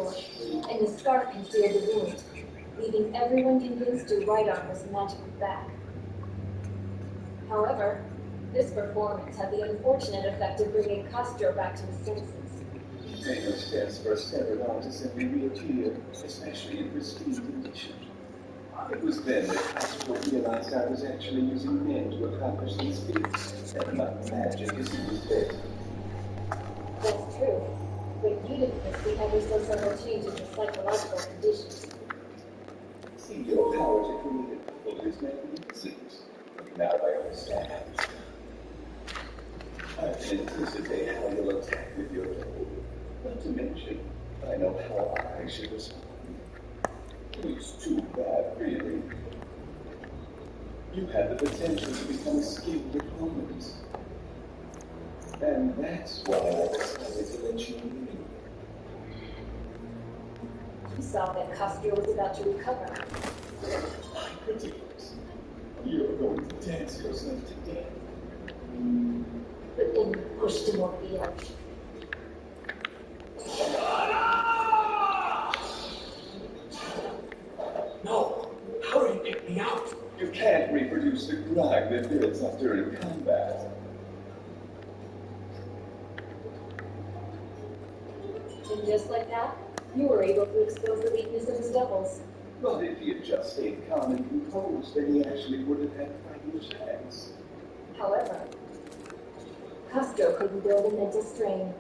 door, and the scarf concealed the wound, leaving everyone convinced your right arm was magically back. However, this performance had the unfortunate effect of bringing Castro back to his senses. It made no sense for a severed arm to simply reappear, especially in pristine condition. It was then that Castro realized I was actually using men to accomplish these feats, and not magic as he was best. That's true, but you didn't miss the ever so subtle changes in psychological conditions. See, your power to create a people is magnificent. Now I understand. I can anticipate how you'll attack with your tool. Not to mention, I know how I should respond. It's too bad, really. You had the potential to become a skilled diplomatist. And that's why I decided to let you in. You saw that Castro was about to recover. Ridiculous. You're going to dance yourself to death. But then you pushed him off the edge. No! Hurry, pick me out! You can't reproduce the grime that builds up during combat. And just like that, you were able to expose the weakness of his doubles. But if he had just stayed calm and composed, then he actually would have had a fighting chance. However, Castro couldn't build a mental strain.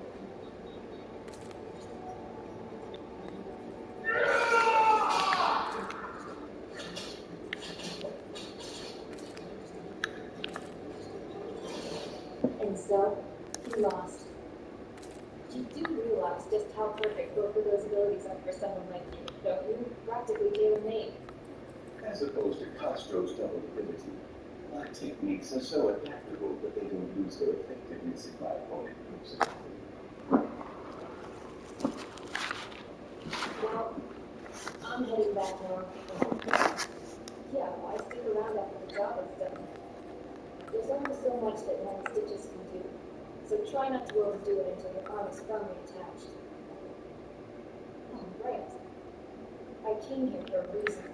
And so, he lost. You do realize just how perfect both of those abilities are for someone like you, don't you? Practically tailor-made. As opposed to Castro's double ability, my techniques are so adaptable that they don't lose their effectiveness if my opponent uses them. Well, I'm heading back now. Yeah, why stick around after the job is done? There's only so much that one stitches can do, so try not to overdo it until your arm is firmly attached. Oh, right. I came here for a reason.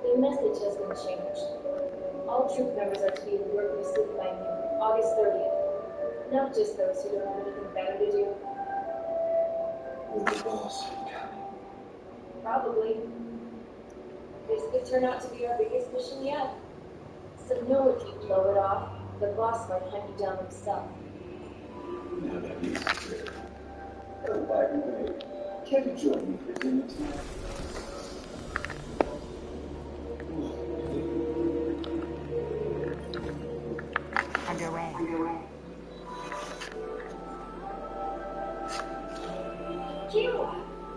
The message has been changed. All troop members are to be in work sleep by noon, August 30th. Not just those who don't have anything better to do. Will the boss be coming? Probably. This could turn out to be our biggest mission yet. So know if you blow it off, the boss might hunt you down himself. Now that is clear. Oh, by the way, can you join me for dinner tonight? Underway. Kira!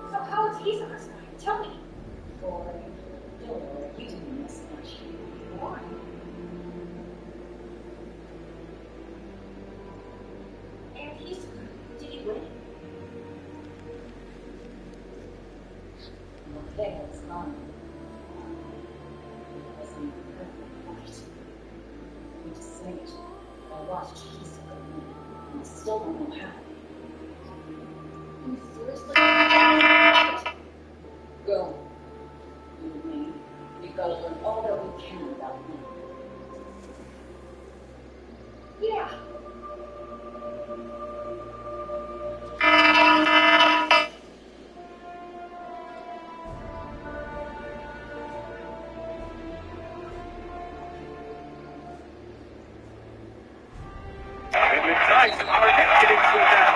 So how is he last night? Tell me. Boy, don't worry, you didn't miss much. Why? And did he win? Okay, it's fine. It wasn't even a perfect fight. I just say it. I watched Hisoka win, and I still don't know how. You seriously? Go. You and me, we've got to learn all that we can about me. Yeah. Nice. Getting through that.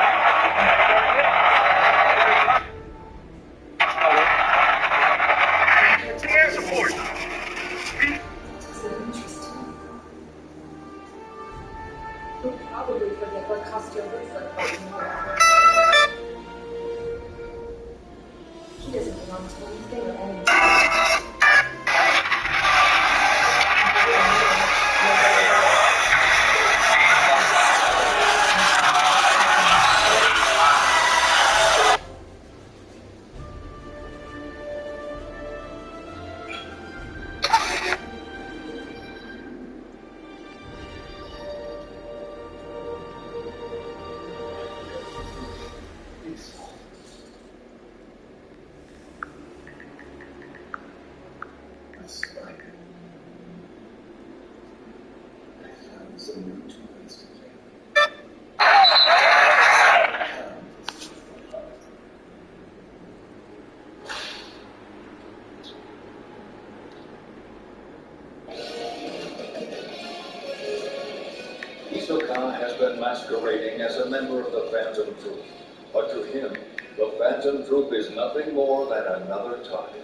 been masquerading as a member of the Phantom Troop. But to him, the Phantom Troop is nothing more than another target.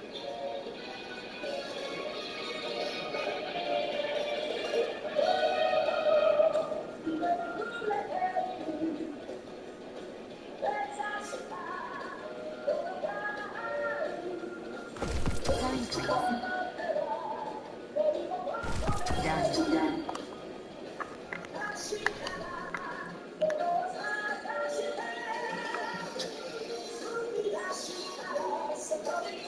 Done, please. Done.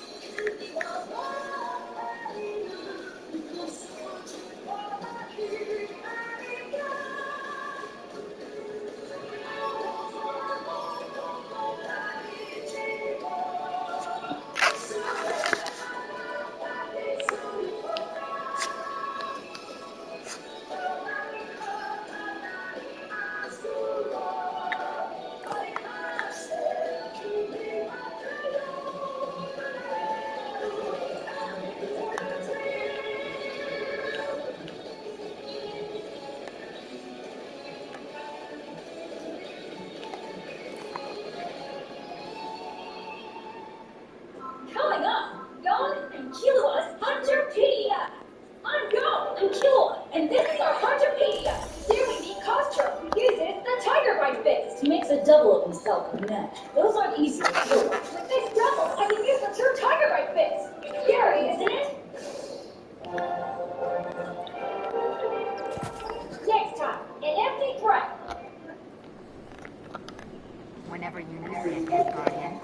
Coming up, Gon and Killua's Hunterpedia. I'm Gon and Killua, and this is our Hunterpedia. Here we meet Costro, who uses the Tiger Bite Fist. He makes a double of himself with men. Those aren't easy to kill. With this double, I can use the true Tiger Bite Fist. Scary, isn't it? Next time, an empty threat. Whenever you need it, dead guardian.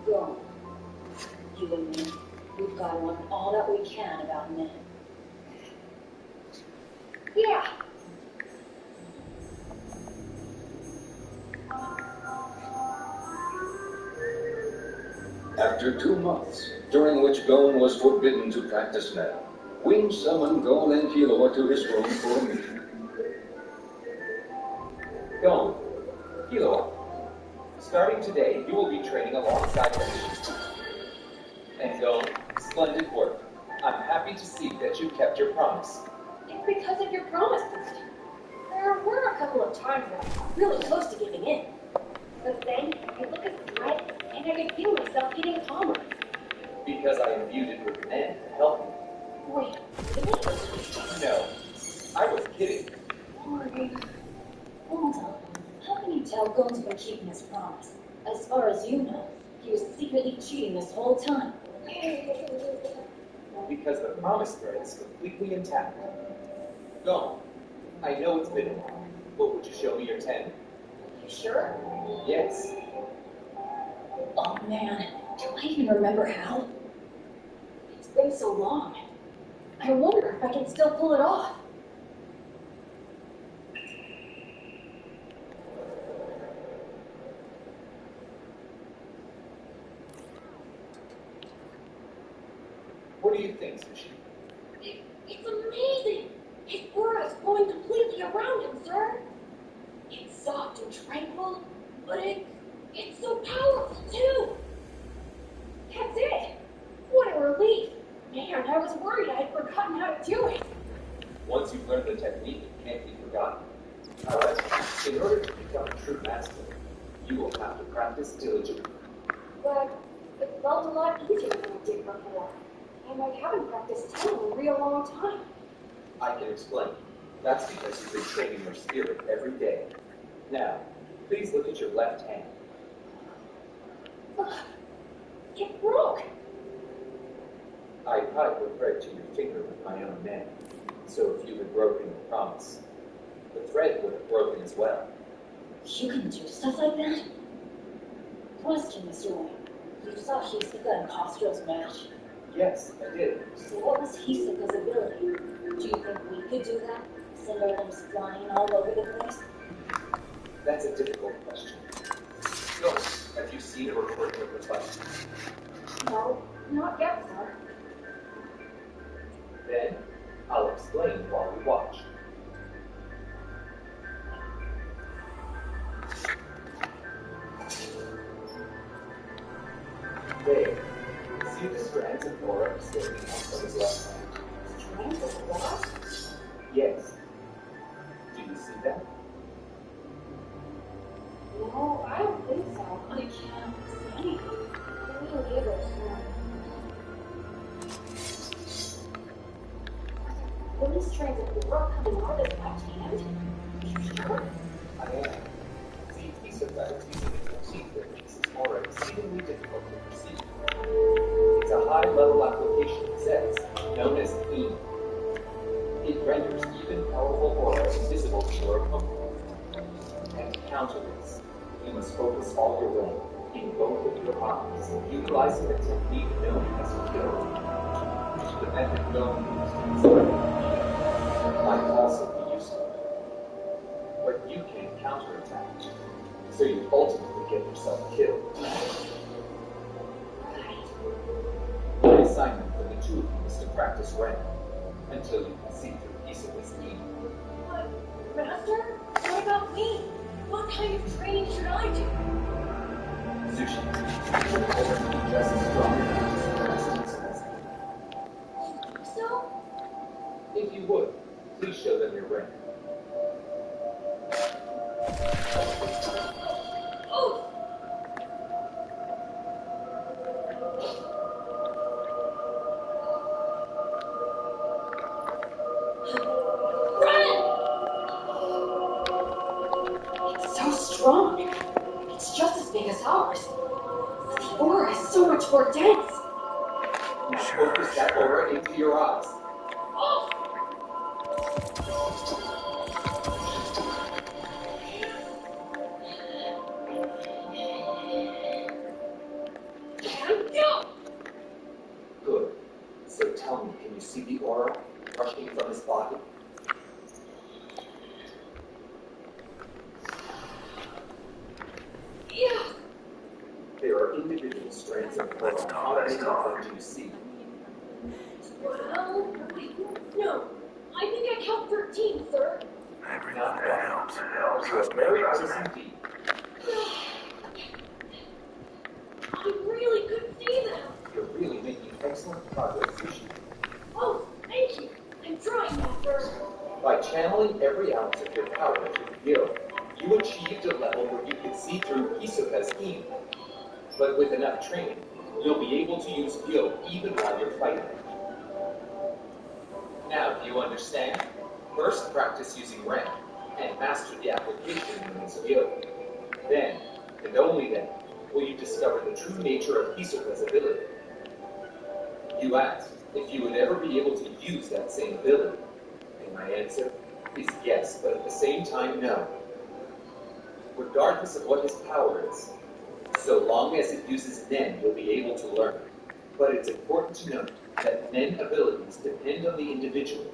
Gon, you and me, we've got to learn all that we can about men. Yeah. After 2 months, during which Gon was forbidden to practice now, Wing summoned Gon and Killua to his room for a meeting. Gon, Killua, starting today, you will be training alongside me. And Gon, splendid work. I'm happy to see that you kept your promise. It's because of your promise, Boost. There were a couple of times that I got really close to giving in. But then, I look at the threat, and I could feel myself getting calmer. Because I imbued it with men to help you. Wait, really? No, I was kidding. Sorry. Hold on. How can you tell Gon's been keeping his promise? As far as you know, he was secretly cheating this whole time. Because the promise thread is completely intact. Gon, I know it's been a while, but would you show me your 10? You sure? Yes. Oh man, do I even remember how? It's been so long. I wonder if I can still pull it off. What do you think, Sushi? It's amazing! His aura is flowing completely around him, sir. It's soft and tranquil, but it's so powerful, too. That's it. What a relief. Man, I was worried I had forgotten how to do it. you've learned the technique, it can't be forgotten. However, in order to become a true master, you will have to practice diligently. But it felt a lot easier than it did before. And I haven't practiced Tell in a real long time. I can explain. That's because you've been training your spirit every day. Now, please look at your left hand. It broke. I tied the thread to your finger with my own hand, so if you had broken the promise, the thread would have broken as well. You can do stuff like that? Question, Mr. Wayne. You saw Hisoka and Kostro's match? Yes, I did. So what was Hisoka's ability? Do you think we could do that? Send our limbs flying all over the place? That's a difficult question. So, have you seen a recording of the fight? No, not yet, sir. Then, I'll explain while we watch. There. See the strands of aura extending out from his left hand? Strands of what? Yes. Do you see that? No, I don't think so. I can't see anything. I really either, sir. Those strands of aura coming out of his left hand? You sure? I am. See, Hisoka is using a technique that makes his aura exceedingly difficult to perceive. It's a high-level application of Faze, known as E. It renders even powerful aura invisible to your opponent. And to counter this, you must focus all your will in both of your eyes, utilizing the technique known as Kill. The method known as might also be useful, but you can counterattack, so you ultimately get yourself killed. My assignment for the two of you is to practice Ren until you can see through Hisoka's E. But, Master? What about me? What kind of training should I do? Sushi, you will always be just as strong enough to suppress Hisoka's So? E. If you would, please show them your Ren. Oh! It's so strong. It's just as big as ours. But the aura is so much more dense. Now focus that aura into your eyes. Oh! Good. So tell me, can you see the aura rushing from his body? Yeah. There are individual strands of aura. How many of them do you see? Well, no. I think I count 13, sir. Not bad. You are very close indeed. I really couldn't see them. You're really making excellent progress, Sushi. Oh, thank you. I'm trying, Master. By channeling every ounce of your power into Gil, you achieved a level where you could see through Hisoka's E. But with enough training, you'll be able to use Gil even while you're fighting. Now, do you understand? First, practice using Ren, and master the application known as Gil. Then, and only then, will you discover the true nature of Hisoka's ability. You asked if you would ever be able to use that same ability, and my answer is yes, but at the same time, no. Regardless of what his power is, so long as it uses Nen, you'll be able to learn. But it's important to note that Nen abilities depend on the individual,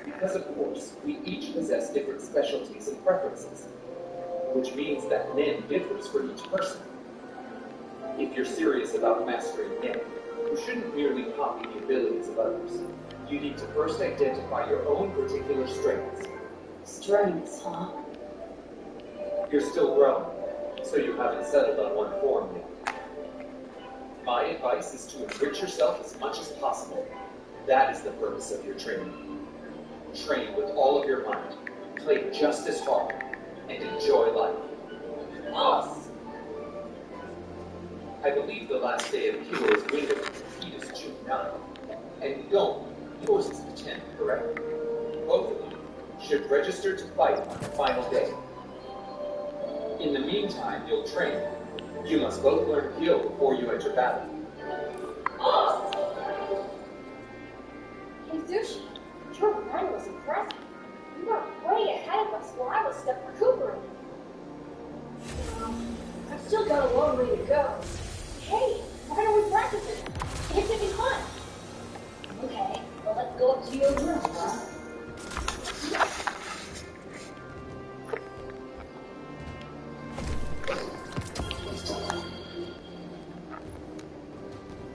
because of course, we each possess different specialties and preferences, which means that Nen differs for each person. If you're serious about mastering Nen, you shouldn't merely copy the abilities of others. You need to first identify your own particular strengths. Strengths, huh? You're still growing, so you haven't settled on one form yet. My advice is to enrich yourself as much as possible. That is the purpose of your training. train with all of your might, play just as hard, and enjoy life. Boss! I believe the last day of Kilo is window compete is June 9th. And Gon, yours is the 10th, correct? Both of you should register to fight on the final day. In the meantime, you'll train. You must both learn Kyo before you enter battle. Boss! Hey, Sushi, your run was impressive. You were way ahead of us while I was stuck recuperating. I've still got a long way to go. Hey, why don't we practice it? It can be fun. Okay, well let's go up to your room, huh?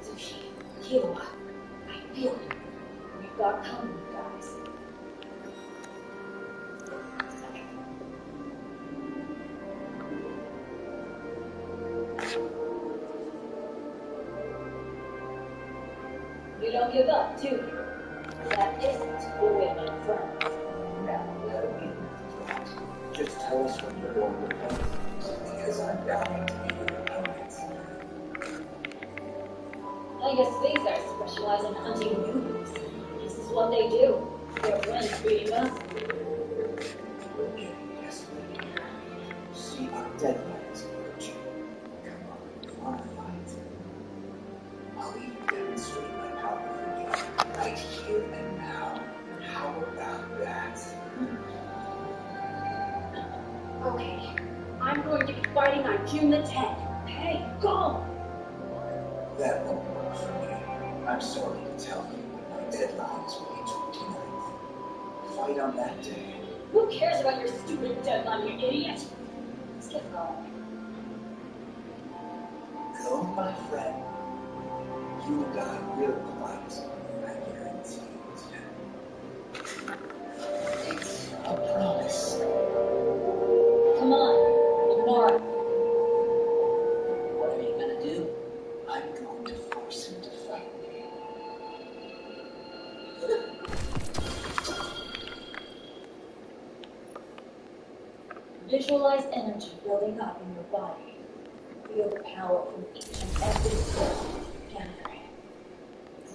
Sushi, Kilo, I feel it. We've got company, guys. You don't give up, do you? That isn't the way, my friend. Now, let it be. Just tell us when you're going to play, because I'm dying to be with your opponents. I guess Faze specialize in hunting newbies. This is what they do. Their friends beating us. We're getting desperate here. See, our deadline is approaching. Come on, wanna fight? I'll even demonstrate my power for you, right here and now. How about that? Okay, I'm going to be fighting on June the 10th. Hey, go! That won't work for me. I'm sorry to tell you, but my deadline is May 29th. Fight on that day. Who cares about your stupid deadline, you idiot? Let's get going. Go, my friend. You and I will fight. I guarantee it. It's a promise. Come on, ignore it. What are you gonna do? I'm going to force him to fight me. Visualize energy building up in your body. Feel the power from each and every cell gathering,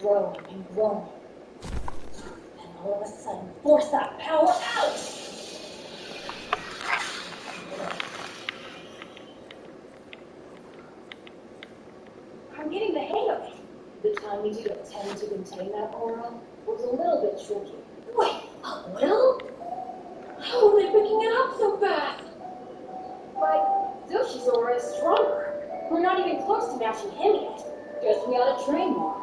growing and growing. And all of a sudden, force that power out! I'm getting the hang of it. The time we took 10 to contain that aura was a little bit tricky. Wait, a little? How are they picking it up so fast? But Zushi's aura is stronger. We're not even close to matching him yet. Guess we ought to train more.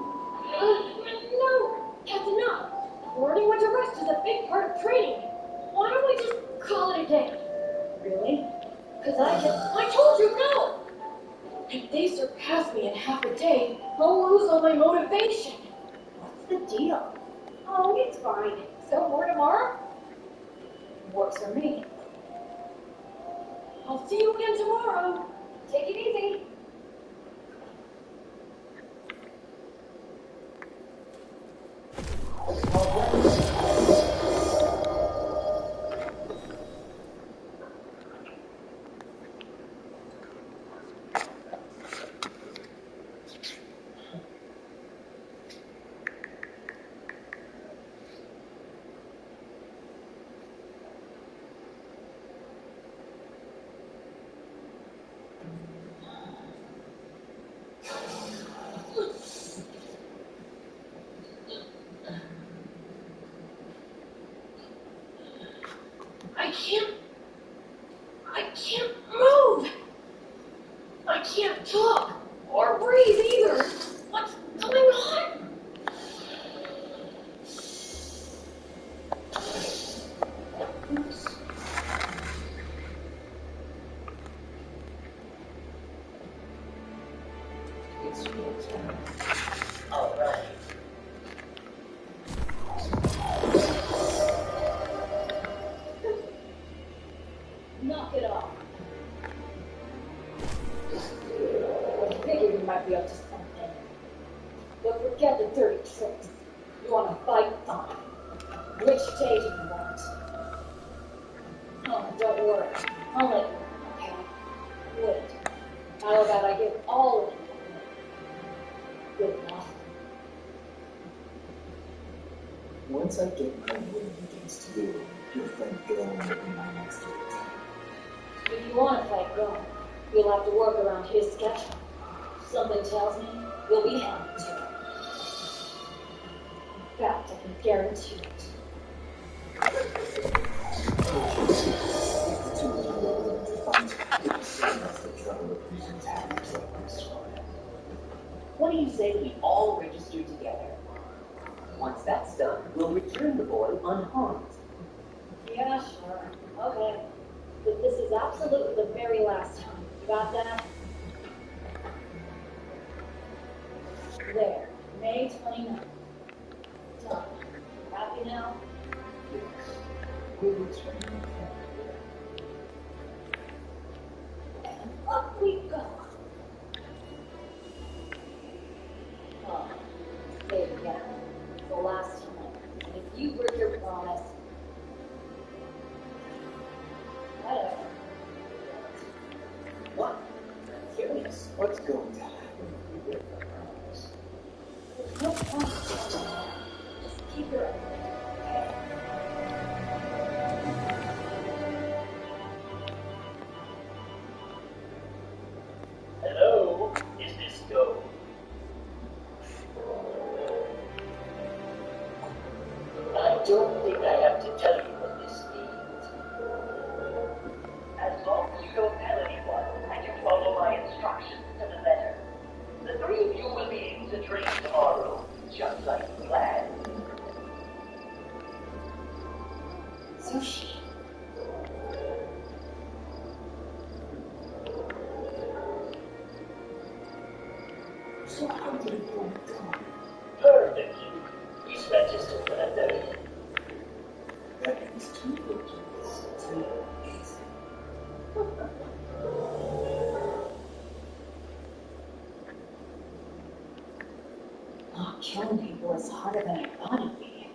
No, that's enough. Learning when to rest is a big part of training. Why don't we just call it a day? Really? I told you no! If they surpass me in half a day, I'll lose all my motivation. What's the deal? Oh, it's fine. So more tomorrow? Works for me. I'll see you again tomorrow. Take it easy. I can't move. I can't talk or breathe either. What's going on? Oops. It's your turn. All right. Knock it off. I figured you might be up to something. But forget the dirty tricks. You want to fight? Fine. Which day do you want? Oh, don't worry. I'll let you know, okay? Wait. How about I give all of you a good enough? Once I get my win against you, your friend Gillen will be my next victim. If you want to fight Gon, you'll have to work around his schedule. Something tells me you'll be handed to him. In fact, I can guarantee it. What do you say we all register together? Once that's done, we'll return the boy unharmed. Yeah, sure. Okay. But this is absolutely the very last time. You got that? There. May 29th. Done. Happy now? Yes, we'll return your friend. And up we go. Oh, say it again. The last time. And if you break your promise, whatever. What? I'm curious. What's going to happen if you break our promise? There's no point in telling you now. Just keep your own, okay? Hello, is this Go? I don't think I have to tell you what this means. As long as you don't tell anyone and you follow my instructions to the letter, the three of you will be able to train tomorrow, just like you planned. Sushi. So how did it go with Gillen? Perfectly. He's registered for the 30th. That means two victories. Two easy. Not killing people is harder than I thought it'd be.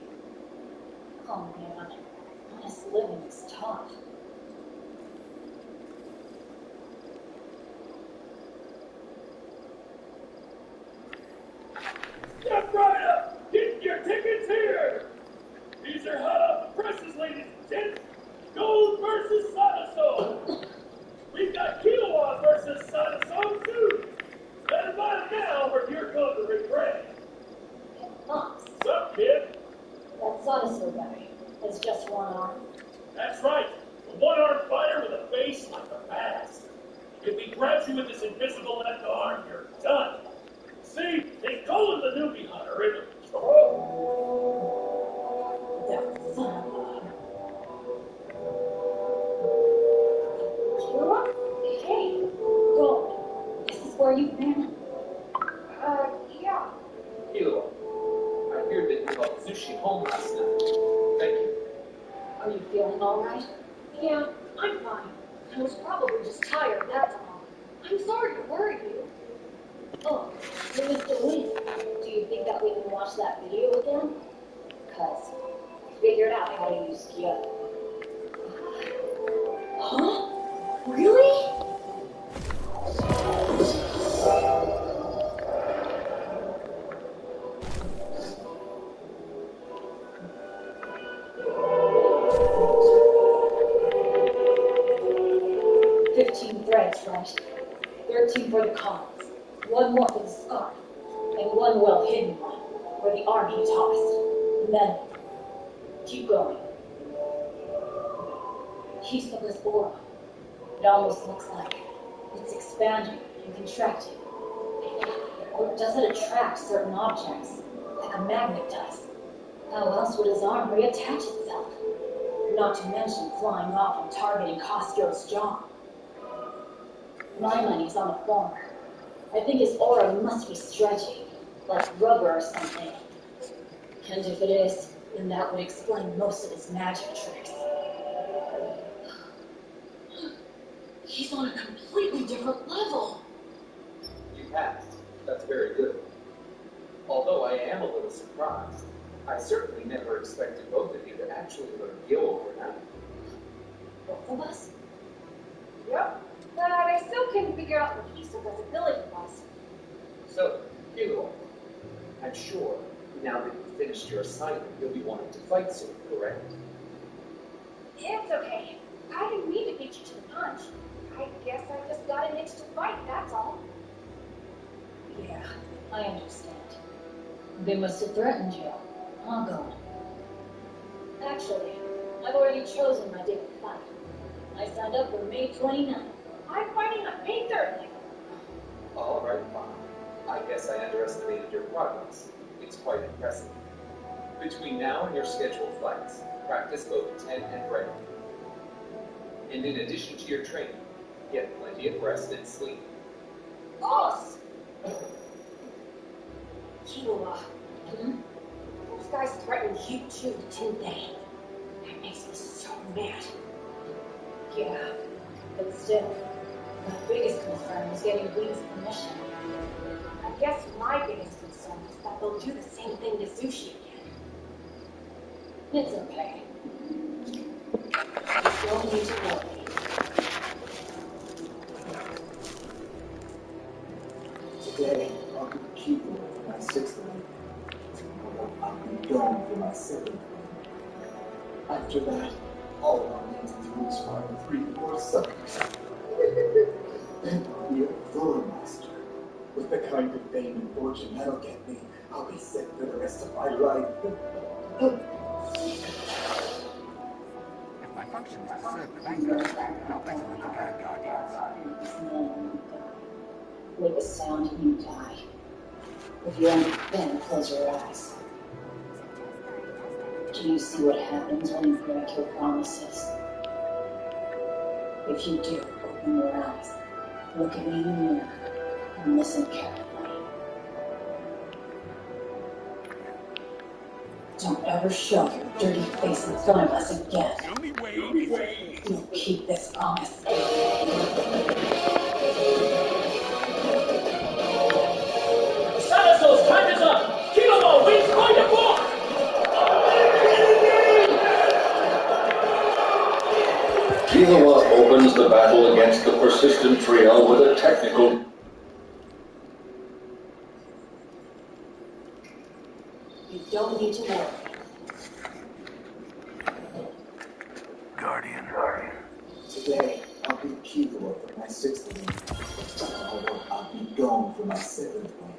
Oh man, honest living is tough. Step right up! Get your tickets here! These are hot off the presses, ladies and gents. Gold versus Saweezy. We've got Killua versus Saweezy too. Better buy it now or you're going to regret it. Fox, What's up, kid? that Saweezy guy has just one arm. That's right. A one-armed fighter with a face like a mask. If he grabs you with his invisible left arm, you're done. See, they call him the newbie hunter in the throat. That son of a... Killua? Hey, go. This is where you've been? Yeah. Kilo, I hear that you brought sushi home last night. Thank you. Are you feeling alright? Yeah, I'm fine. I was probably just tired, that's all. I'm sorry to worry you. Oh, hey, Mr. Lee, do you think that we can watch that video again? Cause I figured out how to use Gyo. Huh? Really? Threads, right? 13 for the cause, one more for the scarf, and one well-hidden one for the arm he tossed. And then, keep going. He's from this aura. It almost looks like it's expanding and contracting. Or does it attract certain objects, like a magnet does? How else would his arm reattach itself? Not to mention flying off and targeting Costco's jaw. My money's on the former. I think his aura must be stretchy, like rubber or something. And if it is, then that would explain most of his magic tricks. He's on a completely different level. You passed. That's very good. Although I am a little surprised. I certainly never expected both of you to actually learn Gil overnight. Both of us? Yep. But I still couldn't figure out what piece of his ability was. So, Gil, I'm sure now that you've finished your assignment, you'll be wanting to fight soon, correct? It's okay. I didn't mean to beat you to the punch. I guess I just got an itch to fight, that's all. Yeah, I understand. They must have threatened you. I'll go. Actually, I've already chosen my day to fight. I signed up for May 29th. I'm fighting on May 3rd. All right, fine. I guess I underestimated your progress. It's quite impressive. Between now and your scheduled flights, practice both 10 and ready. And in addition to your training, get plenty of rest and sleep. Boss! Killua. Those guys threatened you too, didn't they? That makes me so mad. Yeah, but still, my biggest concern was getting Wing's permission. I guess my biggest concern is that they'll do the same thing to Zushi again. It's okay. You don't need to worry. Today, I'll be keeping it for my 6th one. Tomorrow, I'll be going for my 7th one. After that, all I'll need to do is find 3 more suckers. Then I'll be a Thor Master. With the kind of fame and fortune that'll get me, I'll be set for the rest of my life. If my function is to serve the Vanguard, how better than the Grand Guardians? Make a sound and you die. If you understand, close your eyes. Do you see what happens when you break your promises? If you do, open your eyes. Look at me in the mirror and listen carefully. Don't ever show your dirty face in front of us again. The only way. You'll keep this promise. Shaddows, time is up! Killua wins by default! Killua opens the battle against the persistent trio with a technical... You don't need to worry. Guardian. Today, I'll be Killua for my 6th one. Tomorrow, I'll be going for my 7th one.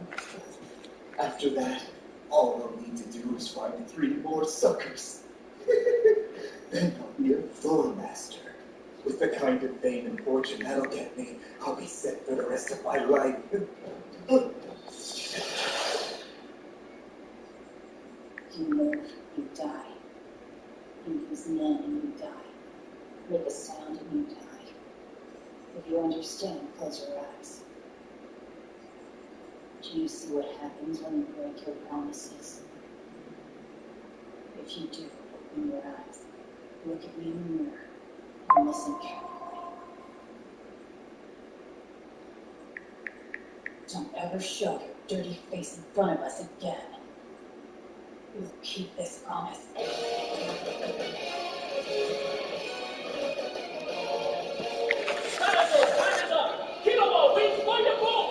After that, all I'll need to do is find 3 more suckers. Then I'll be a Thor Master. With the kind of fame and fortune that'll get me, I'll be set for the rest of my life. You move, you die. You use men and you die. Make a sound and you die. If you understand, close your eyes. Do you see what happens when you break your promises? If you do, open your eyes. Look at me in the mirror and listen carefully. Don't ever show your dirty face in front of us again. You'll keep this promise. Shaddows, time is up! Killua wins by default!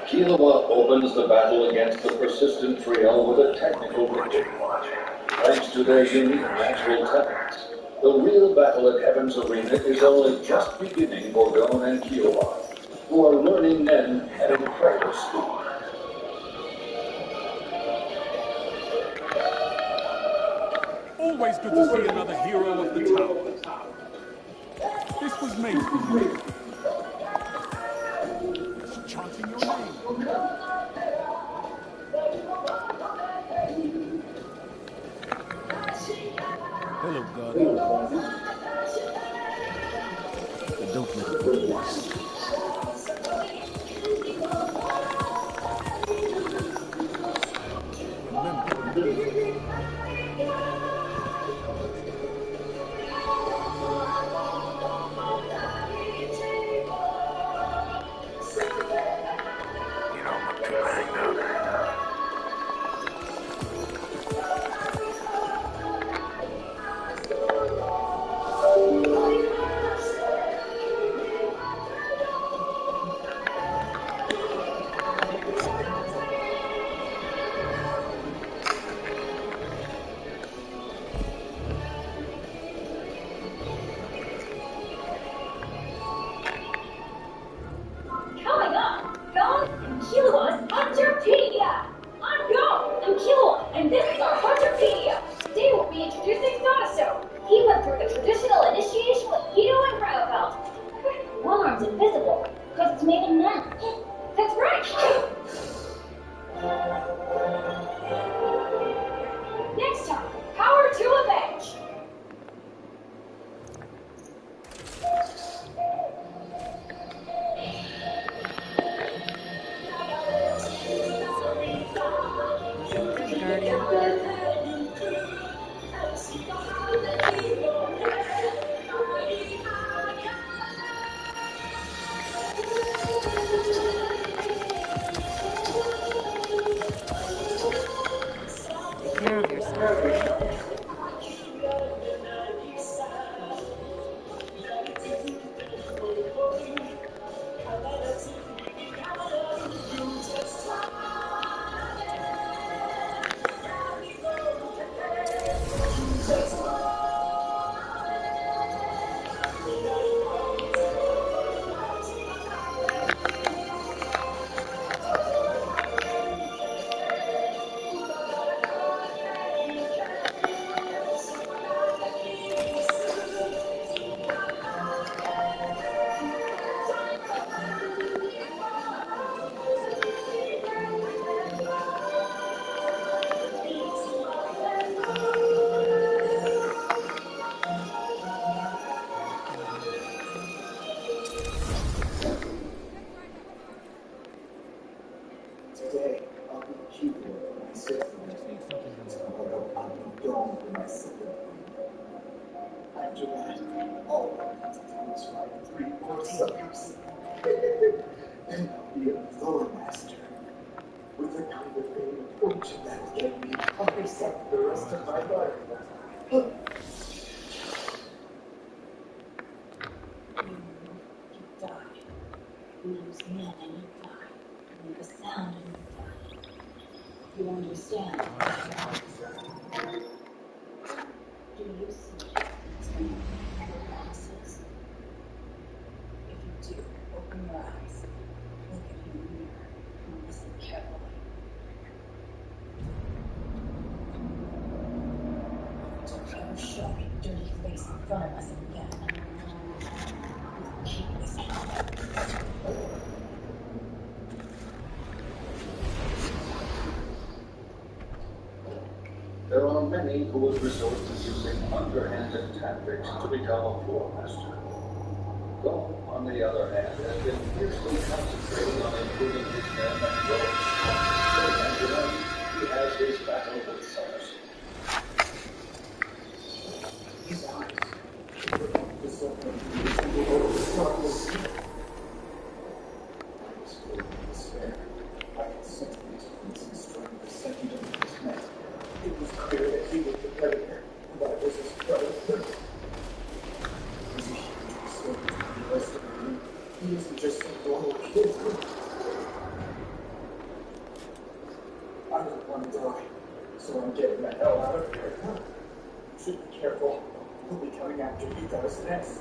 Killua opens the battle against the persistent trio with a technical victory. Thanks to their unique natural talents, the real battle at Heaven's Arena is only just beginning for Gon and Killua, who are learning men at incredible speed. Always good to see another hero of the tower. This was made for you. Just chanting your name. Hello, Guardian. But don't let it go west. through the traditional initiation with Keto and Cryophalt. One arm's invisible, because it's made of net. That's right! Next time, power to avenge! There's a guardian. Take care of yourself. Today, I'll be cute for my sister. Tomorrow, I'll be gone for my sister. After that, all I need to do is ride 3 more suckers. Then I'll be a floor master. With the kind of fame and fortune that'll get me hungry set for the rest of my life. You die. You lose men and you die. You make a sound and you die. You understand? Do you see these glasses? If you do, open your eyes. Look at you in the mirror and listen carefully. Don't ever show your dirty face in front of us again. Keep this out. There are many who would resort to using underhanded tactics to become a floor master. Gold, on the other hand, has been fiercely concentrating on improving his men and growing strong. And tonight, he has his battle with Summers. His eyes. The suffering and the old struggles. I was full of despair. I could sense the difference in strength the second of his men. It was clear that he was the predator, and that I was his predator. As he spoke to the rest of the room, he isn't just a normal kid. I don't want to die, so I'm getting the hell out of here. You should be careful. He'll be coming after you guys next.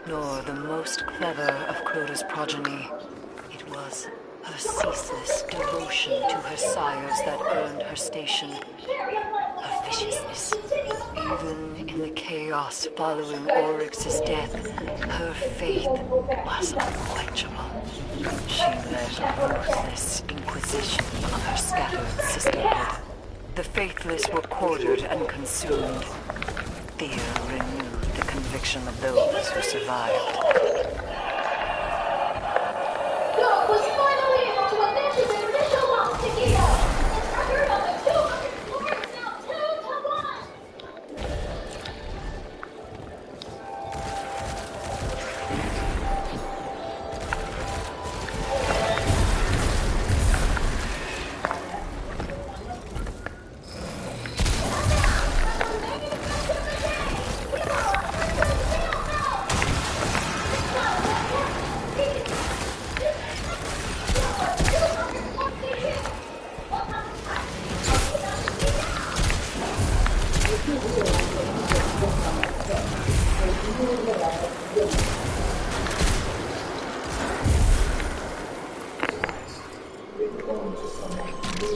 Nor the most clever of Crota's progeny. It was her ceaseless devotion to her sires that earned her station. Her viciousness. Even in the chaos following Oryx's death, her faith was unquenchable. She led a ruthless inquisition of her scattered sisterhood. The faithless were quartered and consumed. Fear renewed the conviction of those who survived.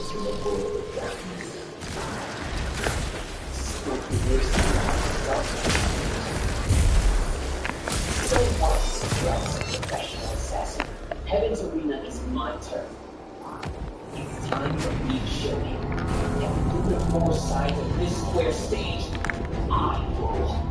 immersed in the world of darkness. Still conversing with darkness. So what stress, professional assassin? Heaven's Arena is my turf. It's time for me to show him that through the four sides of this square stage, I rule.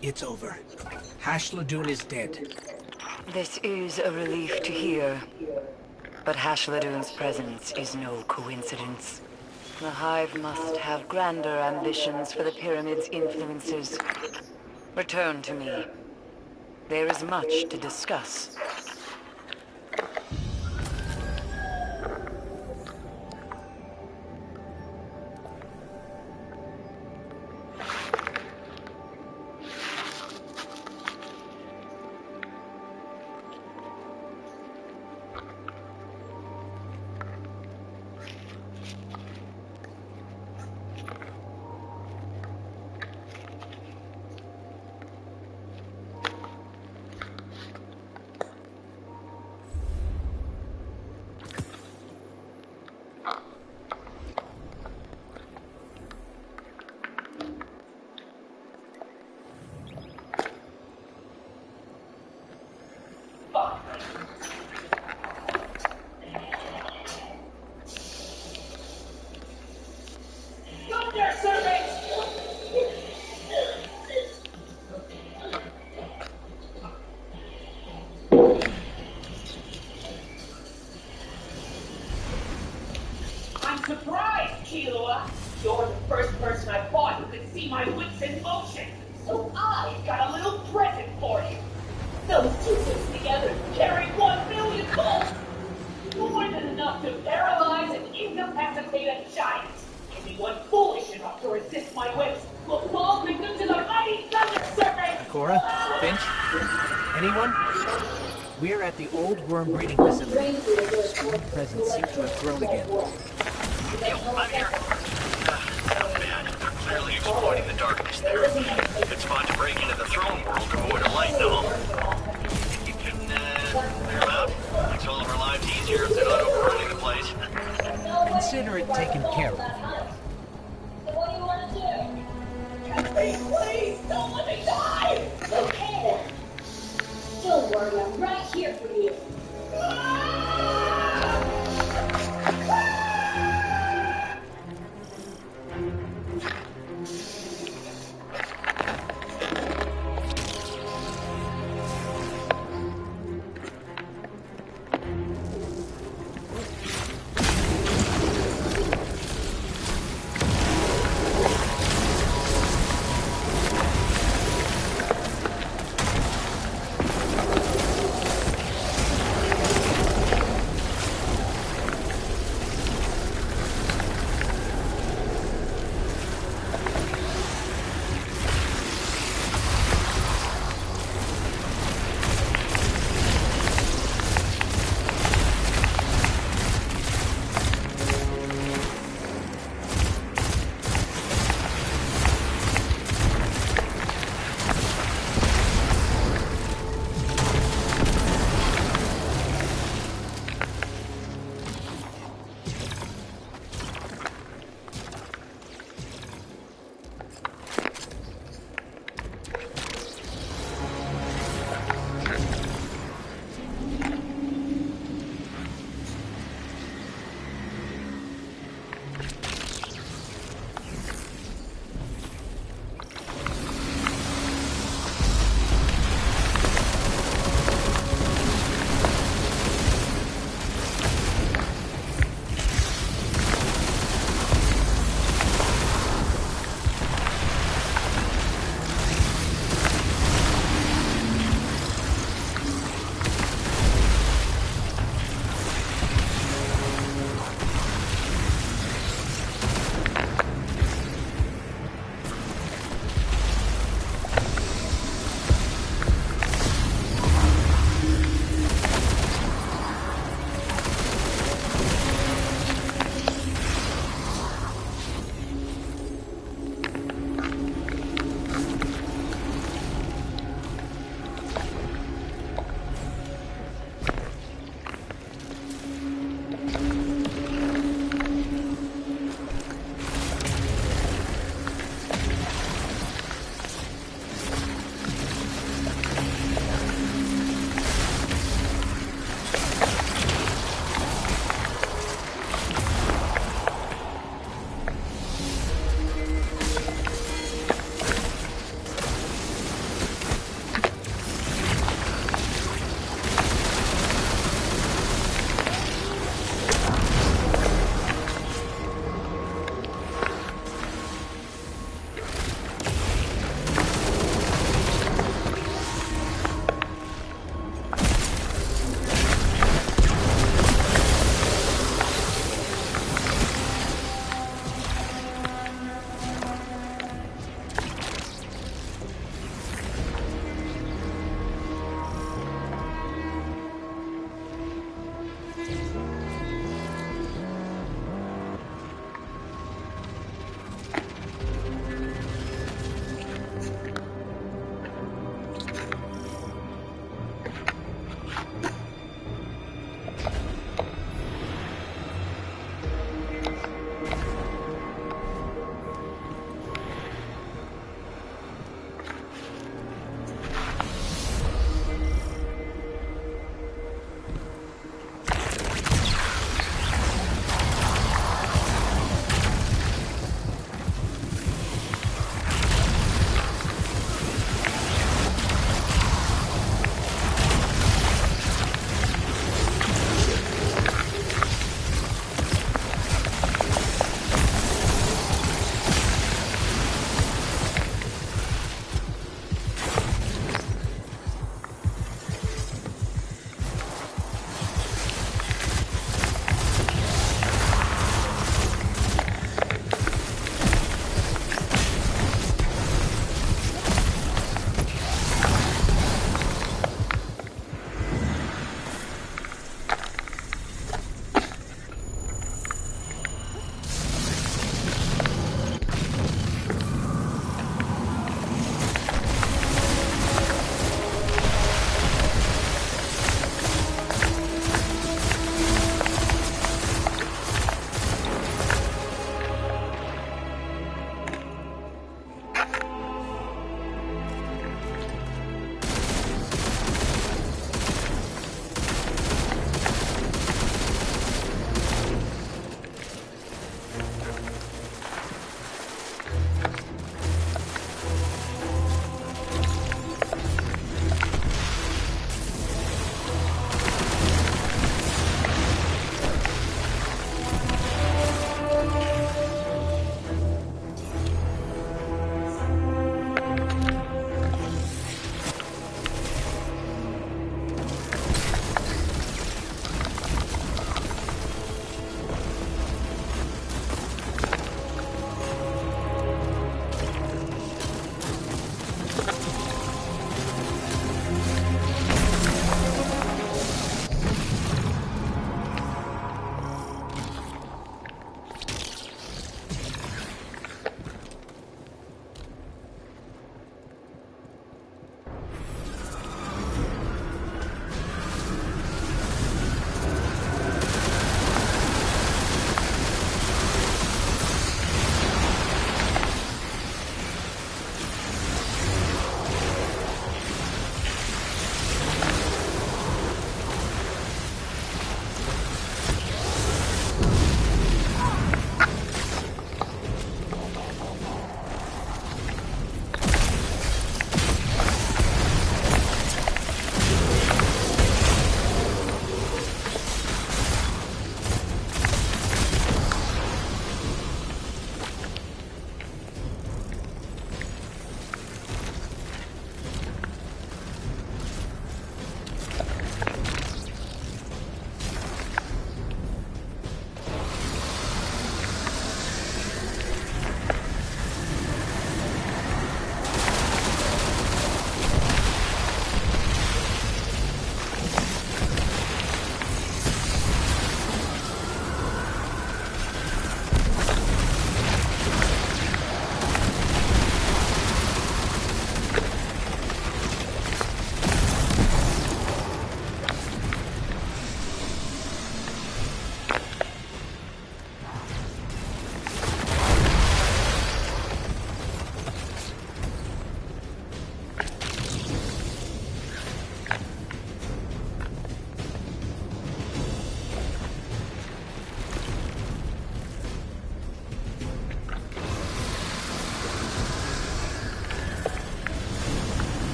It's over. Hashladun is dead. This is a relief to hear. But Hashladun's presence is no coincidence. The Hive must have grander ambitions for the Pyramid's influences. Return to me. There is much to discuss. I'm surprised, Killua. You're the first person I fought who could see my wits in motion. So I've got a little present for you. Those two things together carry 1 million volts. More than enough to paralyze and incapacitate a giant. Anyone foolish enough to resist my whips will fall victim to the mighty Thunder Serpent! Cora? Finch? Anyone? We're at the old worm breeding facility. Screen presence seems to have grown again. I'm here. Not bad. They're clearly exploiting the darkness there. Good spot to break into the throne world to avoid a light, though. You can, clear them out. Makes all of our lives easier if they're not overrunning the place. Consider it taken care of. So what do you want to do? Please, don't let me die! Okay then. Don't worry, I'm right here for you.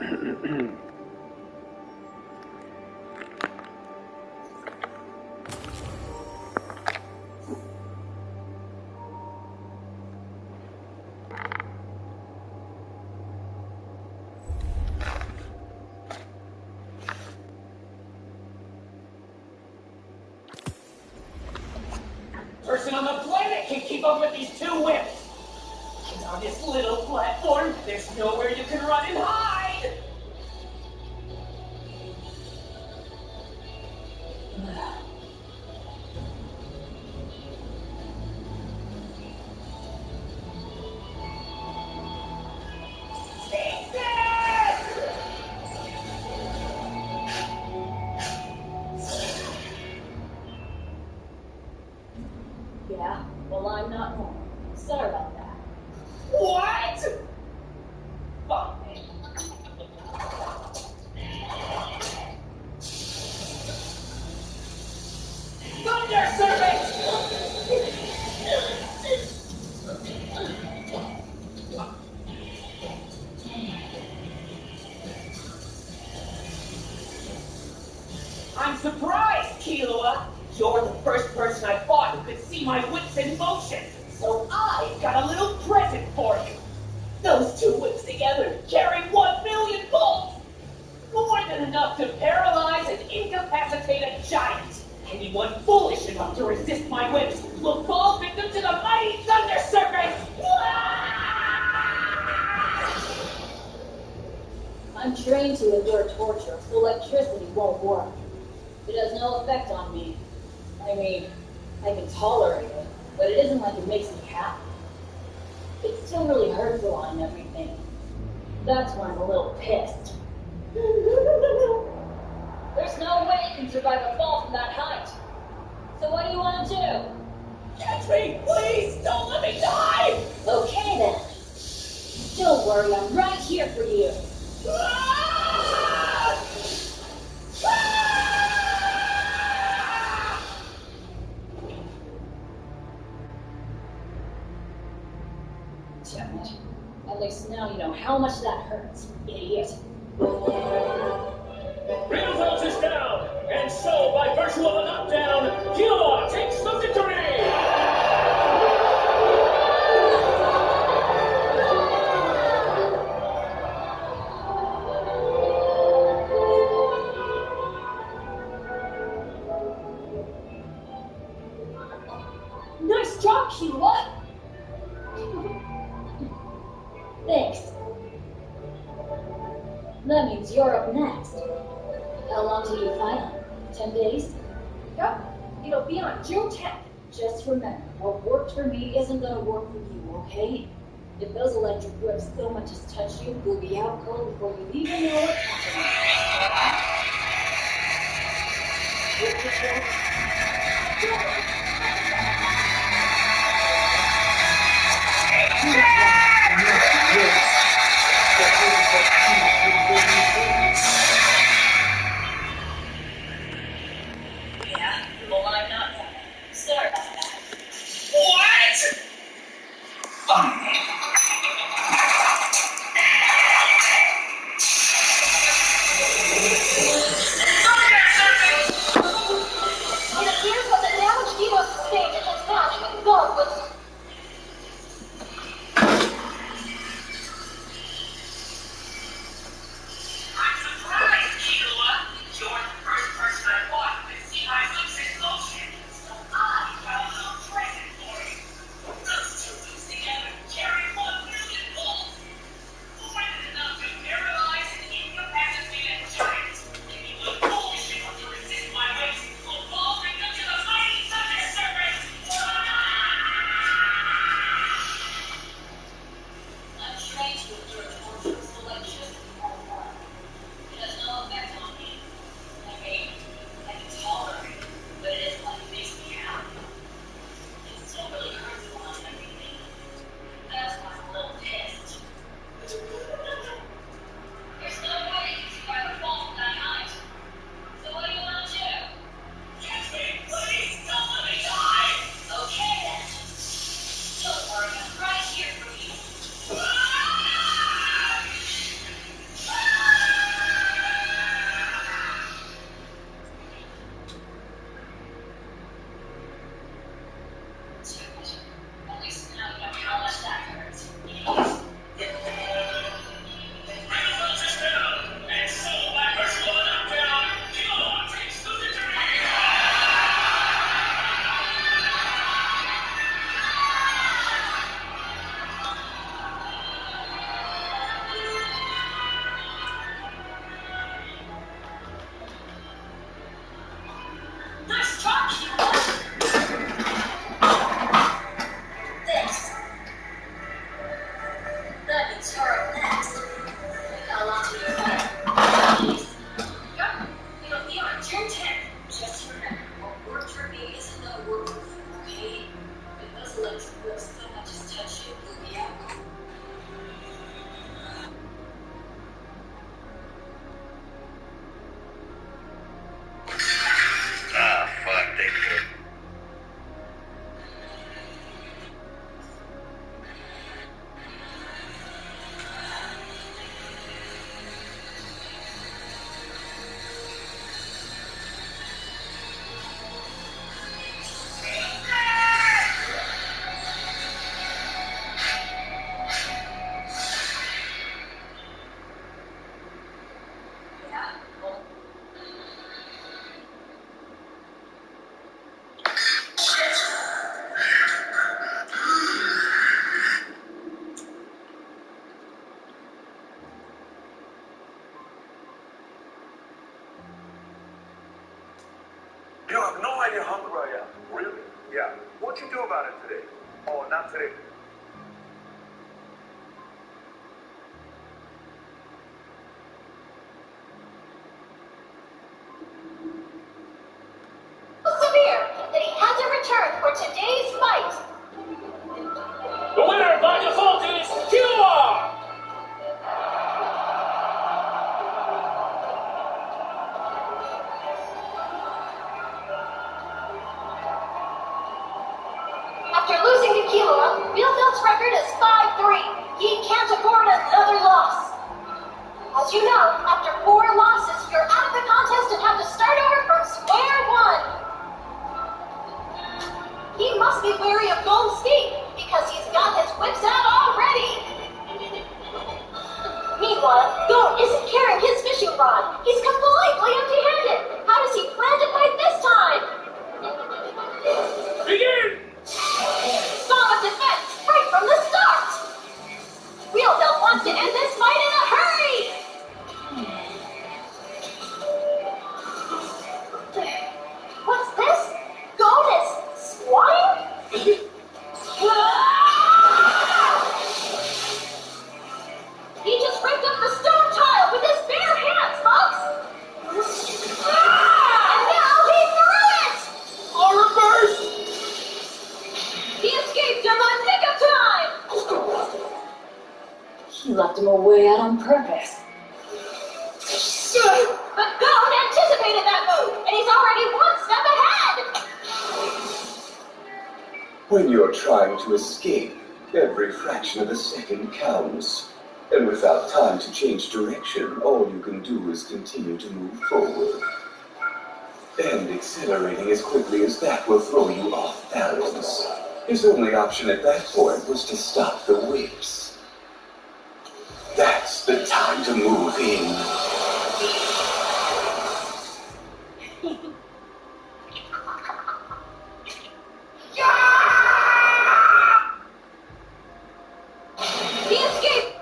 Person on the planet can keep up with these two whips. And on this little platform, there's nowhere you can run and hide. Yeah, well, I'm not normal. Sorry about that. What? Fine. Thunder Serpent! I'm surprised, Killua. You're the first person I fought who could see my whips in motion. So I've got a little present for you. Those two whips together carry 1,000,000 volts. More than enough to paralyze and incapacitate a giant. Anyone foolish enough to resist my whips will fall victim to the mighty Thunder Serpent! I'm trained to endure torture, so electricity won't work. It has no effect on me. I mean, I can tolerate it, but it isn't like it makes me happy. It still really hurts a lot and everything. That's why I'm a little pissed. There's no way you can survive a fall from that height. So what do you want to do? Catch me, please! Don't let me die! Okay then. Don't worry, I'm right here for you. Damn it. At least now you know how much that hurts, idiot. Real Volts is down, and so, by virtue of a knockdown, Killua takes the victory! Nice job, Killua! Thanks. That means you're up next. How long till you fight on? 10 days? Yep, it'll be on June 10th. Just remember, what worked for me isn't gonna work for you, okay? If those electric whips so much as touch you, you'll be out cold before you even know what's Yeah, well, I'm not done. Sorry about that. What? Fine. It appears that the damage dealer have no idea how hungry I am. Really? Yeah. What'd you do about it today? Oh, not today. Severe that he had to return for today's fight. The winner by default is Killua! After losing to Killua, Bielfeld's record is 5-3. He can't afford another loss. As you know, after 4 losses, you're out of the contest and have to start over from square one. He must be wary of Gold's Skate because he's got his whips out already. Meanwhile, Gold isn't carrying his fishing rod. He's completely empty-handed. How does he plan to fight this time? Begin! Solid defense right from the start. Bielfeld wants to end this fight in a hurry. What's this? Gold is squatting? He just ripped up the stone tile with his bare hands, folks! And now he threw it! On reverse! He escaped in the nick of time! He left him away out on purpose. But Gold anticipated that move, and he's already one step ahead! When you're trying to escape, every fraction of a second counts. And without time to change direction, all you can do is continue to move forward. And accelerating as quickly as that will throw you off balance. His only option at that point was to stop the whips. That's the time to move in. He escaped!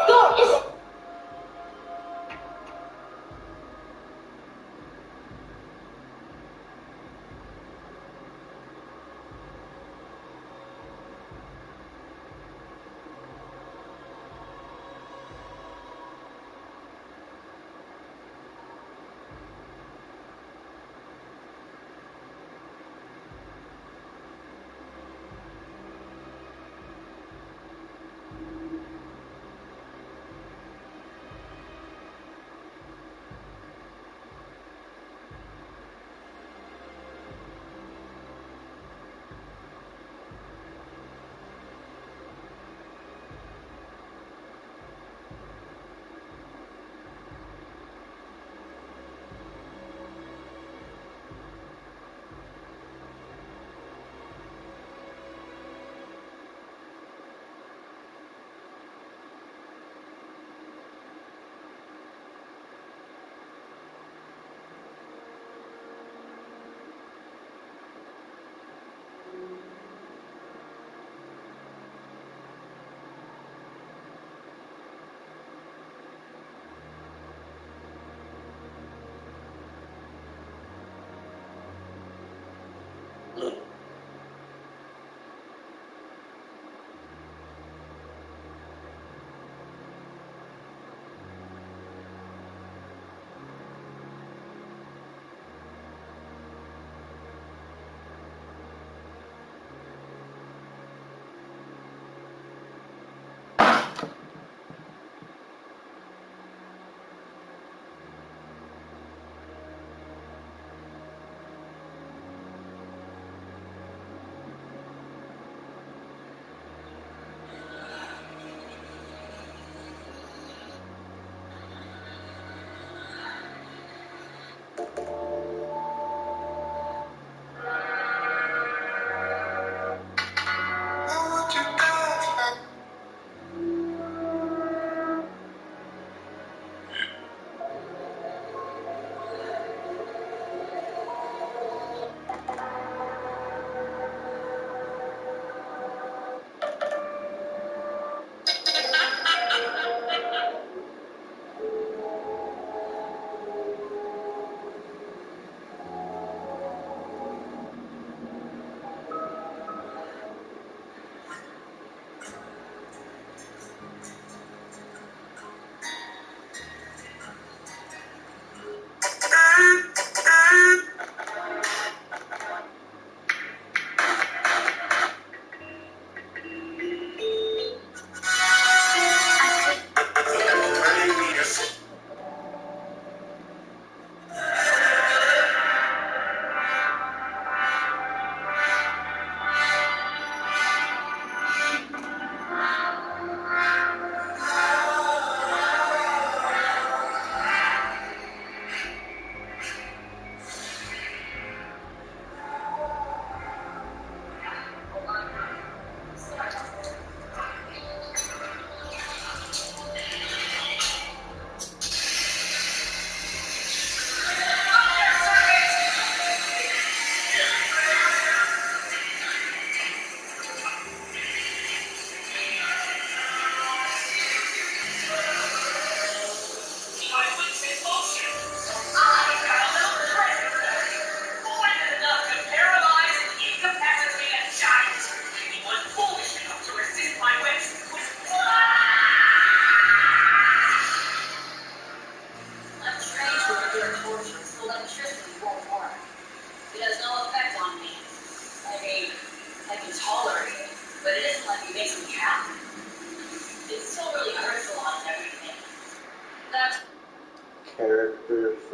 Gold isn't...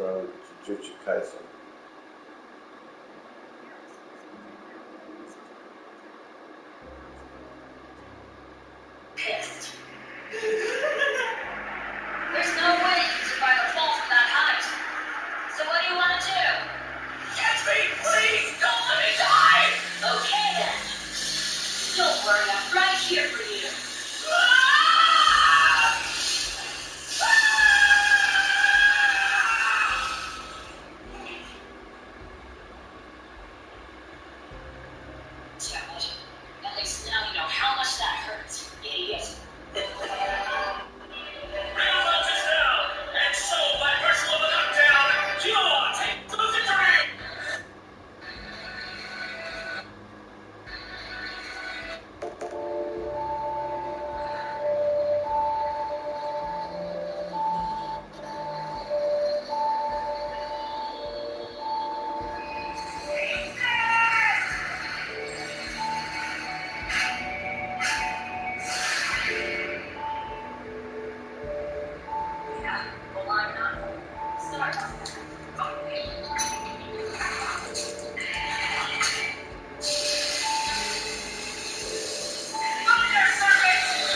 Jujutsu Kaisen. Pissed. There's no way you survive a fall from that height. So what do you want to do? Catch me, please! Don't let me die! Okay then. Don't worry, I'm right here for you. Damn it. At least now you know how much that hurts, idiot. Rail launches down! And so, by virtue of the knockdown, Killua takes the victory! Yeah, well I'm not. Start. Fire service!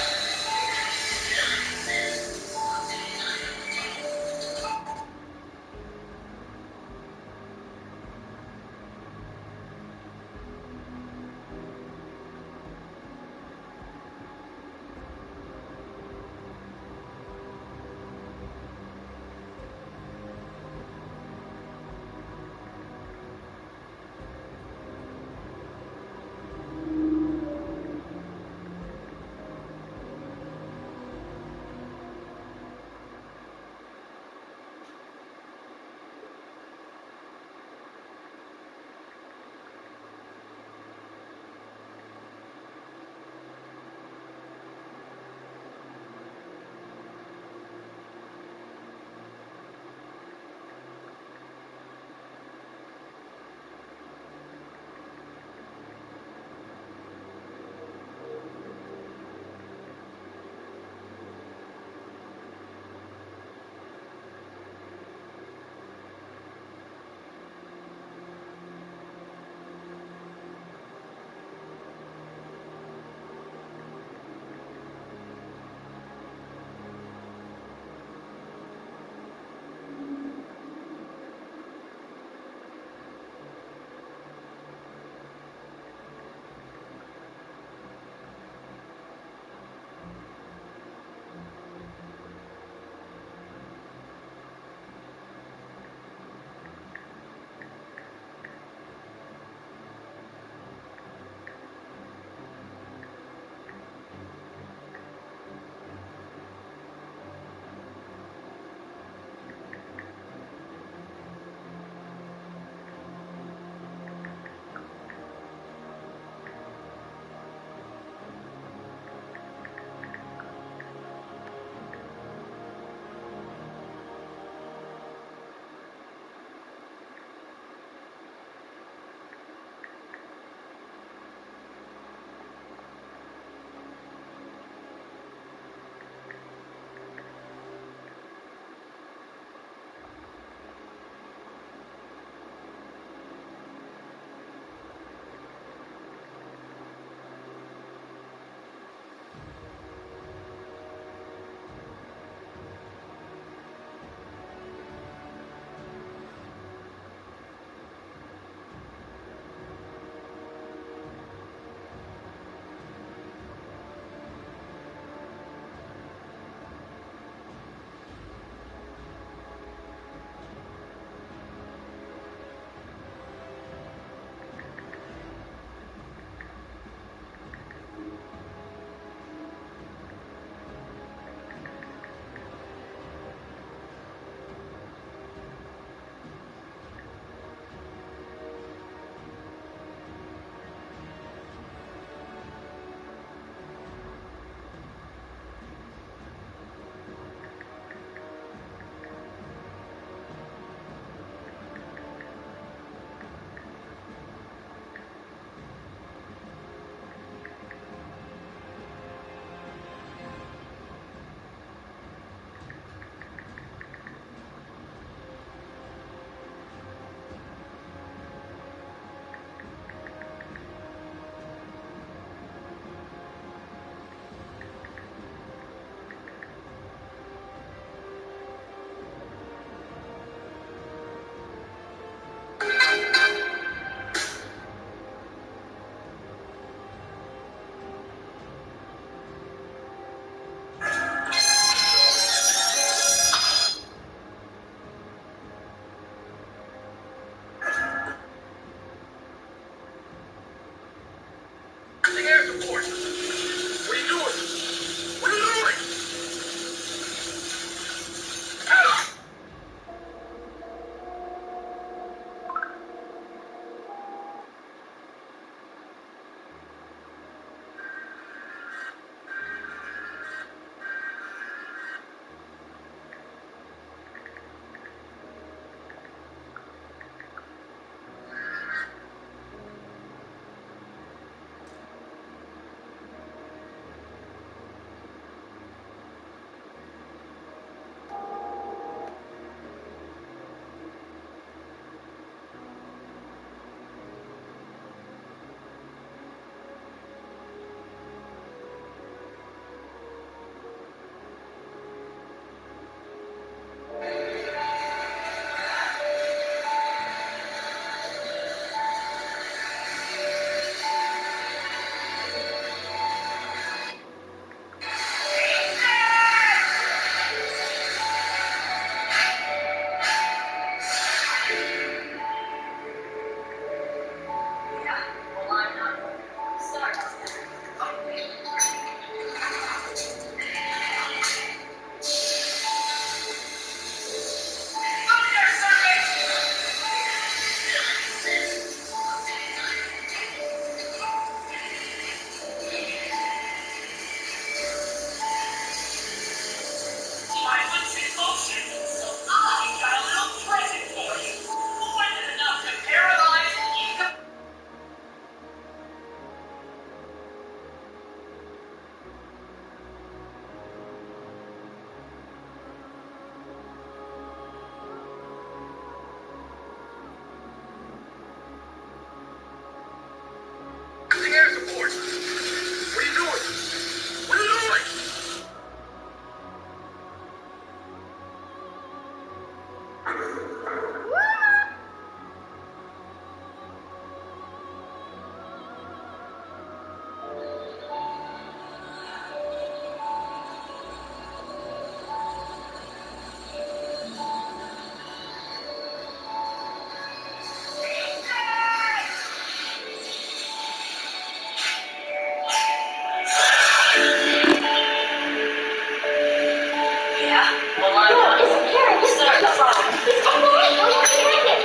Well, I'm not carrying his stuff wrong. He's on the right. We're looking at it.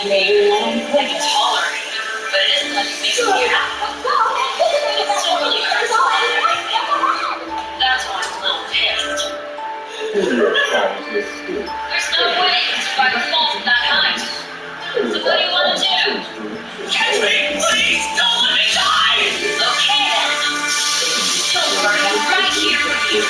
Maybe I can tolerate it, but it isn't like it makes me happy. It still really hurts a lot. That's why I'm a little pissed. There's no way to survive a fall from that height. So what do you want to do? Catch me, please! Don't let me die! Okay then. Don't worry, I'm right here with you.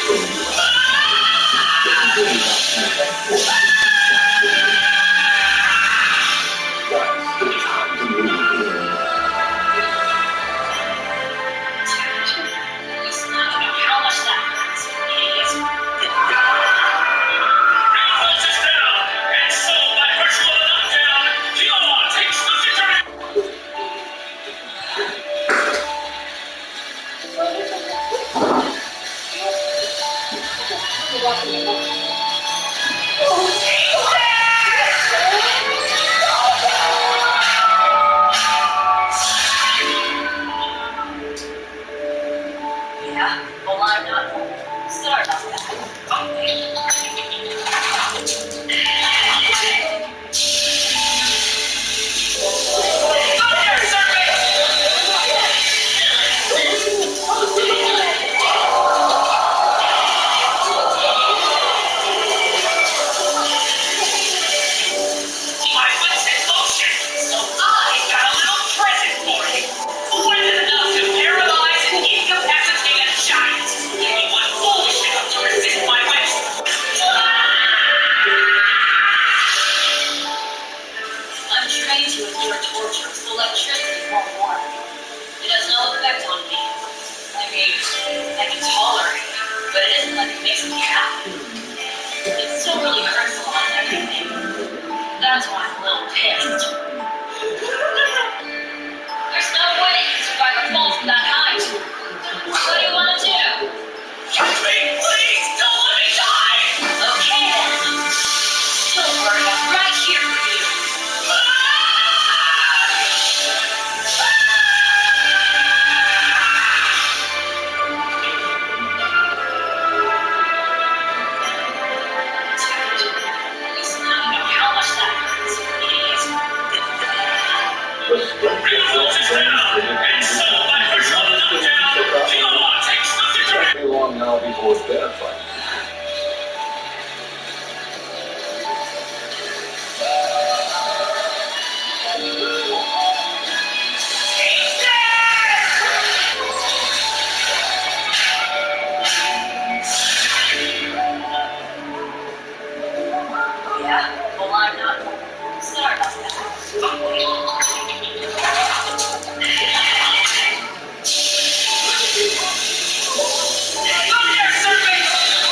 That's why I'm a little pissed. There's no way you can survive a fall from that height. What do you want to do? Catch me, please! Don't let me die! Okay then. Don't worry, I'm right here for you. Long now before their fight. Yeah? Well, I'm not. Sorry about that. Come here, serpent!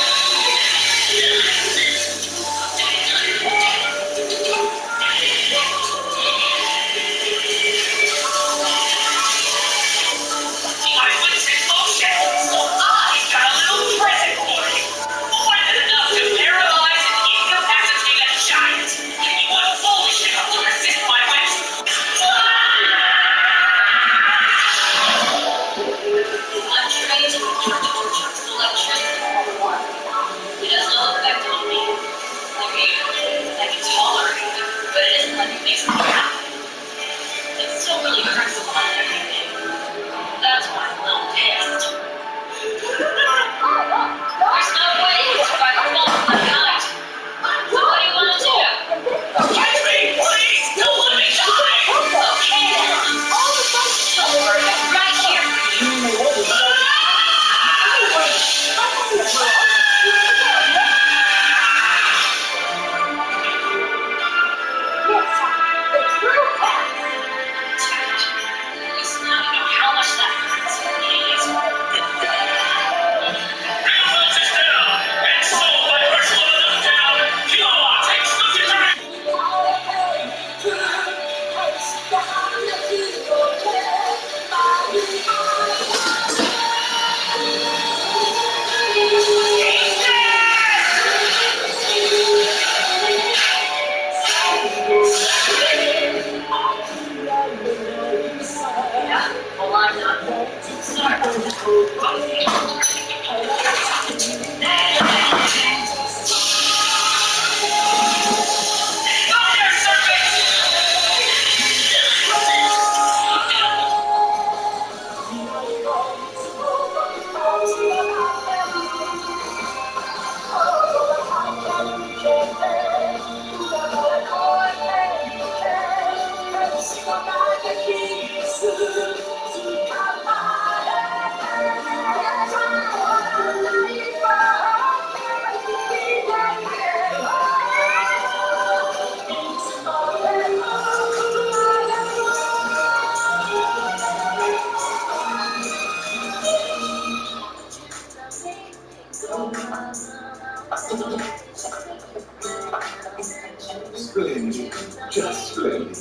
Splendid, just splendid.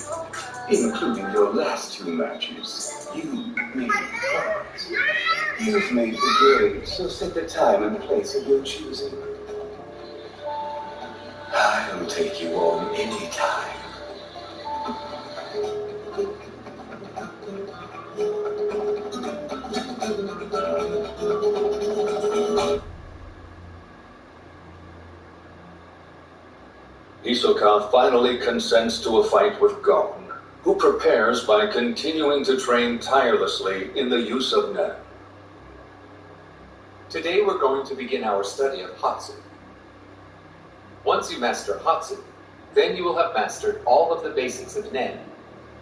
Including your last two matches. You made cards. You've made the grade, so set the time and place of your choosing. I'll take you on any time. Hisoka finally consents to a fight with Gon, who prepares by continuing to train tirelessly in the use of Nen. Today we're going to begin our study of Hatsu. Once you master Hatsu, then you will have mastered all of the basics of Nen.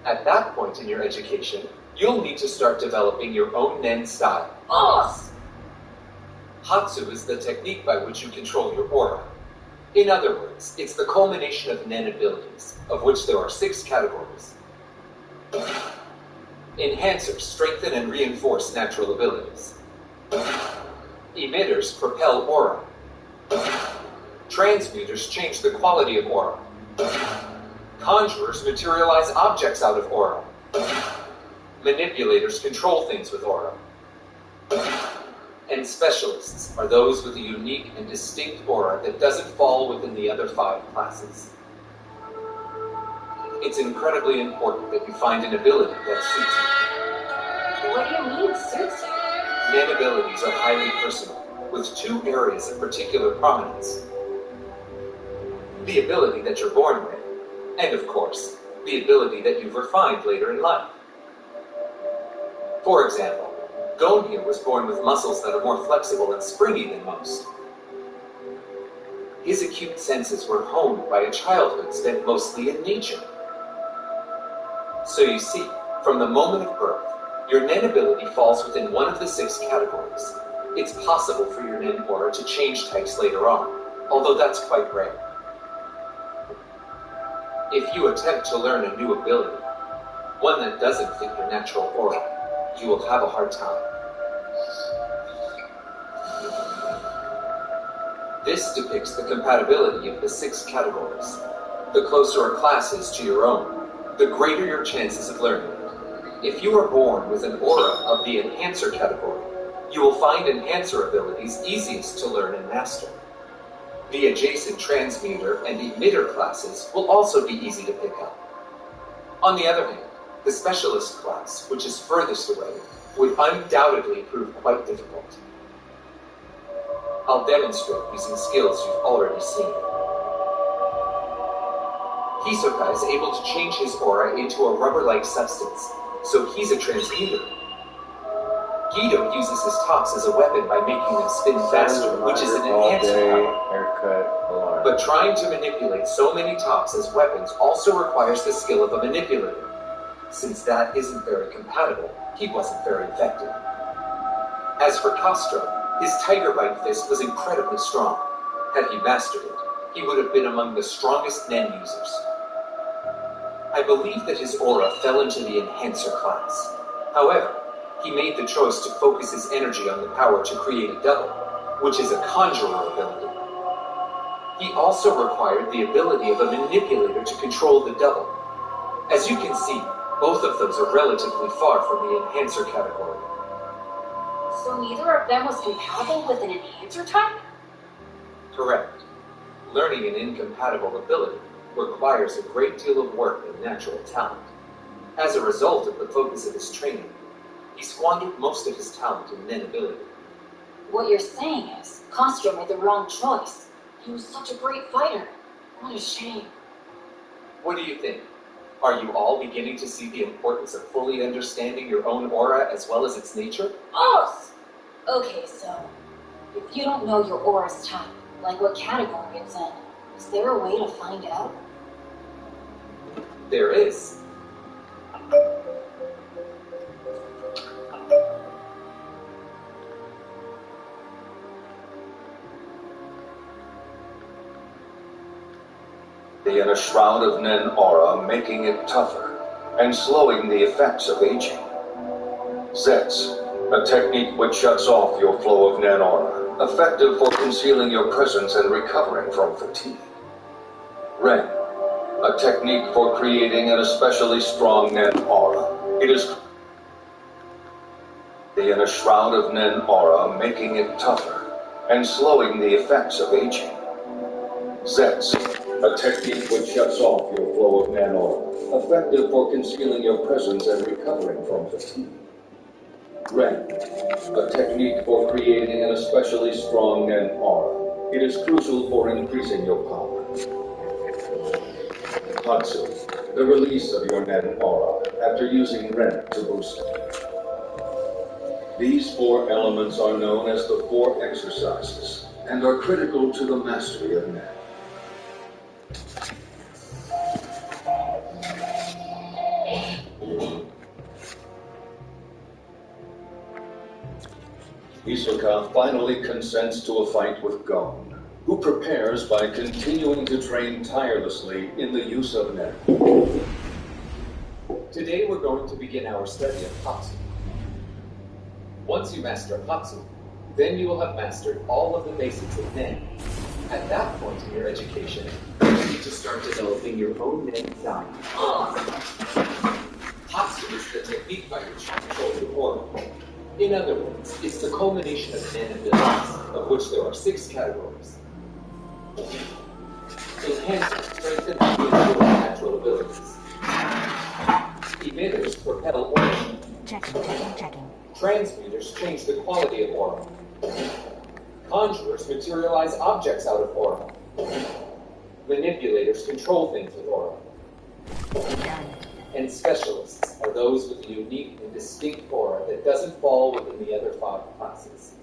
At that point in your education, you'll need to start developing your own Nen style. Us! Hatsu is the technique by which you control your aura. In other words, it's the culmination of Nen abilities, of which there are 6 categories. Enhancers strengthen and reinforce natural abilities. Emitters propel aura. Transmuters change the quality of aura. Conjurers materialize objects out of aura. Manipulators control things with aura. And specialists are those with a unique and distinct aura that doesn't fall within the other 5 classes. It's incredibly important that you find an ability that suits you. What do you mean, suits you? Nen abilities are highly personal, with 2 areas of particular prominence. The ability that you're born with, and of course, the ability that you've refined later in life. For example, Juanillo was born with muscles that are more flexible and springy than most. His acute senses were honed by a childhood spent mostly in nature. So you see, from the moment of birth, your Nen ability falls within one of the 6 categories. It's possible for your Nen aura to change types later on, although that's quite rare. If you attempt to learn a new ability, one that doesn't fit your natural aura, you will have a hard time. This depicts the compatibility of the 6 categories. The closer a class is to your own, the greater your chances of learning it. If you are born with an aura of the Enhancer category, you will find Enhancer abilities easiest to learn and master. The adjacent Transmuter and Emitter classes will also be easy to pick up. On the other hand, the Specialist class, which is furthest away, would undoubtedly prove quite difficult. I'll demonstrate using skills you've already seen. Hisoka is able to change his aura into a rubber-like substance, so he's a transmuter. Guido uses his tops as a weapon by making them spin faster, which is an enhancer power. But trying to manipulate so many tops as weapons also requires the skill of a manipulator. Since that isn't very compatible, he wasn't very effective. As for Castro, his Tiger Bite fist was incredibly strong. Had he mastered it, he would have been among the strongest Nen users. I believe that his aura fell into the Enhancer class. However, he made the choice to focus his energy on the power to create a double, which is a Conjurer ability. He also required the ability of a Manipulator to control the double. As you can see, both of those are relatively far from the Enhancer category. So neither of them was compatible with an Enhancer type? Correct. Learning an incompatible ability requires a great deal of work and natural talent. As a result of the focus of his training, he squandered most of his talent in Nen ability. What you're saying is, Castro made the wrong choice. He was such a great fighter. What a shame. What do you think? Are you all beginning to see the importance of fully understanding your own aura as well as its nature? Us! Okay, so, if you don't know your aura's type, like what category it's in, is there a way to find out? There is. a shroud of Nen aura, making it tougher and slowing the effects of aging. Zets, a technique which shuts off your flow of Nen aura, effective for concealing your presence and recovering from fatigue. Ren, a technique for creating an especially strong Nen aura. It is in a shroud of Nen aura, making it tougher and slowing the effects of aging. Zets, a technique which shuts off your flow of Nen aura, effective for concealing your presence and recovering from fatigue. Ren, a technique for creating an especially strong Nen aura. It is crucial for increasing your power. Hatsu, the release of your Nen aura after using Ren to boost it. These 4 elements are known as the 4 exercises and are critical to the mastery of Nen. Hisoka finally consents to a fight with Gon, who prepares by continuing to train tirelessly in the use of Nen. Today we're going to begin our study of Hatsu. Once you master Hatsu, then you will have mastered all of the basics of Nen. At that point in your education, you need to start developing your own Nen style. Hatsu is the technique by which you control your aura. In other words, it's the culmination of Nen abilities, of which there are 6 categories. Enhancers strengthen the individual's natural abilities. Emitters propel aura. Checking. Transmuters change the quality of aura. Conjurers materialize objects out of aura. Manipulators control things with aura. And specialists are those with a unique and distinct aura that doesn't fall within the other 5 classes.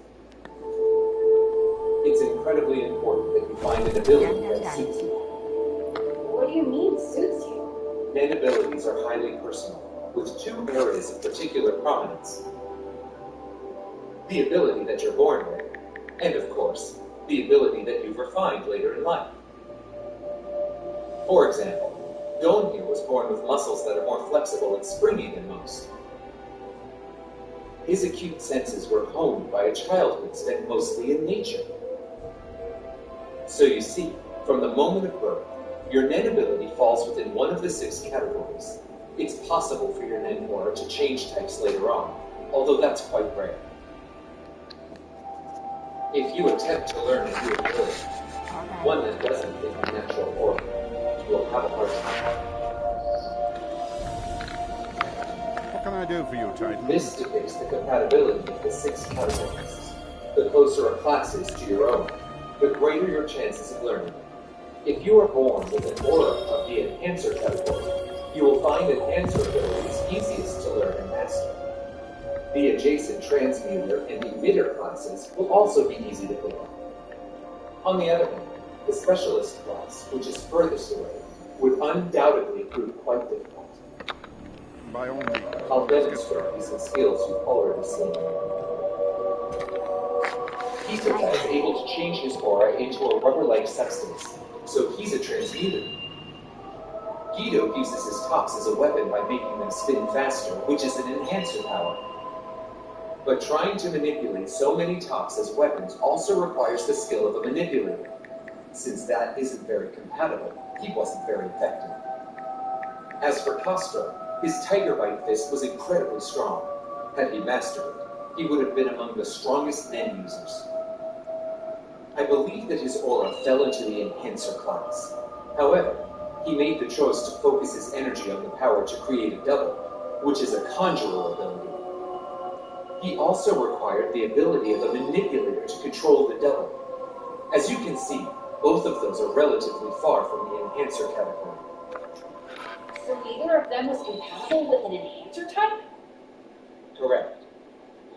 It's incredibly important that you find an ability that suits you. What do you mean, suits you? Nen abilities are highly personal, with 2 areas of particular prominence. The ability that you're born with, and of course, the ability that you've refined later in life. For example, Gon here was born with muscles that are more flexible and springy than most. His acute senses were honed by a childhood spent mostly in nature. So you see, from the moment of birth, your Nen ability falls within one of the 6 categories. It's possible for your Nen aura to change types later on, although that's quite rare. If you attempt to learn a new ability, one that doesn't fit your natural aura, you will have a hard time. What can I do for you, Titan? This depicts the compatibility of the 6 categories. The closer a class is to your own, the greater your chances of learning. If you are born with an aura of the Enhancer category, you will find Enhancer abilities easiest to learn and master. The adjacent Transmuter and Emitter classes will also be easy to pick up. On the other hand, the Specialist class, which is furthest away, would undoubtedly prove quite difficult. By all means. I'll demonstrate using skills you've already seen. Hisoka is able to change his aura into a rubber-like substance, so he's a transmuter. Guido uses his tops as a weapon by making them spin faster, which is an enhancer power. But trying to manipulate so many tops as weapons also requires the skill of a manipulator. Since that isn't very compatible, he wasn't very effective. As for Castro, his Tiger Bite fist was incredibly strong. Had he mastered it, he would have been among the strongest Nen users. I believe that his aura fell into the Enhancer class. However, he made the choice to focus his energy on the power to create a double, which is a Conjurer ability. He also required the ability of a manipulator to control the double. As you can see, both of those are relatively far from the Enhancer category. So neither of them was compatible with an Enhancer type? Correct.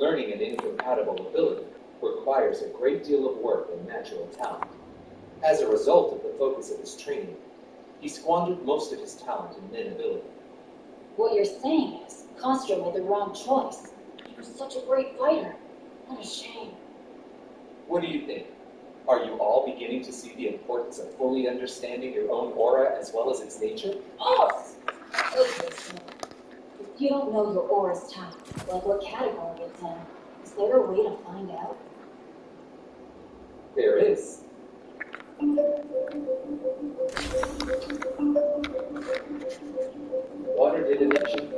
Learning an incompatible ability requires a great deal of work and natural talent. As a result of the focus of his training, he squandered most of his talent in Nen ability. What you're saying is, Castro made the wrong choice. He was such a great fighter. What a shame. What do you think? Are you all beginning to see the importance of fully understanding your own aura as well as its nature? Oh! Okay, so if you don't know your aura's type, like what category it's in, is there a way to find out? There is. Water divination,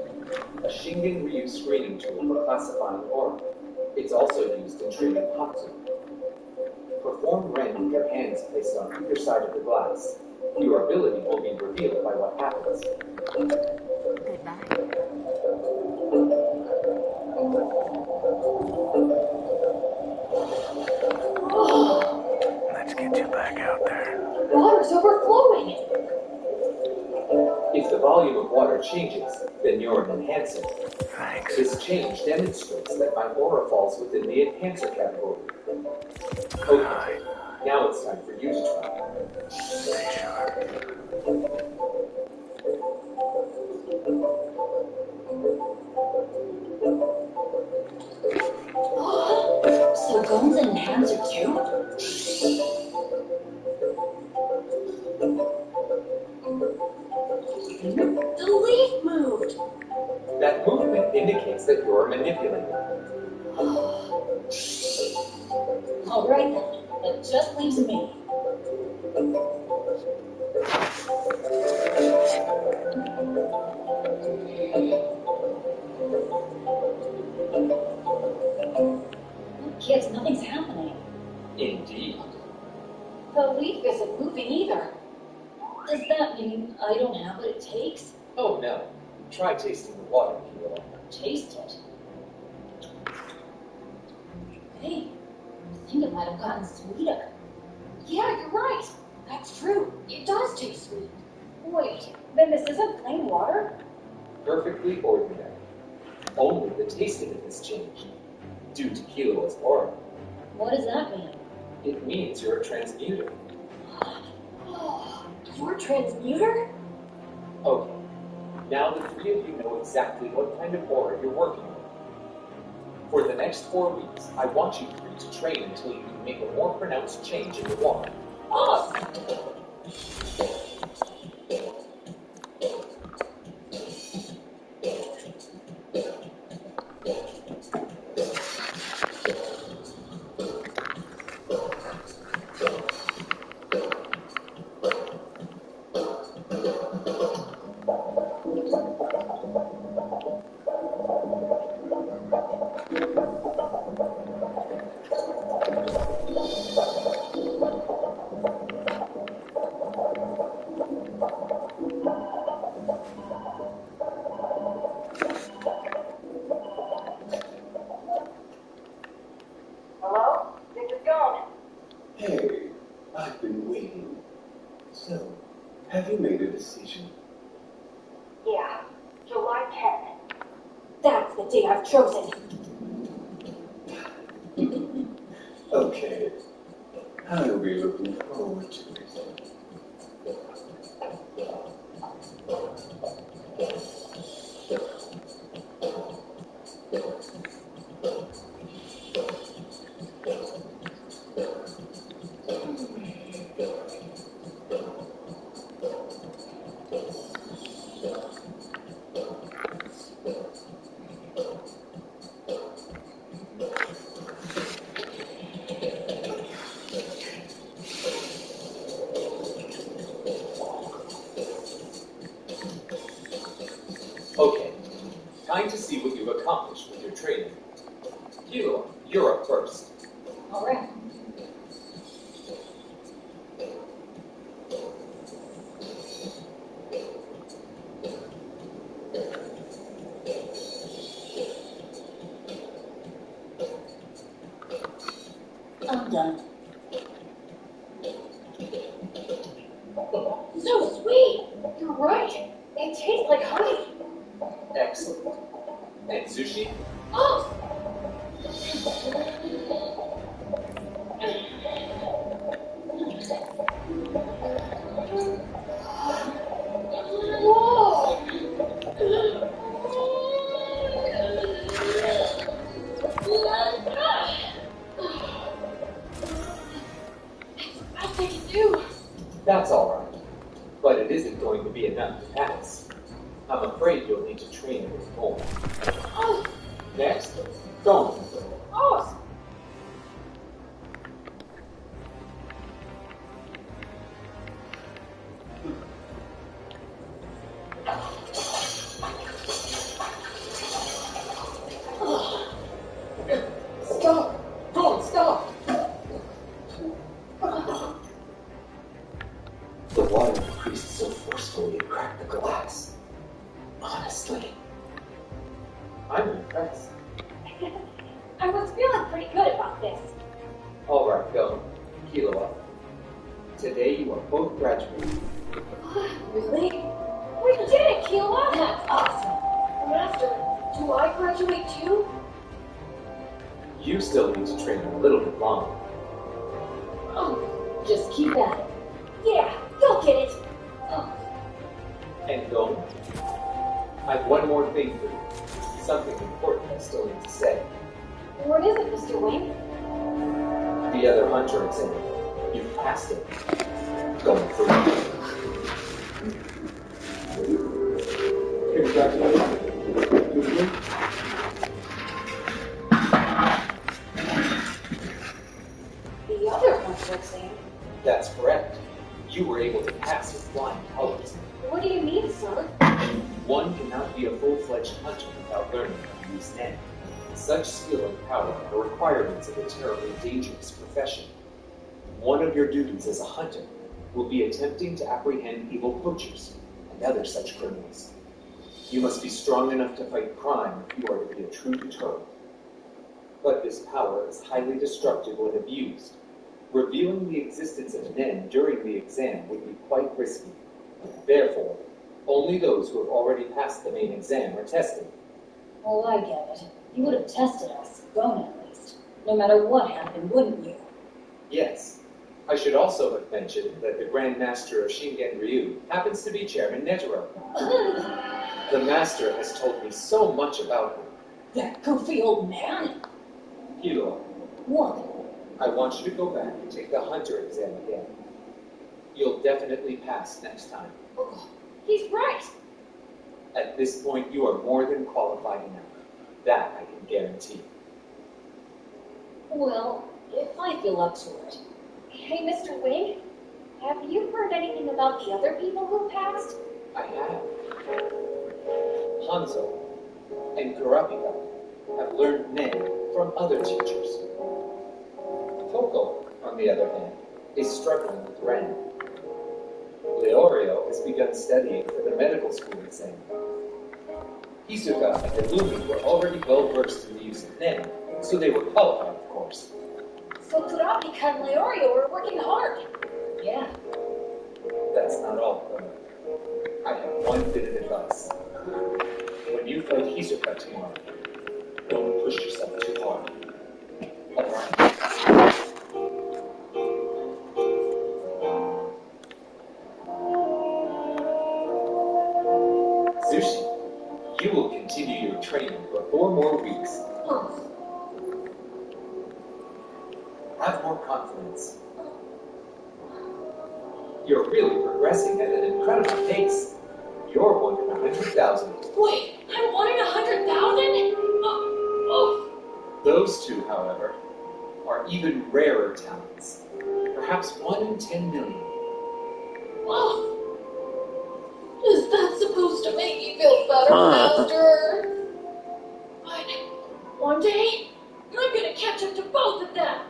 a Shingen Ryu screening tool for classifying aura. It's also used in training Hatsu. Perform Ren with your hands placed on either side of the glass. Your ability will be revealed by what happens. Let's get you back out there. Water's overflowing! If the volume of water changes, then you're an enhancer. Thanks. This change demonstrates that my aura falls within the enhancer category. Okay, now it's time for you to try. So Gone's an enhancer too? The leaf moved! That movement indicates that you're manipulating. Alright then, that just leaves me. Kids, nothing's happening. Indeed. The leaf isn't moving either. Does that mean I don't have what it takes? Oh no. Try tasting the water, Kilo. Taste it. Hey, I think it might have gotten sweeter. Yeah, you're right. That's true. It does taste sweet. Wait, then this isn't plain water? Perfectly ordinary. Only the taste of it has changed, due to Kilo's aura. What does that mean? It means you're a transmuter. You're a transmuter? Okay. Now the three of you know exactly what kind of aura you're working with. For the next 4 weeks, I want you three to train until you can make a more pronounced change in the water. Awesome! Hello? This is Gone. Hey, I've been waiting. So, have you made a decision? Yeah, July 10th. That's the day I've chosen. Okay. I'll be looking forward to it. Okay. Time to see what you've accomplished with your training. Kilo, you're up first. Alright. I'm done. So sweet! You're right. It tastes like honey. Excellent. And sushi? Oh! Don't. Oh, Stop! Don't stop! The water increased so forcefully it cracked the glass. Honestly. I'm impressed. I was feeling pretty good about this. Alright, go. Killua. Today you are both graduating. Really? We did it, Killua! That's awesome. Master, do I graduate too? You still need to train a little bit longer. Oh, just keep at it. Yeah, go get it. Oh. And don't. I have one more thing for you. Something important I still need to say. What is it, Mr. Wing? The other hunter exam. You've passed it. Going through. Congratulations. The other hunter exam? That's correct. You were able to pass with flying colors. What do you mean, sir? One cannot be a full-fledged hunter without learning how to use Nen. Such skill and power are requirements of a terribly dangerous profession. One of your duties as a hunter will be attempting to apprehend evil poachers and other such criminals. You must be strong enough to fight crime if you are to be a true deterrent. But this power is highly destructive when abused. Revealing the existence of Nen during the exam would be quite risky. Therefore, only those who have already passed the main exam are tested. Oh, I get it. You would have tested us, Gon at least. No matter what happened, wouldn't you? Yes. I should also have mentioned that the Grand Master of Shingen Ryu happens to be Chairman Netero. The Master has told me so much about him. That goofy old man? Killua, What? I want you to go back and take the Hunter exam again. You'll definitely pass next time. Oh, he's right. At this point, you are more than qualified enough. That I can guarantee. Well, if I feel up to it. Hey, Mr. Wing, have you heard anything about the other people who passed? I have. Hanzo and Kurapika have learned Nen from other teachers. Toko, on the other hand, is struggling with Ren. Leorio has begun studying for the medical school exam. Hisoka and Illumi were already well versed in the use of Nen, so they were qualified, of course. So Kurapika and Leorio are working hard. Yeah. That's not all, though. I have one bit of advice. When you fight Hisoka tomorrow, don't push yourself too hard. Alright? Sushi, you will continue your training for 4 more weeks. Have more confidence. You're really progressing at an incredible pace. You're 1 in 100,000. Wait, I'm 1 in 100,000? Those two, however, are even rarer talents. Perhaps 1 in 10 million. Oh. Is that supposed to make you feel better, Master? But one day, I'm gonna catch up to both of them.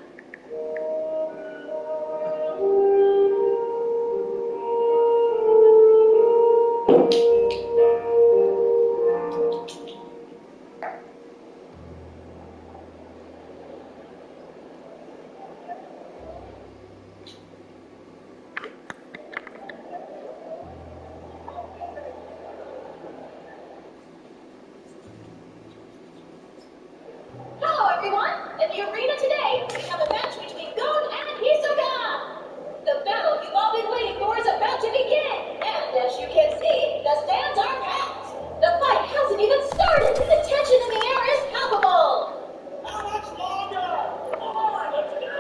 Hello, everyone! In the arena today, we have a match between Gon and Hisoka! The battle you've all been waiting for is about to begin! And as you can see, the stands are packed! The fight hasn't even started, and the tension in the air is palpable! How much longer? Come on, let's go!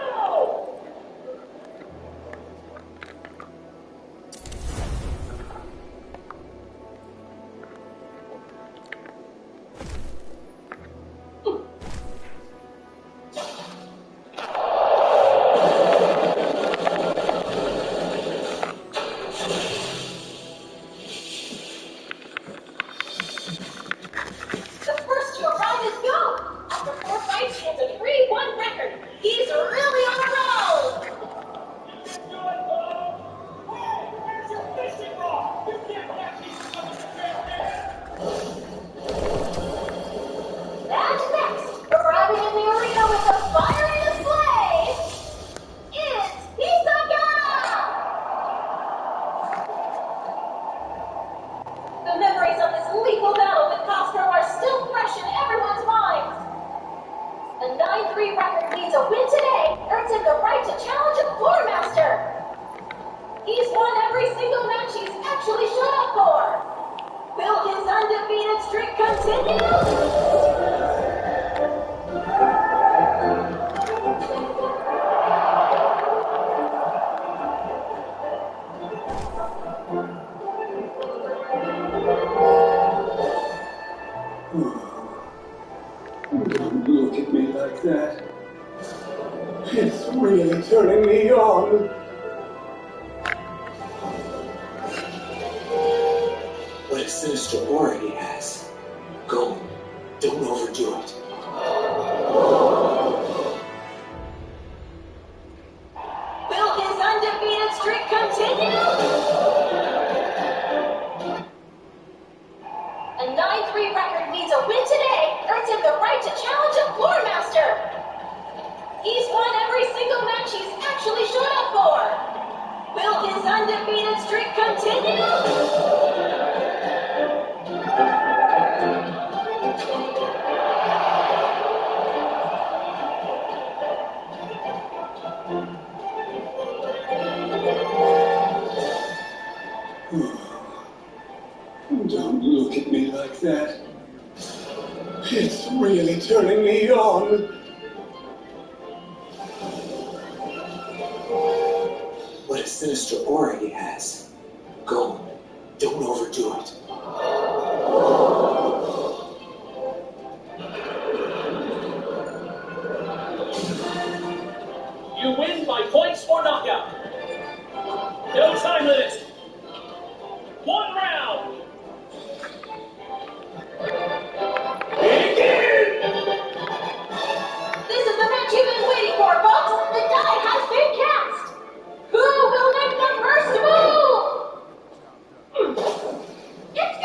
Don't look at me like that. It's really turning me on. What a sinister aura he has. Go. Don't overdo it. Will his undefeated streak continue? A 9-3 record means a win today earns him the right to challenge a floor master. He's won every single match he's actually showed up for. Will his undefeated streak continue? Don't look at me like that. It's really turning me on. What a sinister aura he has. Go. Don't overdo it. You win by points or knockout. No time limit. 1 round. Begin! This is the match you've been waiting for, folks. The die has been cast. Who will make the first move? It's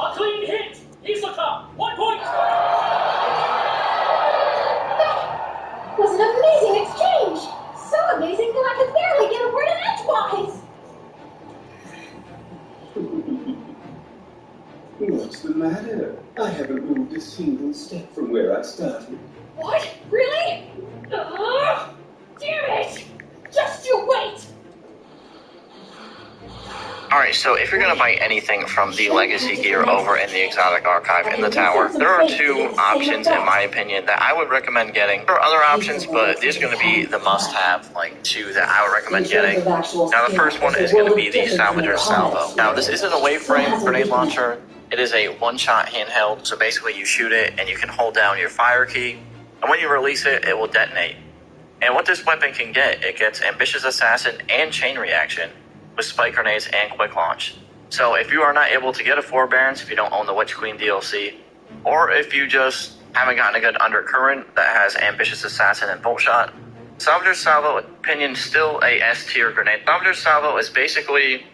A clean hit. He's the top. 1 point. That was an amazing exchange. So amazing that I could barely get a word in edgewise. What's the matter? I haven't moved a single step from where I started. What? Really? Damn it! Just you wait! Alright, so if you're going to buy anything from the Legacy gear over in the Exotic Archive in the tower, there are 2 options, in my opinion, that I would recommend getting. There are other options, but these are going to be the must-have, like, 2 that I would recommend getting. Now, the first one is going to be the Salvager Salvo. Now, this isn't a wave-frame grenade launcher. It is a one-shot handheld, so basically you shoot it, and you can hold down your fire key, and when you release it, it will detonate. And what this weapon can get, it gets Ambitious Assassin and Chain Reaction, with spike grenades and quick launch. So if you are not able to get a Forbearance, if you don't own the Witch Queen DLC, or if you just haven't gotten a good Undercurrent that has Ambitious Assassin and Bolt Shot, Salvager Salvo, in my opinion, still a S-tier grenade. Salvager Salvo is basically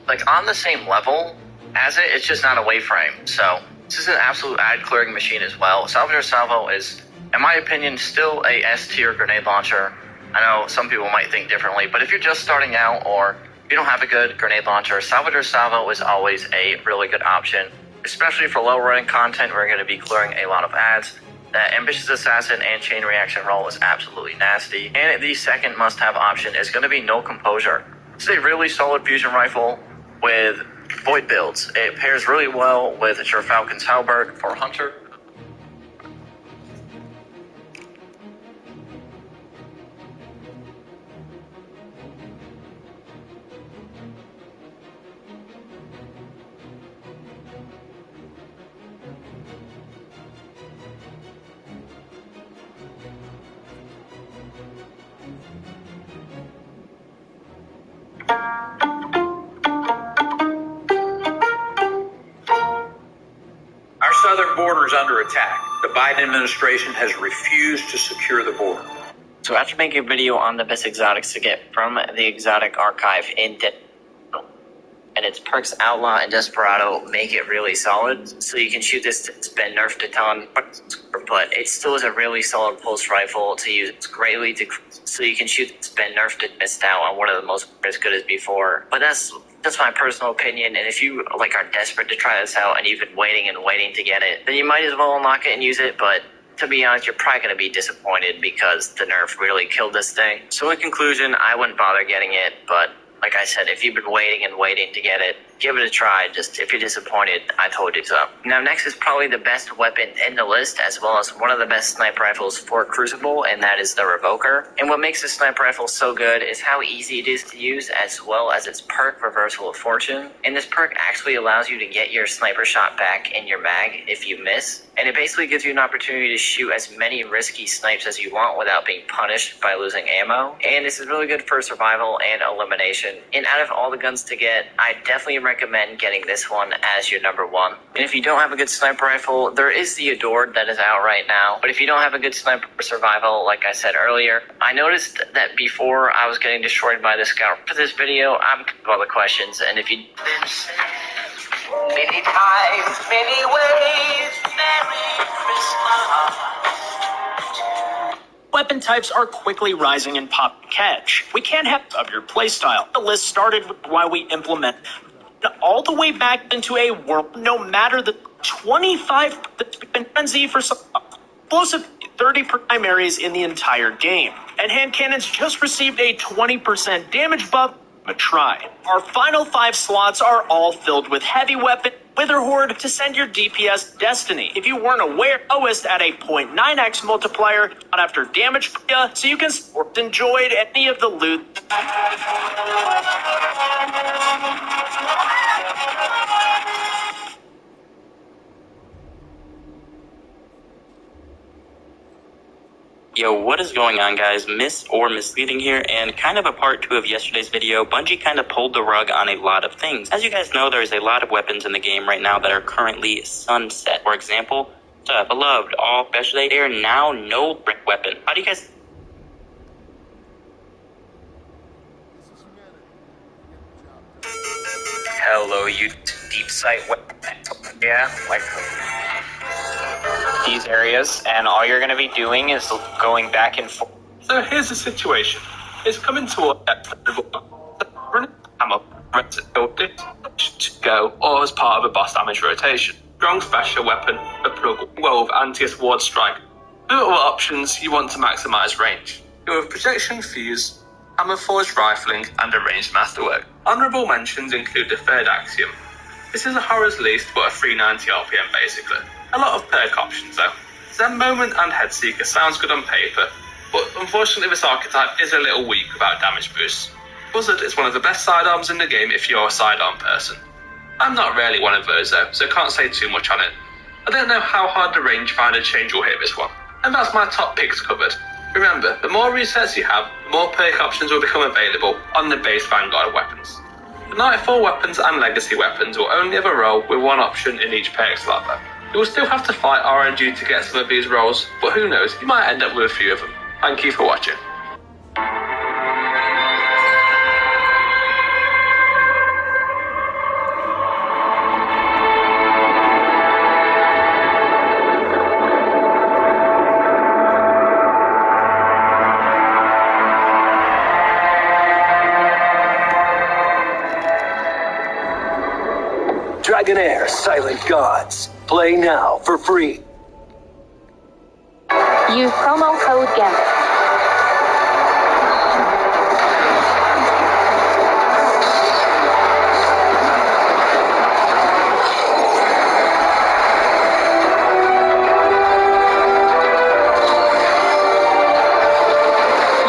like on the same level as it, it's just not a wave frame. So this is an absolute ad clearing machine as well. Salvager Salvo is, in my opinion, still a S-tier grenade launcher. I know some people might think differently, but if you're just starting out or you don't have a good grenade launcher, Salvager Salvo is always a really good option, especially for low running content. We're going to be clearing a lot of ads. That Ambitious Assassin and Chain Reaction roll is absolutely nasty. And the second must-have option is going to be No Composure. It's a really solid fusion rifle with Void builds. It pairs really well with your Falcon's Halberd for Hunter. southern border is under attack. The Biden administration has refused to secure the border. So after making a video on the best exotics to get from the exotic archive in and its perks Outlaw and Desperado make it really solid. So you can shoot this, it's been nerfed a ton, but it still is a really solid pulse rifle to use greatly to, so you can shoot, it's been nerfed and missed out on one of the most as good as before. But that's my personal opinion, and if you like are desperate to try this out and you've been waiting to get it, then you might as well unlock it and use it, but to be honest, you're probably going to be disappointed because the nerf really killed this thing. So in conclusion, I wouldn't bother getting it, but like I said, if you've been waiting to get it, give it a try. Just if you're disappointed, I told you so. Now next is probably the best weapon in the list, as well as one of the best sniper rifles for Crucible, and that is the Revoker. And what makes this sniper rifle so good is how easy it is to use, as well as its perk Reversal of Fortune. And this perk actually allows you to get your sniper shot back in your mag if you miss. And it basically gives you an opportunity to shoot as many risky snipes as you want without being punished by losing ammo. And this is really good for survival and elimination. And out of all the guns to get, I definitely recommend getting this one as your number one. And if you don't have a good sniper rifle, there is the Adored that is out right now. But if you don't have a good sniper for survival, like I said earlier, I noticed that before I was getting destroyed by the scout. For this video, I'm all the questions, and if you many times, many ways, Merry Christmas. Weapon types are quickly rising in pop catch. We can't have of your playstyle. The list started with why we implement all the way back into a world, no matter the 25 frenzy for some explosive 30 primaries in the entire game. And hand cannons just received a 20% damage buff. A try. Our final 5 slots are all filled with heavy weapon, Wither Horde to send your DPS destiny. If you weren't aware, lowest at a 0.9x multiplier after damage, so you can enjoy any of the loot. Yo, what is going on, guys? Misleading here, and kind of a part 2 of yesterday's video. Bungie kind of pulled the rug on a lot of things. As you guys know, there's a lot of weapons in the game right now that are currently sunset. For example, Beloved, all special, they are now no brick weapon. How do you guys... hello, you deep sight weapon. Yeah, like these areas, and all you're going to be doing is going back and forth. So here's the situation. It's coming toward that go, or as part of a boss damage rotation. Strong special weapon, a plug, well with anti-sword strike. Little options you want to maximize range. You have projection fuse, hammer forged rifling, and a ranged masterwork. Honourable mentions include the third axiom. This is a horror's least, but a 390 RPM basically. A lot of perk options though. Zen Moment and Headseeker sounds good on paper, but unfortunately this archetype is a little weak without damage boosts. Buzzard is one of the best sidearms in the game if you're a sidearm person. I'm not really one of those though, so can't say too much on it. I don't know how hard the rangefinder change will hit this one, and that's my top picks covered. Remember, the more resets you have, the more perk options will become available on the base Vanguard weapons. The Nightfall weapons and Legacy weapons will only ever roll with one option in each perk slot though. You will still have to fight RNG to get some of these rolls, but who knows, you might end up with a few of them. Thank you for watching. Dragonair Silent Gods. Play now for free. Use promo code GAMBIT.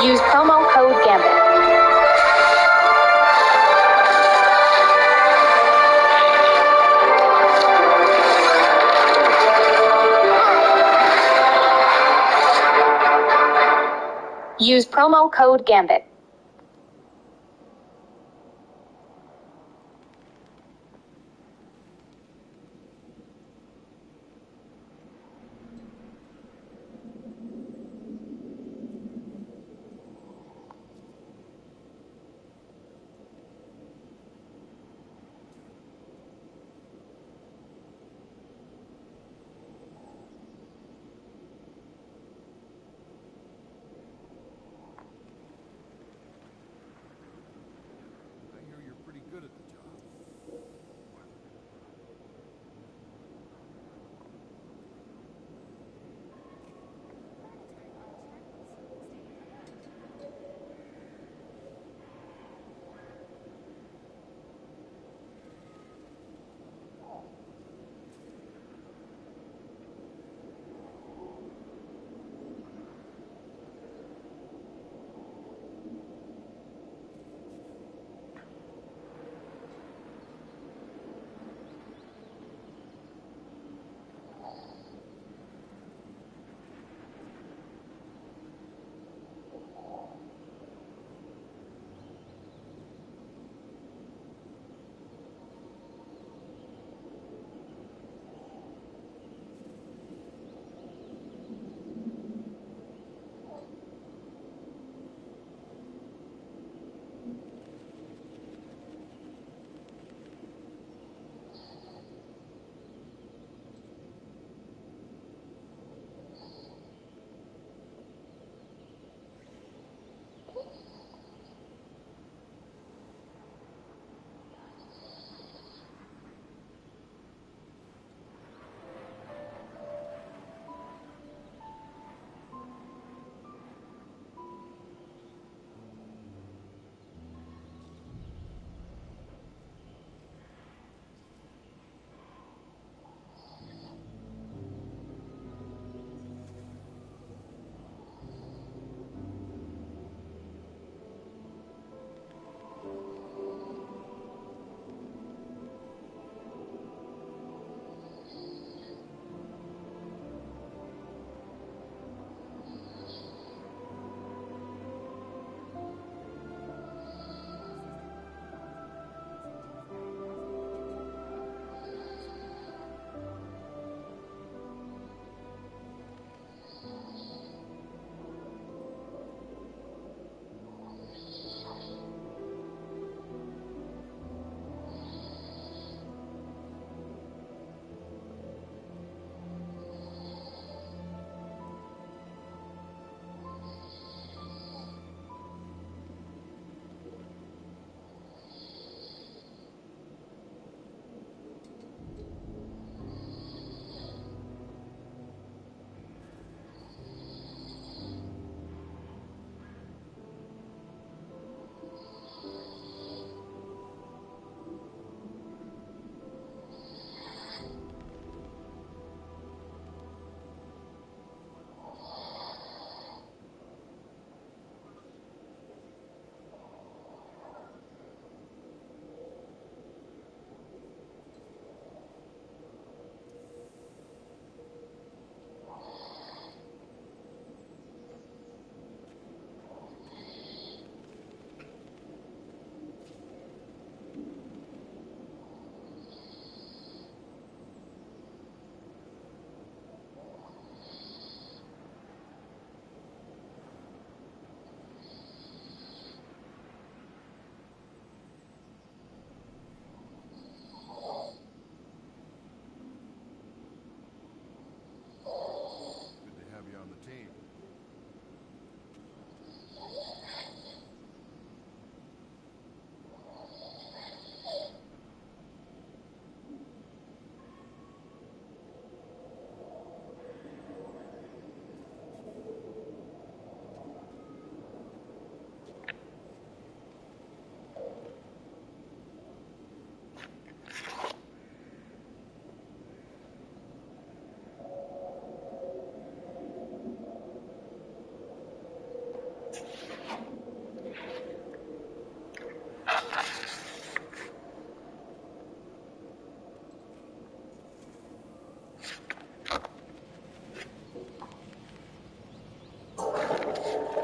Use promo code GAMBIT. Use promo code GAMBIT.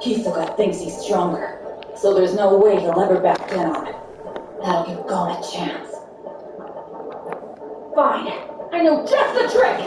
Hisoka thinks he's stronger, so there's no way he'll ever back down. That'll give Gon a chance. Fine, I know just the trick!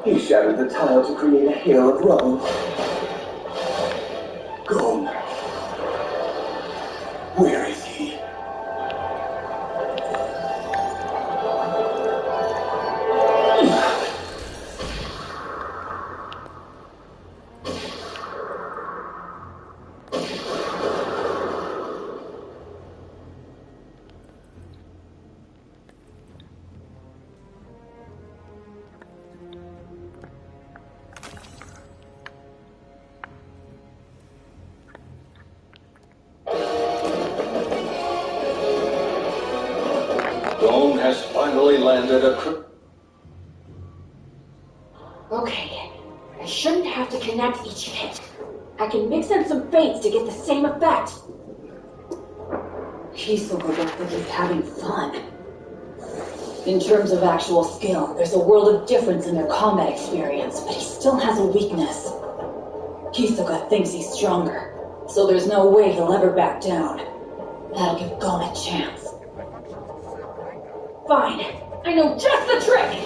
He shattered the tile to create a hail of rubble. Gon. Where is he? Gon has finally landed a Okay, I shouldn't have to connect each hit. I can mix in some feints to get the same effect. Hisoka don't think he's having fun. In terms of actual skill, there's a world of difference in their combat experience, but he still has a weakness. Hisoka thinks he's stronger, so there's no way he'll ever back down. That'll give Gon a chance. Fine, I know just the trick!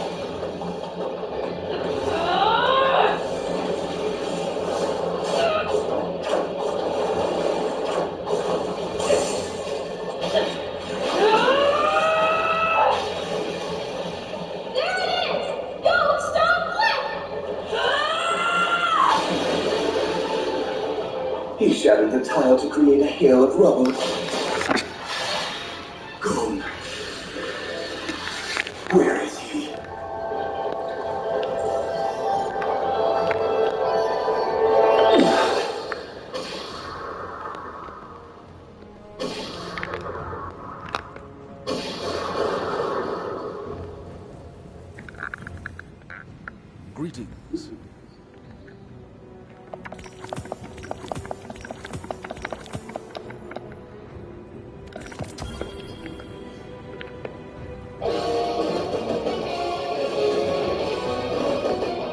He shattered the tile to create a hail of rubble. Gon. Where is he? Greetings.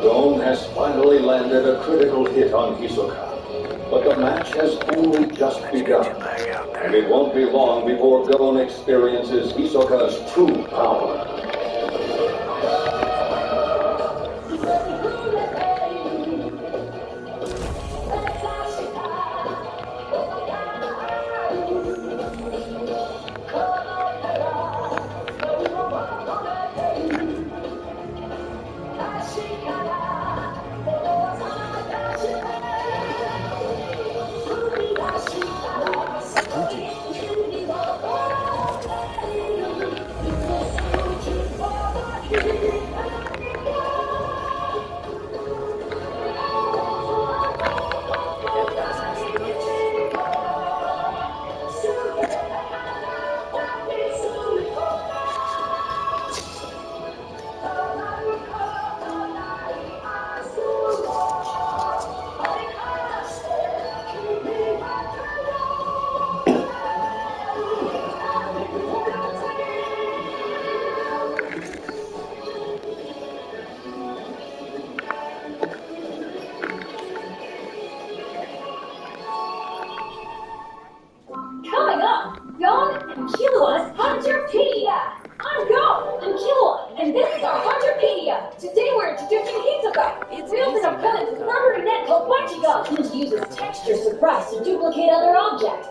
Gon has finally landed a critical hit on Hisoka. But the match has only just begun. And it won't be long before Gon experiences Hisoka's true power. Coming up, Gon and Killua's Hunterpedia! I'm Gon and Killua, and this is our Hunterpedia! Today we're introducing Hisoka! Wields an opponent's rubber net called Bungee Gun, and uses texture surprise to duplicate other objects.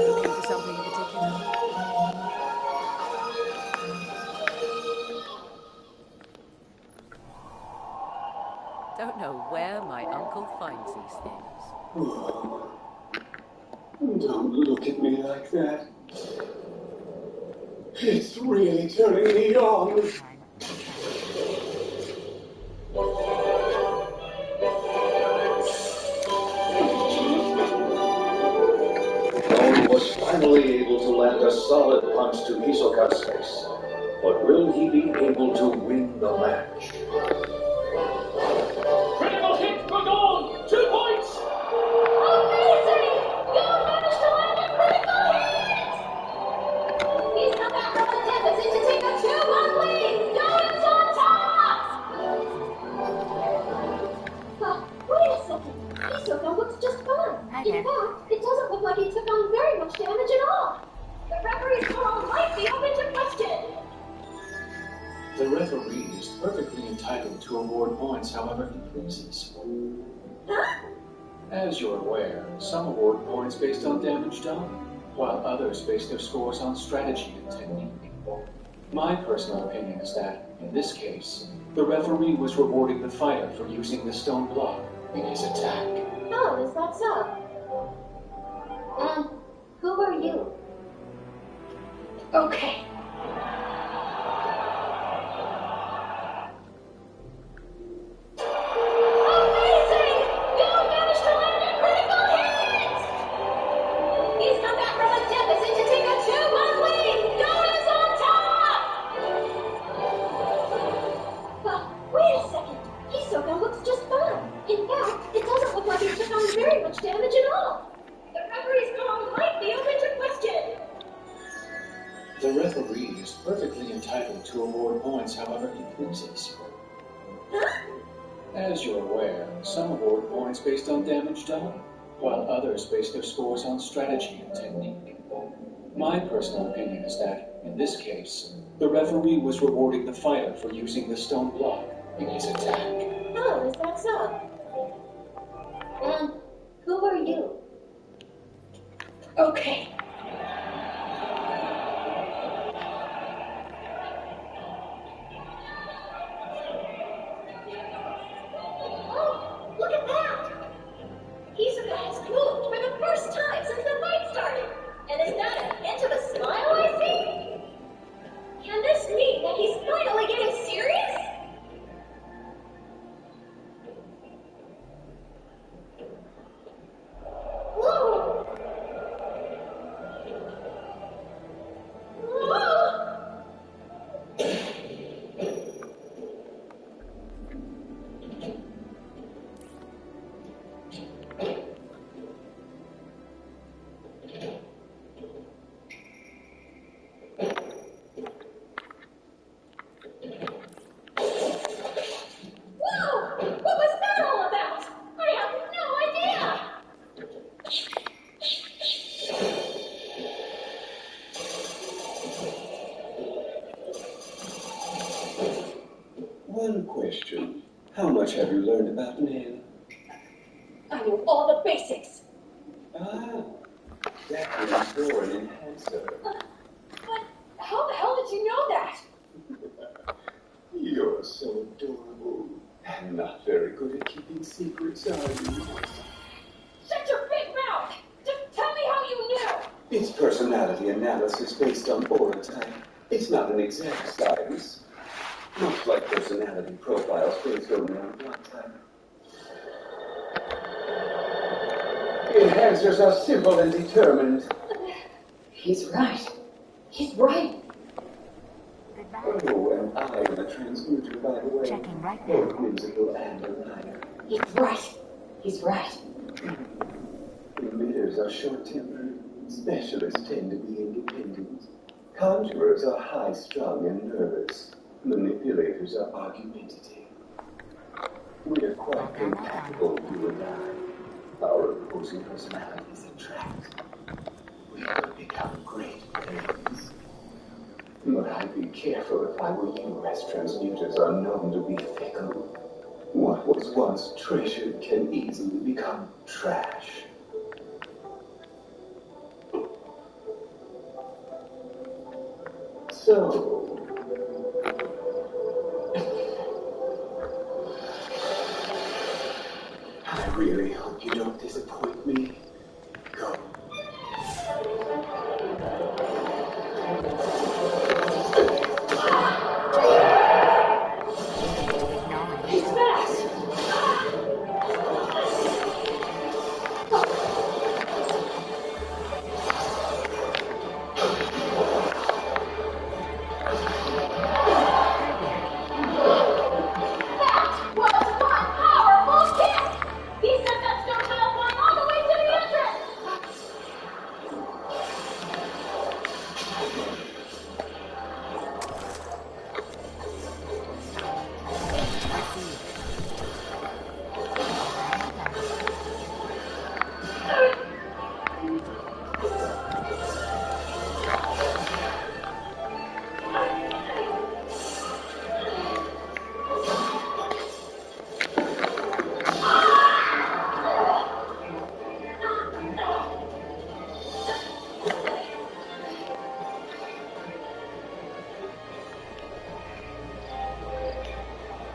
Looking for something in particular? Don't know where my uncle finds these things. Don't look at me like that. It's really turning me on. Stone was finally able to land a solid punch to Hisoka's face. But will he be able to win the match? Critical hit for Gold! 2 points! Amazing! You managed to land a critical hit! He's come back from the deficit to take a 2-1 lead! Gold's on top! Wait a second. Hisoka looks just fine. In fact, it doesn't look like he took on very much damage at all. The referee's call might be open to question. The referee is perfectly entitled to award points however he pleases. Huh? As you're aware, some award points based on damage done, while others base their scores on strategy and technique. My personal opinion is that, in this case, the referee was rewarding the fighter for using the stone block in his attack. Oh, is that so? And who are you? Okay. Amazing! You managed to land a critical hit! He's come back from a deficit to take a 2-1 lead! Goda's on top! Wait a second. Hisoka looks just fine. In fact, it doesn't look like he took on very much damage at all. The referee's call might be open to question. The referee is perfectly entitled to award points however he pleases. Huh? As you're aware, some award points based on damage done, while others base their scores on strategy and technique. My personal opinion is that, in this case, the referee was rewarding the fighter for using the stone block in his attack. Oh, is that so? And who are you? Okay. Oh, look at that! Hisoka has moved for the first time since the fight started. And is that a hint of a smile I see? Can this mean that he's finally getting serious? Whoa! Whoa! Whoa! What was that all about? I have no idea! One question. How much have you learned about men? I know all the basics. Ah, that was for an enhancer. But how the hell did you know that? You're so adorable. And not very good at keeping secrets, are you? Shut your big mouth! Just tell me how you knew! It's personality analysis based on aura type. It's not an exact science. Much like personality profiles based only on blood type. Enhancers are simple and determined. He's right. He's right. Oh, and I am a transmuter, by the way. Checking right Both whimsical and alive. He's right. He's right. Emitters are short-tempered. Specialists tend to be independent. Conjurers are high-strung and nervous. Manipulators are argumentative. We're quite compatible, you and I. Our opposing personalities attract. We could become great friends. But I'd be careful if I were you, as transmuters are known to be fickle. What was once treasured can easily become trash. So, I really hope you don't disappoint me. Go. He's fast! That was one powerful kick! He sent that stone tile flying all the way to the entrance!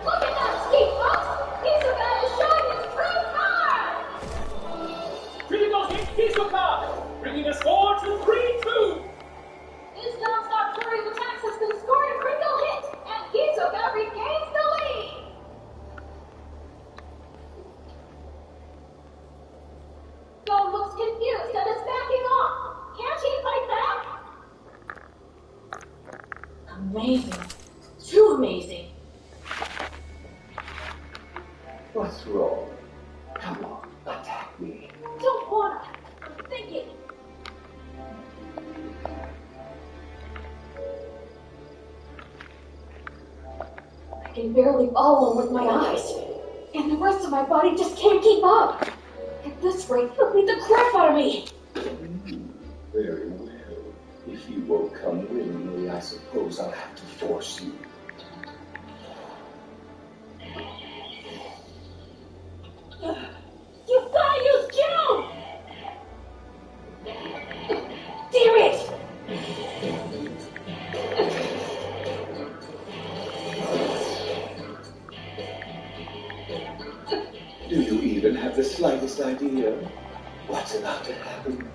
Look at that ski, folks! Hisoka is showing his true power! Critical hit Hisoka, bringing us forward to 3-2. His non-stop flurry of attacks has been scored a critical hit, and Hisoka regains the lead! Gon looks confused and is backing off. Can't he fight back? Amazing. Too amazing. What's wrong? Come on, attack me. Don't wanna. I'm thinking. I can barely follow him with my eyes. And the rest of my body just can't keep up. At this rate, he'll beat the crap out of me. Very well. If you won't come willingly, I suppose I'll have to force you. You've got to use June! Damn it! Do you even have the slightest idea what's about to happen?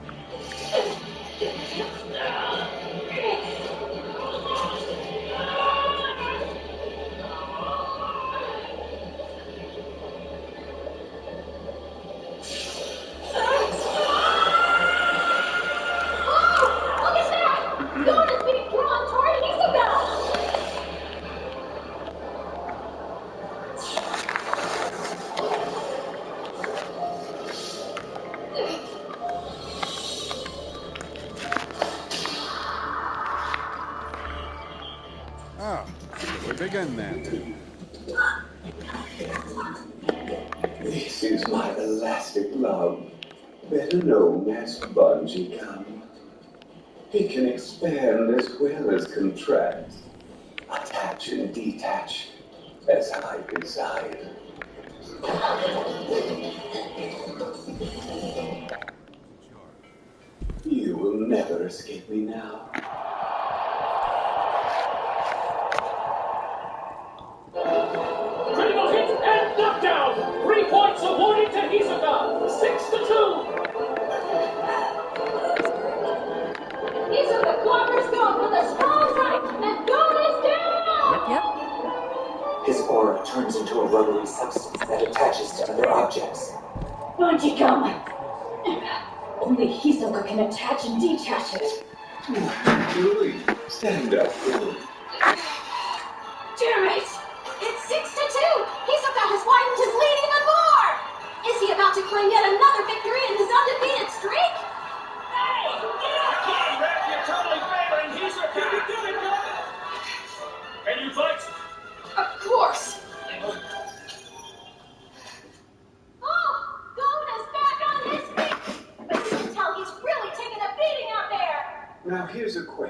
Look at that! Gon is being drawn toward Hisoka! Ah, shall we begin then? This is my elastic love, better known as bungee gum. It can expand as well as contract, attach and detach as I desire. You will never escape me now. Critical hit and knockdown. 3 points awarded to Hisoka. 6-2. Hisoka clobbers Gon with a strong right, and Gon is down! Yep. His aura turns into a rubbery substance that attaches to other objects. Bungee gum! Only Hisoka can attach and detach it. Julie, stand up, Julie.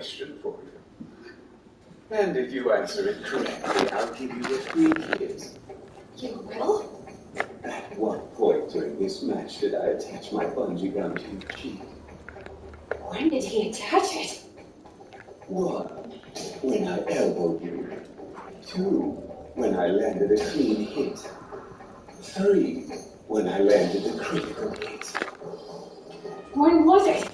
question for you. And if you answer it correctly, I'll give you a free kiss. You will? At what point during this match did I attach my bungee gun to your cheek? When did he attach it? 1, when I elbowed you. 2, when I landed a clean hit. 3, when I landed a critical hit. When was it?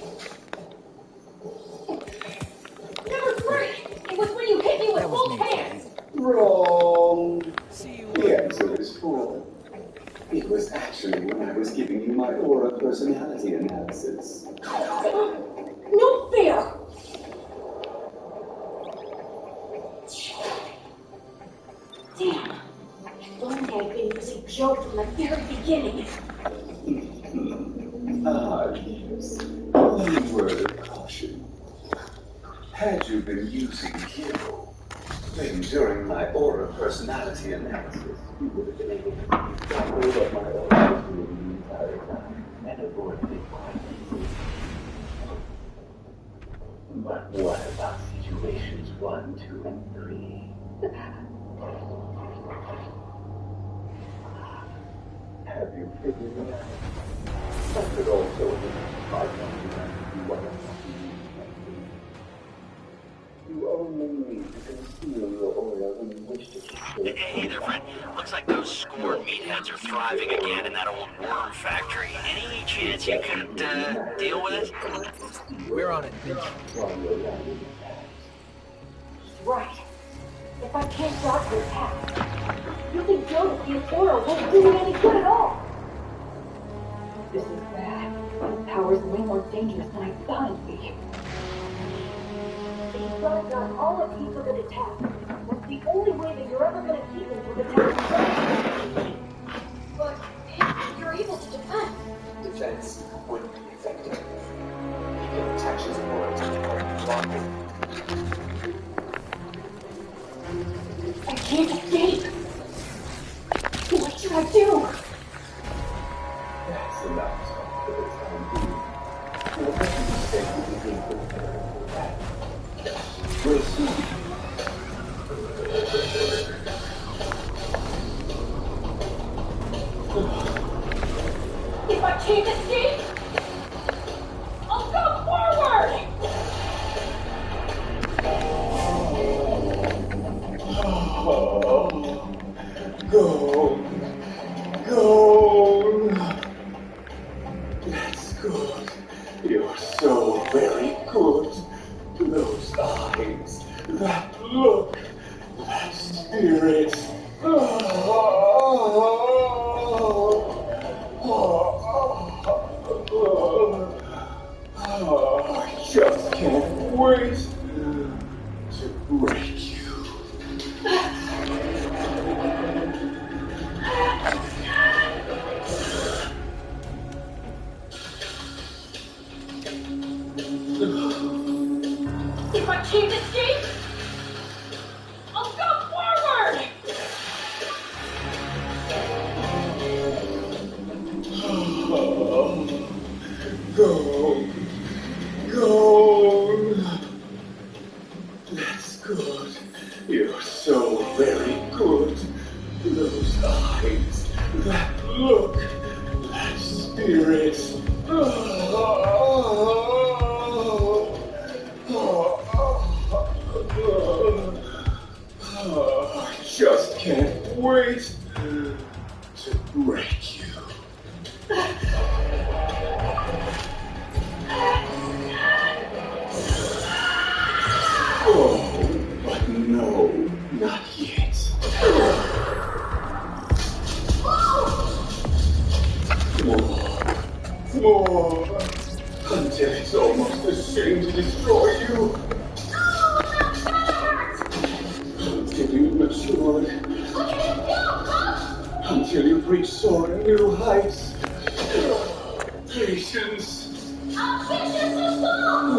Number 3! It was when you hit me with both hands! Wrong. The answer is 4. It was actually when I was giving you my aura personality analysis. No fair! Damn. If only I'd been using Joe from the very beginning. Yes. One word of caution. Had you been using Hero, then during my aura personality analysis, you would have been able to get hold of my aura through the entire time and avoid it quietly. But what about situations 1, 2, and 3? Have you figured it out? I could also have you what you only need to conceal your aura when you wish to conceal it. Hey there, friend. Looks like those scorned meatheads are thriving again in that old worm factory. Any chance you could deal with it? We're on it. Right. If I can't dodge the attack, you think Joe defeated Aura won't do me any good at all? This is bad. His power's way more dangerous than I thought it'd be. He's got all of you for the attack. That's the only way that you're ever going to keep him from attacking. But you're able to defend. Defense wouldn't be effective. He can attach his aura to the point. I can't escape. What should I do? That's enough for the time being. What do you say we begin preparing for that? We'll see. If I can't escape, I'll go forward! Go. Go. That's good. You're so very good. Those eyes, that look, that spirit. I just can't wait to break you. If I can't escape, I'll go forward! Go. Go. That's good. You're so very good. Those eyes, that look, that spirit. I just can't wait to break you. Oh, but no, not yet. More, until it's almost ashamed to destroy you. Until you've matured. Until you've reached soaring new heights. Patience. Ambitious as well!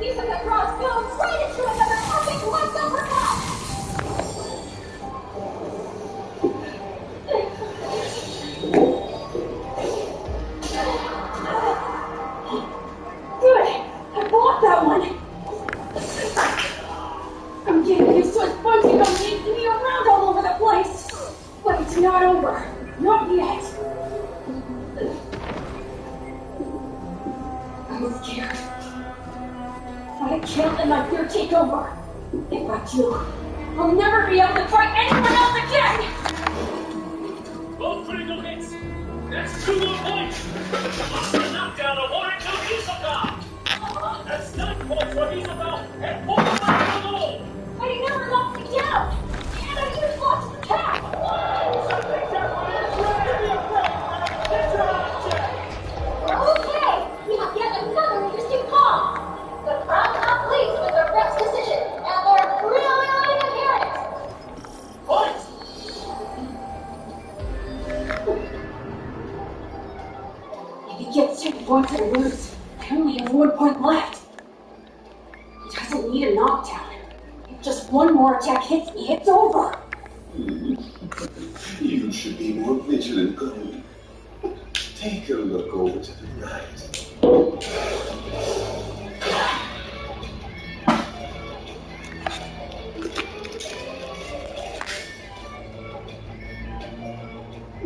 You took a cross go right into another perfect left uppercut! I'm scared. But I can't let my fear take over. If I do, I'll never be able to fight anyone else again! Both critical hits. That's 2 more points. Monster knockdown awarded to Hisoka. That's 9 points for Hisoka and 4 points for the goal. But he never knocked me down! And I used lots of attack! I think that one is ready to be afraid. Get your eyes checked. Okay! We have yet another interesting call! The crowd not pleased with the ref's decision, and they're really letting him hear it! Fight! If he gets 2 points and I lose, I only have 1 point left. He doesn't need a knockdown. If just one more attack hits me, it's over! You should be more vigilant, Gold. Take a look over to the right.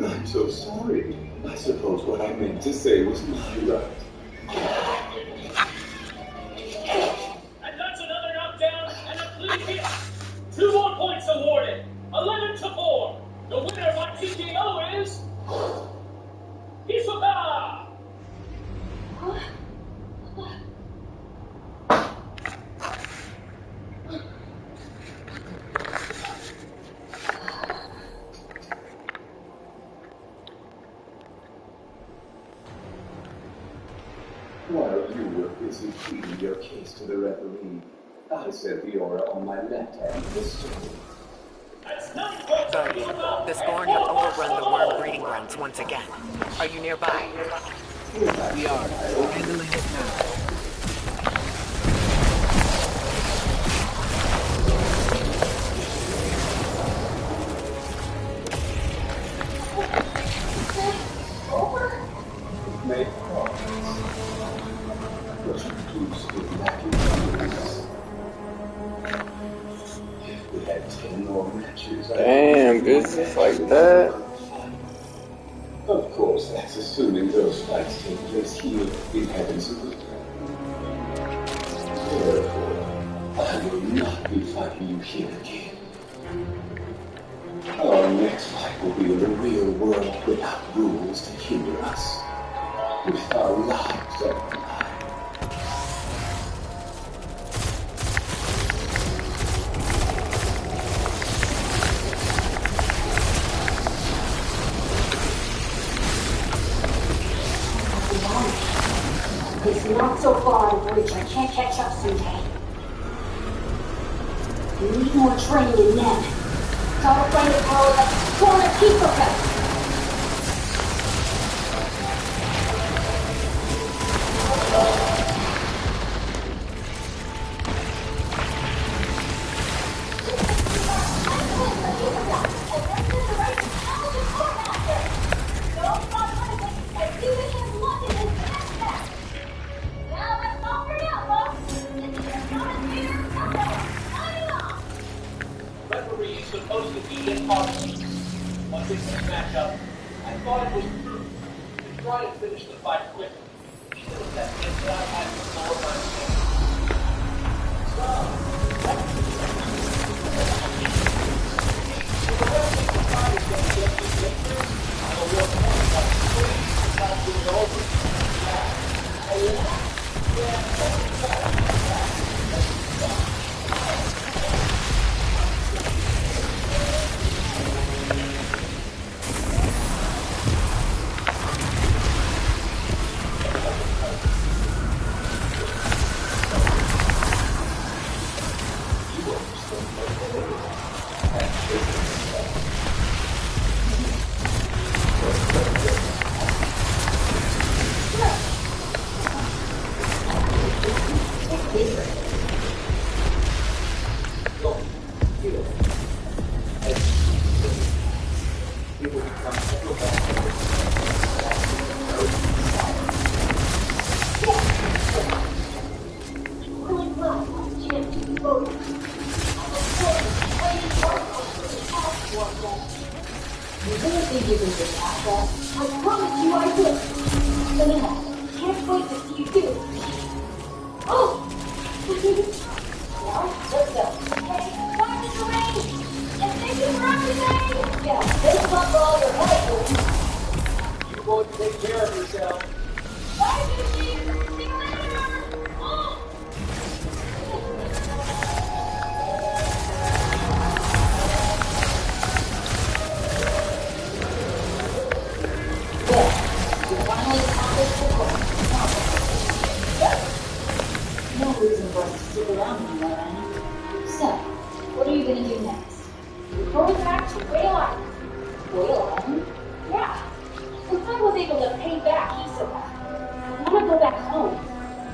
I'm so sorry. I suppose what I meant to say was my right. And that's another knockdown and a clean hit. 2 more points awarded. 11-4. The winner by TKO is Hisoka. While you were busy pleading your case to the referee, I set the aura on my left hand this time. That's 9 points for Good. Hisoka. The Scorn have overrun the worm breeding grounds once again. Are you nearby? We are. Handling it now. Make progress. But you do still lacking years. If we had 10 more matches, Damn, business like that. Of course, that's assuming those fights take place here in Heaven's Abode. Therefore, I will not be fighting you here again. Our next fight will be in the real world without rules to hinder us. With our lives on the line. It's not so far in reach, I can't catch up someday. We need more training in men. Gotta find the power that's gonna keep us. Referee is supposed to be impartial. Once this match up, I thought it was true. To try to finish the fight quickly. Even if that meant that I had to lower my standards. So, if the wrestling society is going to get me victory, I'll award points like 3 without doing it over. You really think you can just ask that? I promise you I will. Anyhow, can't wait to see you do. care of yourself. Bye, Gucci. See you later. Oh. Well, you finally accomplished the goal. No reason for us to stick around anymore, Annie. So, what are you gonna do next? We're going back to Whale Island. Whale Island? Yeah. Since I was able to pay back Isoka, I want to go back home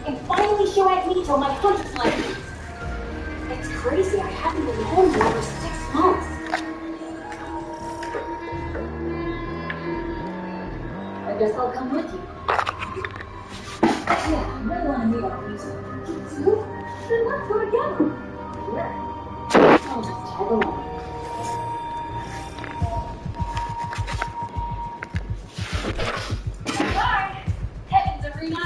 and finally show Magneto my hunter's license. It's crazy. I haven't been home in over 6 months. I guess I'll come with you. Yeah, I really want to meet our music. Then let's go together. Here. I'll just tag along. Bye. Heaven's Arena.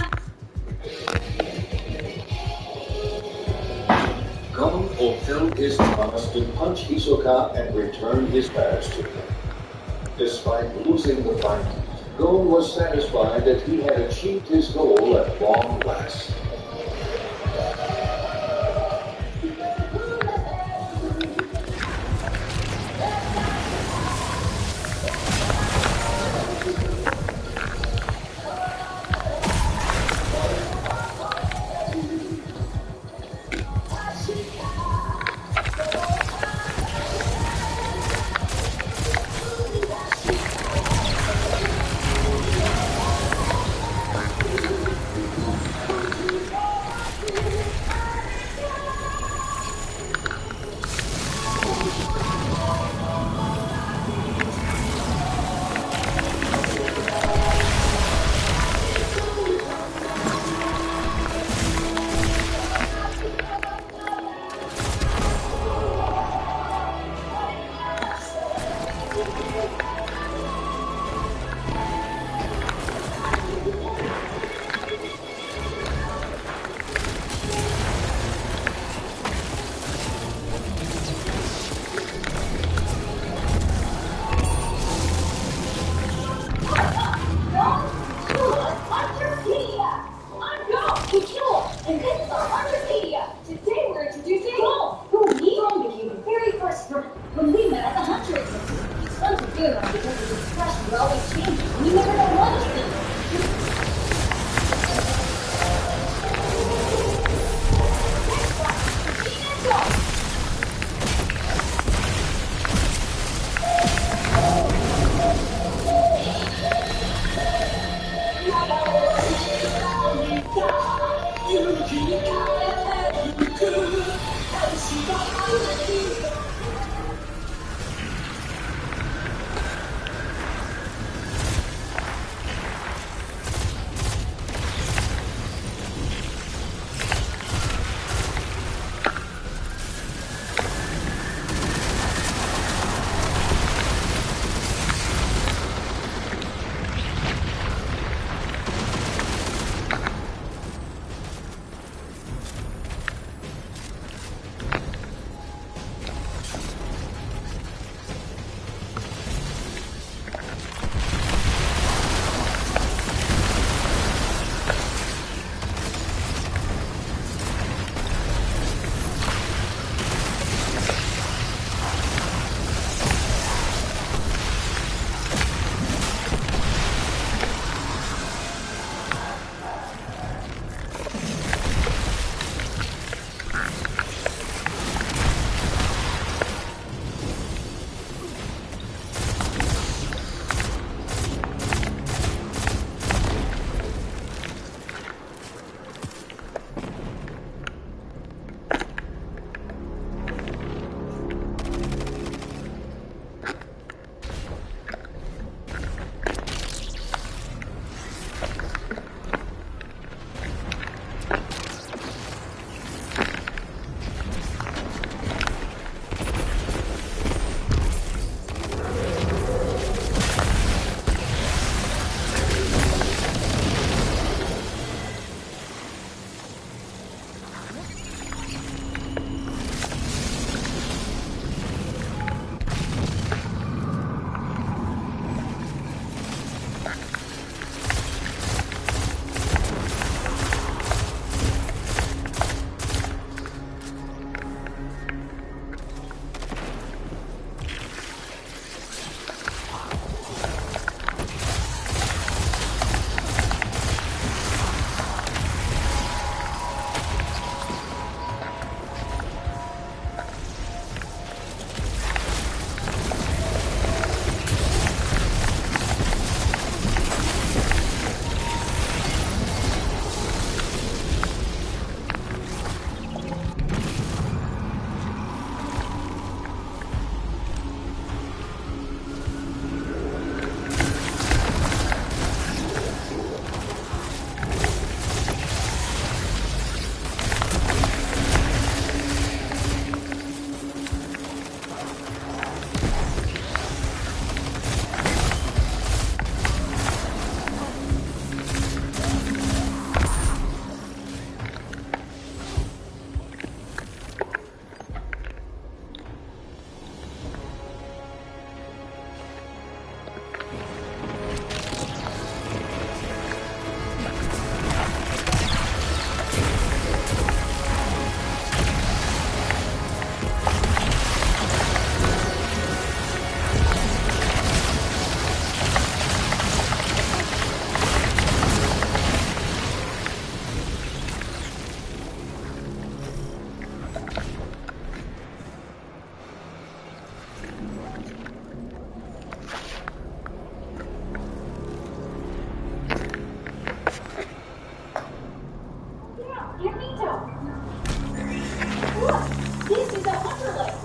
Gon fulfilled his promise to punch Hisoka and return his powers to him. Despite losing the fight, Gon was satisfied that he had achieved his goal at long last. Now, look, this is a Wonderland.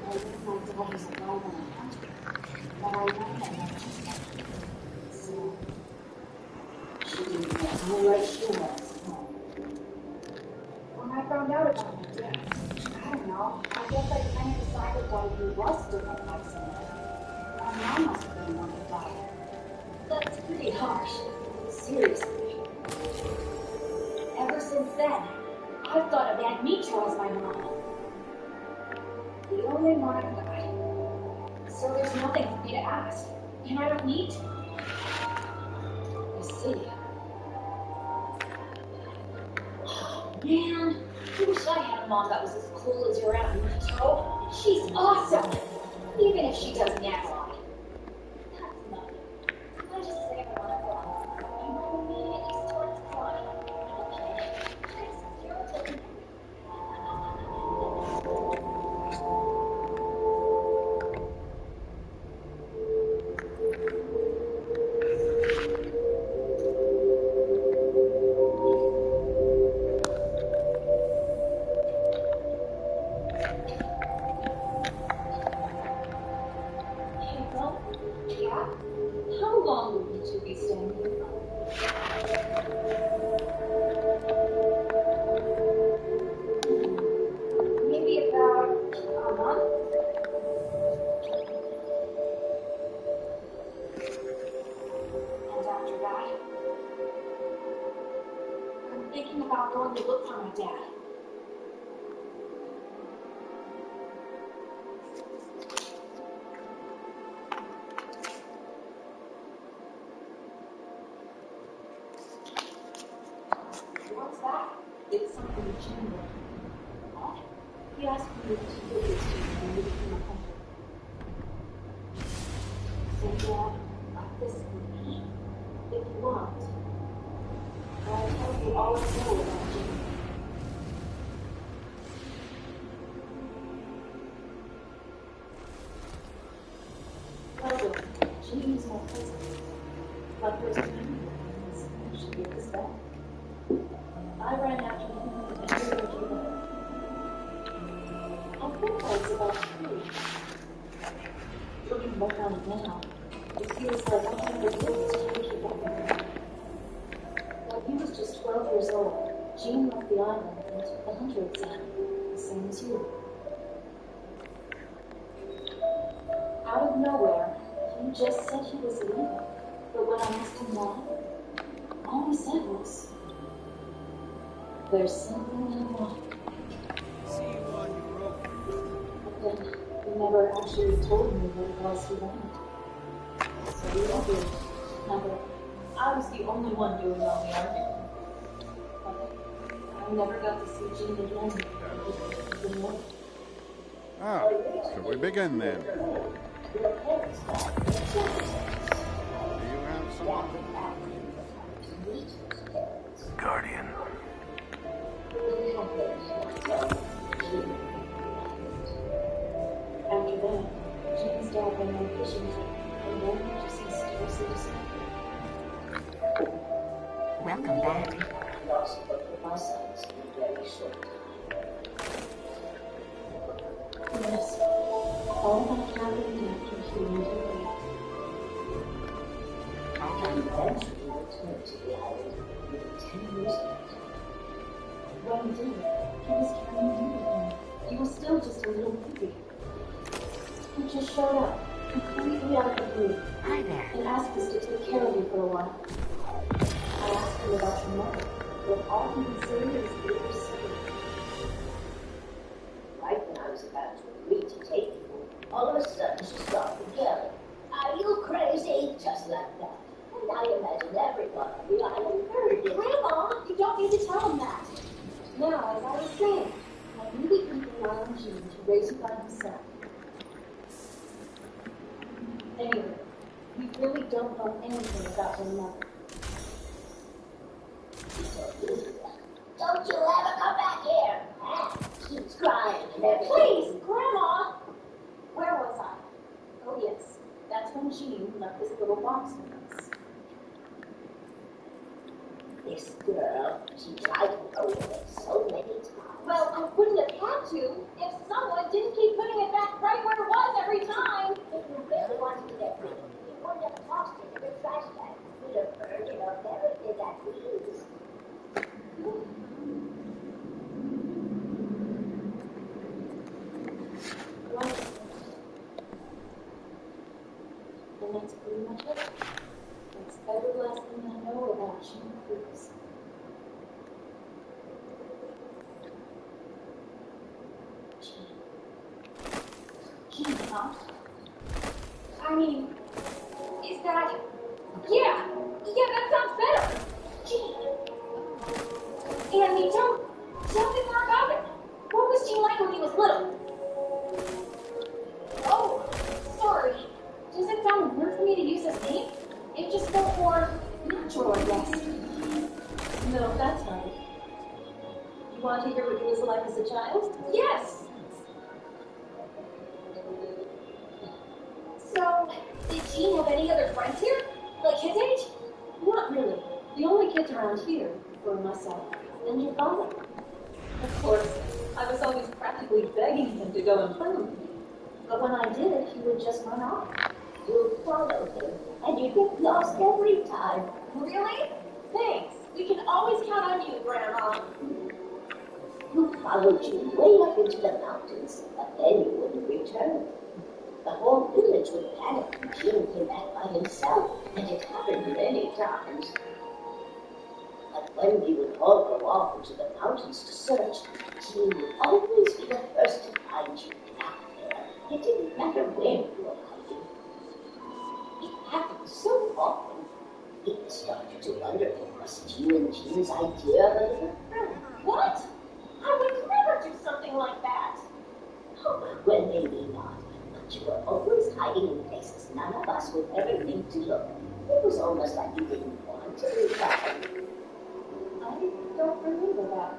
I knew my dad was alive when I found her, but I left that night just like so. She didn't know how right she was. When I found out about my dad, I don't know. I guess I kind of decided that he was still alive somewhere. My mom must have been the one who died. That's pretty harsh. Seriously. Ever since then, I've thought of Aunt Mito as my mom. The only one died. So there's nothing for me to ask. And I don't need to. I see. Oh, man. I wish I had a mom that was as cool as your Aunt Mito. She's awesome. Even if she does nap on. That's nothing. I just say what I want. And my immediately starts crying. Okay. Just irritating. How long will you two be staying here? Maybe about a month? And after that, I'm thinking about going to look for my dad. What's that? It's something Jim wrote. What? He asked me to give this to you when we became a couple. So Dad, like this with me, if you want. I'll tell you all I know about Jim. Well, Jim is my cousin. My first memory of him is actually at this back. I ran after him and he went away. I think I was about 3. Looking back on it now, it feels like I had the gift to keep up with him. When he was just 12 years old, Jean left the island and took the hunter exam, the same as you. Out of nowhere, he just said he was leaving, but when I asked him why, all he said was, "There's something I want." See you on your road. But then, he never actually told me what it was he wanted. So we all did. Remember, I was the only one doing all the arguing. But I never got to see Jean again. Ah, should we begin then? Do you have some? Guardian. After that, Jean's dad went on a fishing trip, and then he just mysteriously disappeared. Welcome back. Yes, all that happened after he went away. And eventually returned to the island within 10 years of it. When he did, he was carrying you with him. You were still just a little baby. He just showed up, completely out of the blue. Hi there. And asked us to take care of you for a while. I asked him about your mother, but all he could say is they were sick. Right when I was about to agree to take you, all of a sudden she started yelling, "Are you crazy?" Just like that. And I imagine everyone on the island heard it. Grandma, you don't need to tell him that. Now, as I was saying, I really couldn't rely on Jean to raise you by himself. Anyway, we really don't know anything about your mother. Don't you ever come back here! Keeps crying and everything. Please, Grandma! Where was I? Oh yes, that's when Jean left this little box with us. This girl, she tried to open it so many times. Well, I wouldn't have had to if someone didn't keep putting it back right and that's pretty much it. That's every last thing I know about Jean Cruz. Jean, huh? I mean, is that... Yeah, that sounds better. Jean. Andy, tell me more about it. What was Jean like when he was little? Oh, sorry. Does it sound weird for me to use his name? It just felt more natural, I guess. No, that's fine. You want to hear what he was like as a child? Yes. So, did Jean have any other friends here? Like his age? Not really. The only kids around here were myself and your father. Of course, I was always practically begging him to go and play with me. But when I did, he would just run off. You follow him, and you get lost every time. Really? Thanks. We can always count on you, Grandma. You followed you way up into the mountains, but then you wouldn't return. The whole village would panic when Jean came back by himself, and it happened many times. But when we would all go off into the mountains to search, Jean would always be the first to find you back there. It didn't matter where you were hiding. It happened so often, he started to wonder if it was you and Jean's idea of a little friend. What? I would never do something like that. Oh, well, maybe not. But you were always hiding in places none of us would ever think to look. It was almost like you didn't want to be found. I don't remember that.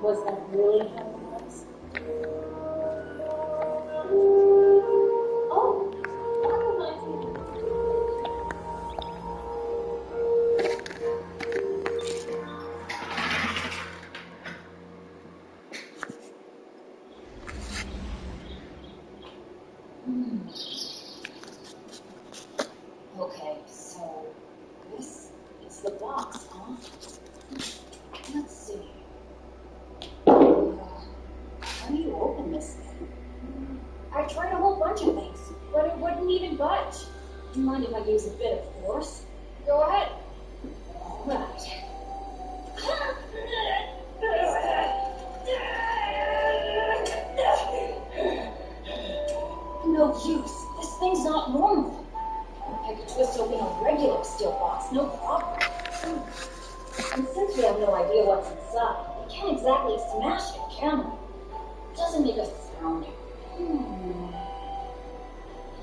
Was that really how it was? Oh, that reminds me. Okay, so this is the box, huh? Let's see. How do you open this thing? I tried a whole bunch of things, but it wouldn't even budge. Do you mind if I use a bit of force? Go ahead. Right. No use. This thing's not normal. I could twist open a regular steel box, no problem. And since we have no idea what's inside, we can't exactly smash it, can we? It doesn't make a sound.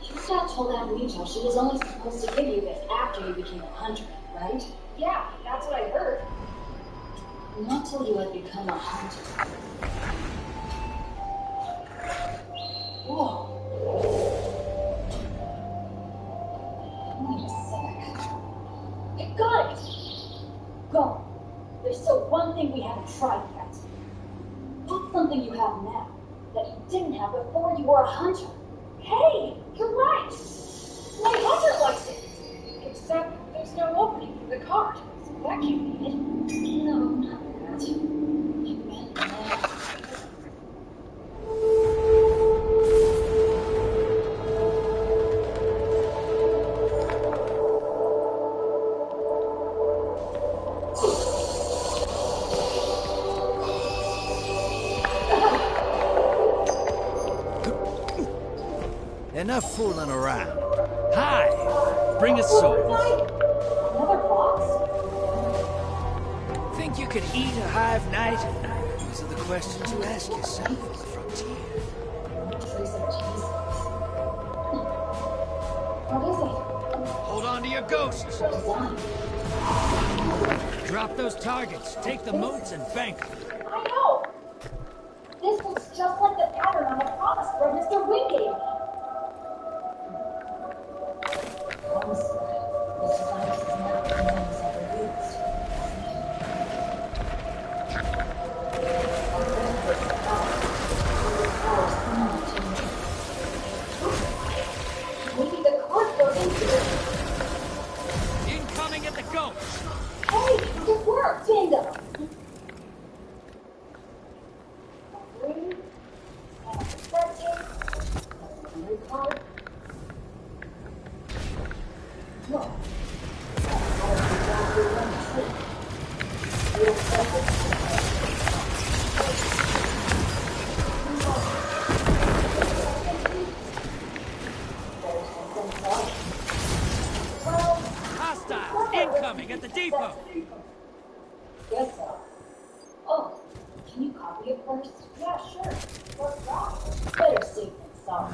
Your dad told Aunt Rachel she was only supposed to give you this after you became a hunter, right? Yeah, that's what I heard. Not till you had become a hunter. Whoa. Wait a sec. I got it! Go. There's still one thing we haven't tried yet. What's something you have now that you didn't have before you were a hunter? Hey, you're right. My hunter license. Except there's no opening for the card, so that can't be it. No, not that. You meant that. Enough fooling around. Hi! Bring a sword. Another box? Think you could eat a hive knight? These are the questions you ask yourself on the frontier. What is it? Hold on to your ghosts. Drop those targets, take the moats, and bank them. I know. This looks just like the pattern on the promise where Mr. Wingate. This virus is not the same as ever. No. I don't exactly want to sleep. You don't trust it? Hostiles incoming at the depot. Guess so. Oh, can you copy it first? Yeah, sure. What's wrong? Better safe than sorry.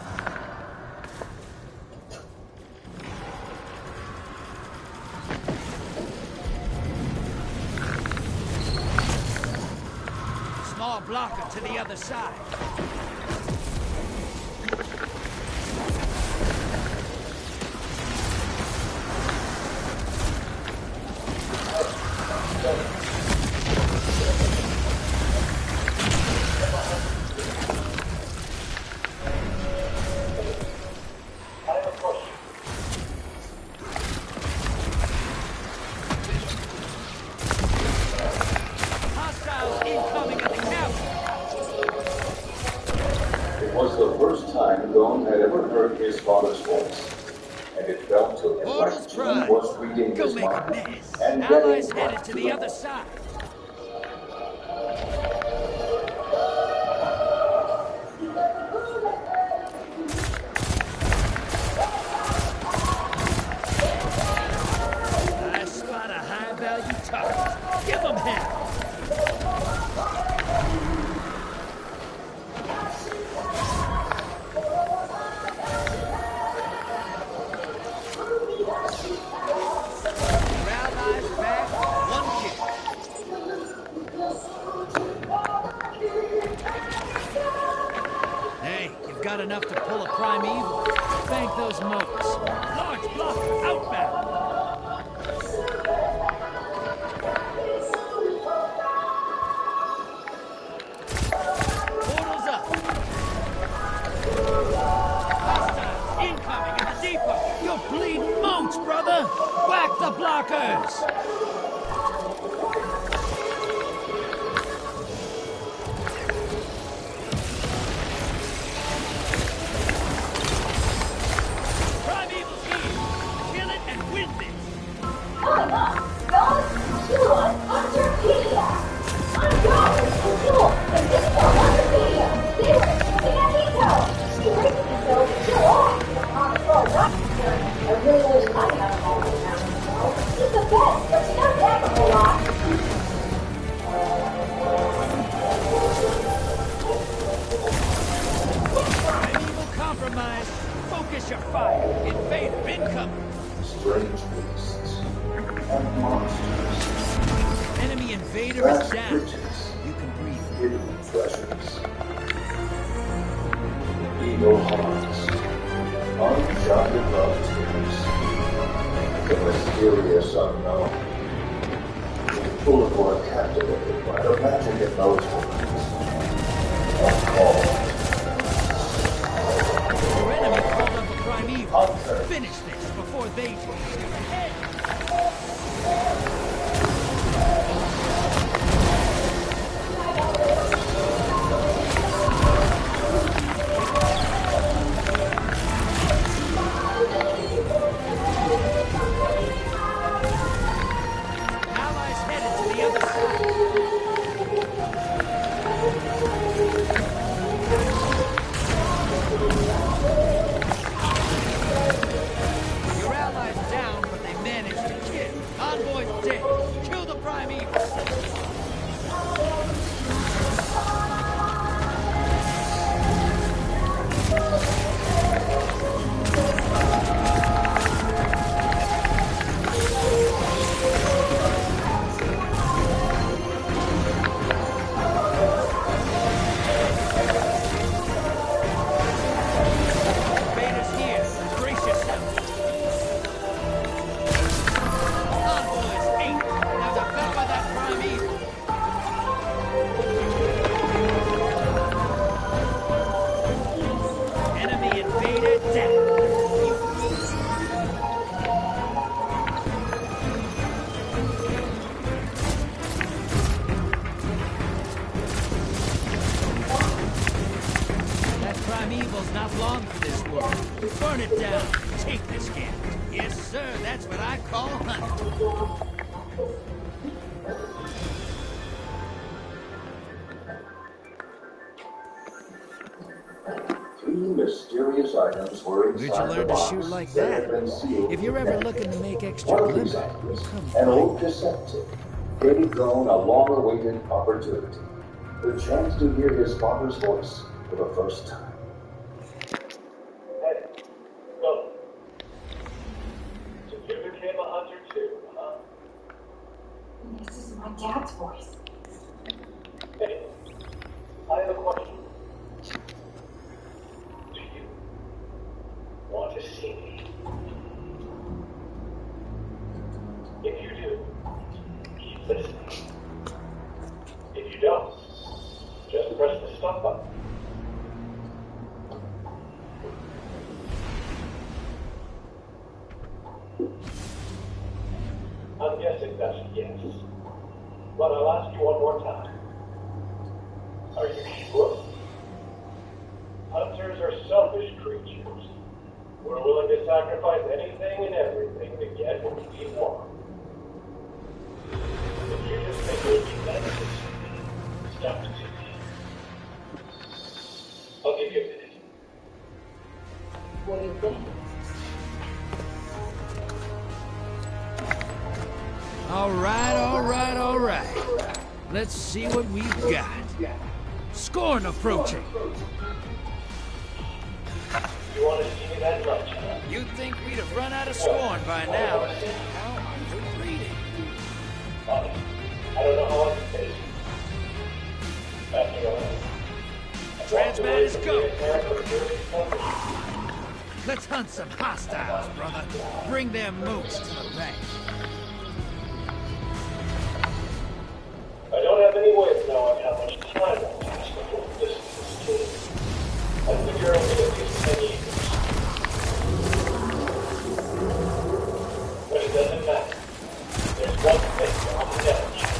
Small blocker to the other side. Hostiles incoming at the camp. It was the first time Gon had ever heard his father's voice, and it felt to him like Jin was reading Go his make a mind mess. and Allies getting headed back to to the other side. I spot a high-value target. Give them hell. Your allies back. One kill. Hey, you've got enough to pull a primeval. Thank those moats. Large blocker outbound. Portals up. Hostiles incoming at the depot. You're bleeding moats, brother. Whack the blockers. Primeval's here. Kill it and win this. Coming up, God's Pure Enterpedia. I'm God and Pure, and this is Enterpedia. They were shooting at Nico. She raised himself to kill off. On the floor, right here. I really wish I had a ball right now. She's the best, but she doesn't have a whole lot. Primeval compromised. Focus your fire. Invader incoming. strange beasts and monsters. Enemy invader is Vast down. riches, You can breathe. hidden treasures, evil hearts, uncharted love tears, the mysterious unknown. People who are captivated by the magic in those words are called Your enemy called up a primeval. Finish this before they do. Ahead. Allies headed to the other side. Your allies down, but they managed to kill. Envoy's dead. Kill the primeval. Invaders here. Brace yourself. Envoys 8. Now devour that primeval. Enemy invader down. That primeval's not long for this world. Burn it down. Take this gift. Yes, sir, that's what what I call hunting. Three mysterious items were Where'd you inside the learn to box shoot like that that? had been sealed If you're with ever magic. looking to make extra One of limbo, these you items, come an find old me. deceptive, gave Drone a long-awaited opportunity. The chance to hear his father's voice for the first time. Hey, go. So you became a hunter too, huh? This is my dad's voice. Hey, I have a question. Do you want to see me? If you do, keep listening. If you don't, just press the stop button. I'm guessing that's a yes. But I'll ask you one more time. Are you sure? Hunters are selfish creatures. We're willing to sacrifice anything and everything to get what we want. If you just think it would be better to see me, stop to see me. I'll give you a minute. What do you think? All right. Let's see what we've got. Scorn approaching. You want to see me that much, huh? You'd think we'd have run out of scorn by now. How are you reading? Honest, I don't know how I can face it. After all, Transman is go. Let's hunt some hostiles, brother. Bring them mooks to the rank. I don't have any way of knowing how much time will pass before this is true. I figure it'll be at least 10 years. But it doesn't matter. There's one thing I'll never change.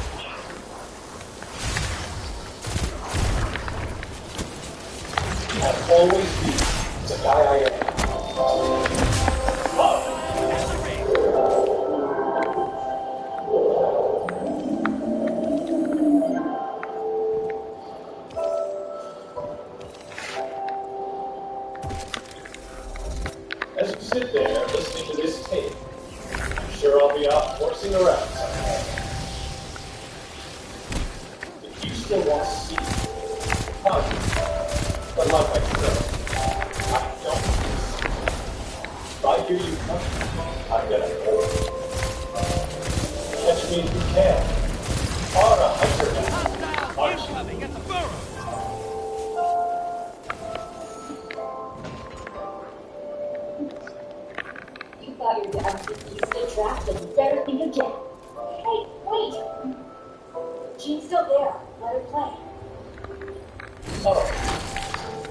I'll always be the guy I am. As you sit there listening to this tape, I'm sure I'll be off horsing around someday. If you still want to see me, fine. But like I said, I don't see. If I hear you coming, I'm gonna go. Catch me if you can. On a hunter now. Aren't you? Incoming at the burrow. You thought your dad was the beast of traps, but you better think again. Hey, wait! Jean's still there. Let her play. Oh,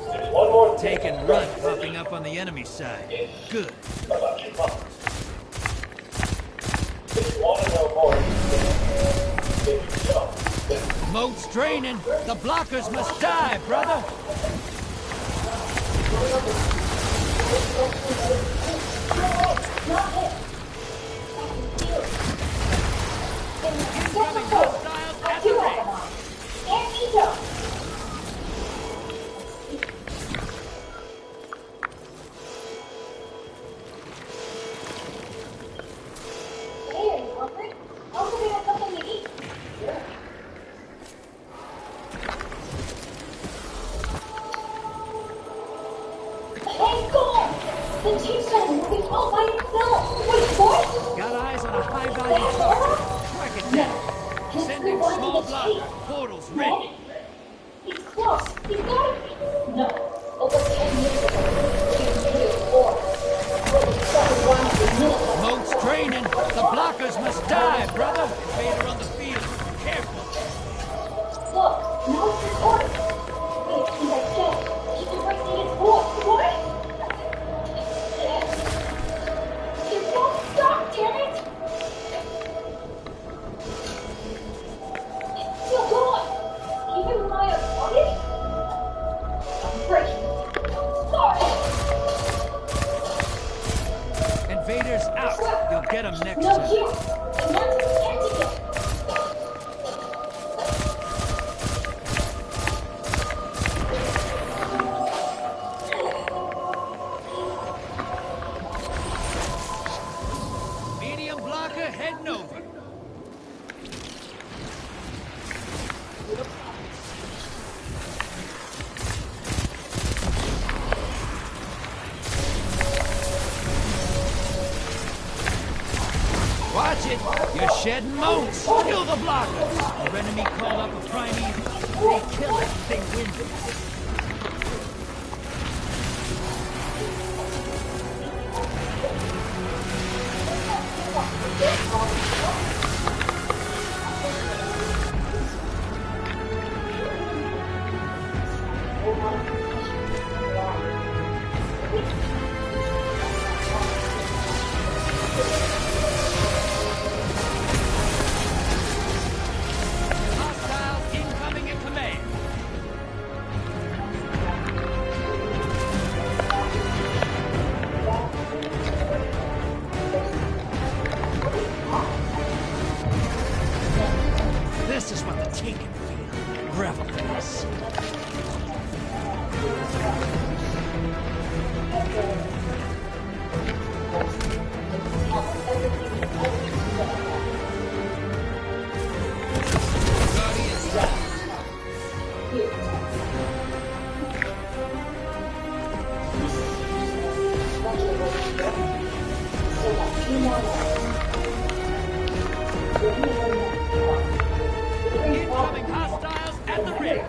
there's one more thing. Take and run popping up on the enemy side. Good. About your mom. If you want to know more, if you don't, Moat's draining. The blockers must die, brother. Not him! Incoming hostiles at the range. And Ito! Hey, are you hungry? I'll go get us something to eat. Sure. Hey, go on! The team's not moving all by itself! Wait, what? Got eyes on a high-value target. Track it down. Sending small blocker. Portals ready. He's close. He's gotta be. No. Over 10 years ago, he needed war. When he started running the minute. Moat's draining. The blockers must die, brother. Invader on the field. Careful. Look, now it's recorded. Wait, he's like dead. He can break Negan's voice. What? It won't stop, damn it! It's still going. Even when I unplug it? I'm breaking it. Sorry! Invaders out. You'll get them next No, time. here! The mantle activate! Medium blocker heading over. Watch it! You're shedding motes! Kill the blockers! Your enemy called up a Primeval. They kill it, they win this. Hostiles incoming at command. This is what the Taken feel. Revel in this. Guardians down. Incoming hostiles at the ring.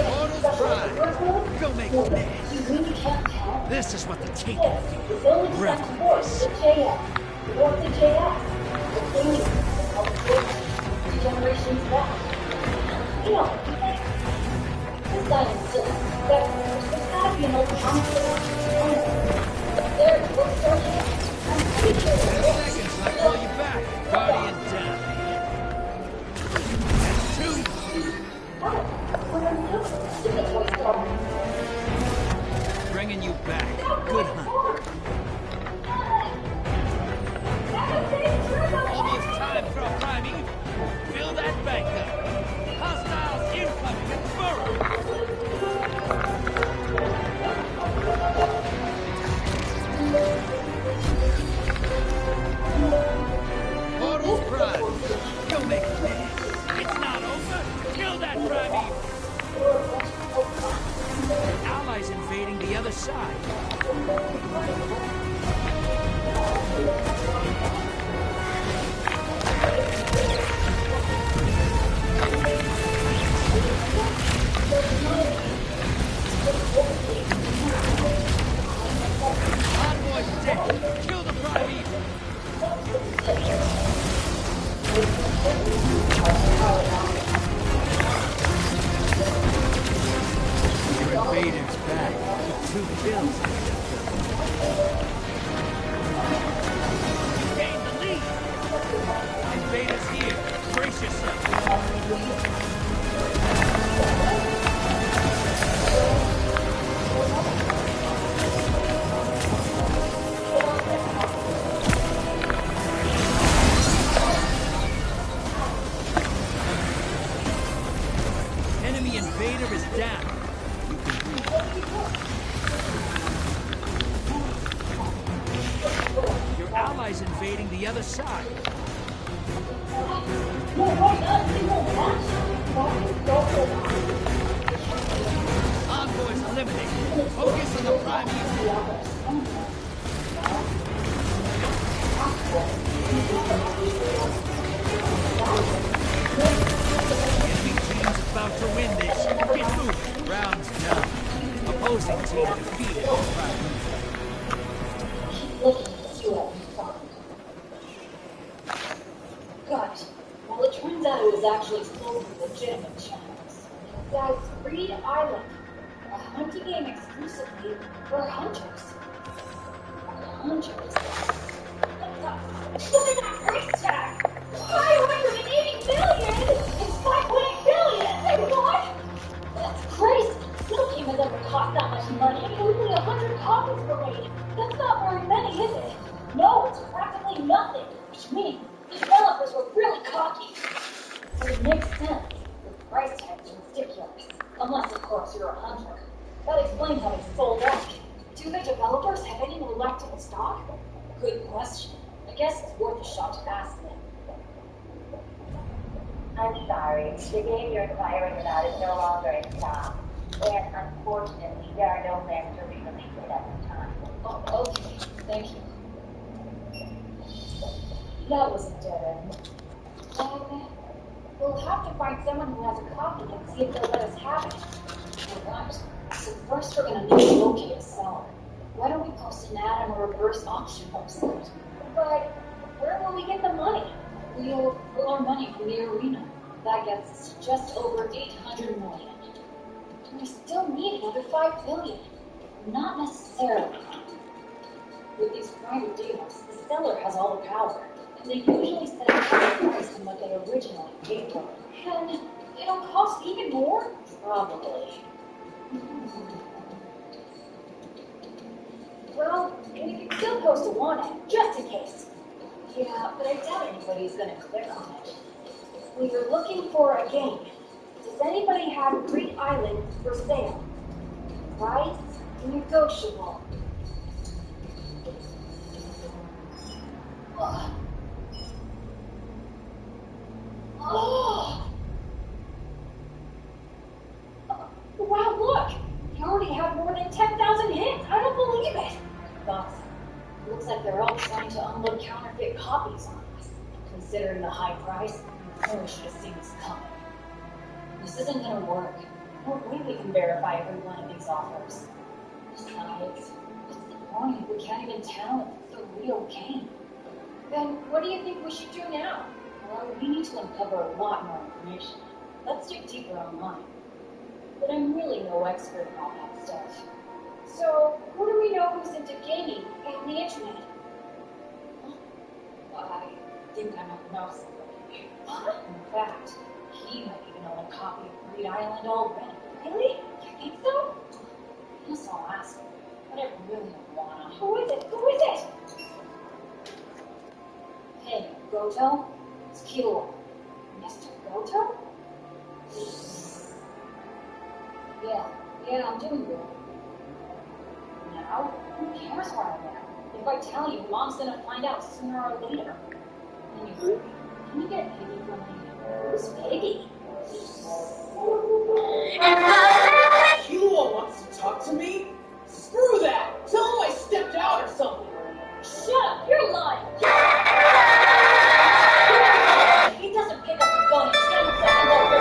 Portal's prime. Go make a mess. You really can't tell? This is what the Taken Yes, feel. it's only just Revel in force, this. the JS. What's the JS? The thing is, all the two generations back. You know, this guy is still, there's gotta be an old conflict. There, what's the JS? I'm pretty sure 10 it is. seconds, I'll call you back. Guardian down. That's 2. What are you doing? This is what's going Bringing you back. Good hunt. Almost time for a priming. Fill that bank up. Hostiles incoming at the burrow. Portal's prime. Go make a mess. It's not over. Kill that priming. Allies invading the other side. Envoy's dead. Kill the Primeval. Your invader's back with 2 kills. You gained the lead. Invader's here. Brace yourself. Enemy invader is down. You can breathe. Your allies invading the other side. Envoys eliminated. Focus on the Primeval. Enemy team's about to win this. Get moving. Round's done. Opposing team defeated. Guys, well, it turns out it was actually sold to legitimate channels. Guys, Reed Island, a hunting game exclusively for hunters. Hunters. Look at that price tag! 580 million! It's 5.8 billion! What? That's crazy! No game has ever cost that much money. I mean, only 100 copies were made. That's not very many, is it? No, it's practically nothing. Which means the developers were really cocky. But it makes sense. The price tag's ridiculous. Unless, of course, you're a hunter. That explains how they sold out. Do the developers have any more left in stock? Good question. I guess it's worth a shot to ask them. I'm sorry. The game you're inquiring about is no longer in stock. And unfortunately, there are no plans to re-release it at this time. Oh, okay. Thank you. That was a dead end. We'll have to find someone who has a copy and see if they'll let us have it. You're right. So first we're gonna need to locate a seller. Why don't we post an ad on a reverse auction website? But where will we get the money? We'll pull our money from the arena. That gets us just over 800 million. And we still need another 5 billion. Not necessarily. With these private deals, the seller has all the power. And they usually set a higher price than what they originally paid for. And it'll cost even more? Probably. Well, we can still post a want ad, just in case. Yeah, but I doubt anybody's gonna click on it. We were looking for a game. Does anybody have Greek Island for sale? Price negotiable. Oh! Wow, look! You already have more than 10,000 hits! I don't believe it! But looks like they're all trying to unload counterfeit copies on us. Considering the high price, we really should have seen this coming. This isn't gonna work. No way we can verify every one of these offers. Besides, what's the point if we can't even tell if it's a real game? Then what do you think we should do now? Well, we need to uncover a lot more information. Let's dig deeper online. But I'm really no expert on that stuff. So, who do we know who's into gaming and the internet? I think I might know somebody. What? In fact, he might even own a copy of Greed Island already. Really? You think so? Yes, I'll ask him. But I really don't wanna. Who is it? Who is it? Hey, Goto? It's Kilo. Mr. Goto? Yeah, I'm doing good. Now? Who cares where I am? If I tell you, Mom's gonna find out sooner or later. Anyway, can you get Piggy from me? Who's Piggy? Kilo wants to talk to me? Screw that! Tell him I stepped out or something! Shut up! You're lying! He doesn't pick up the phone in 10 seconds over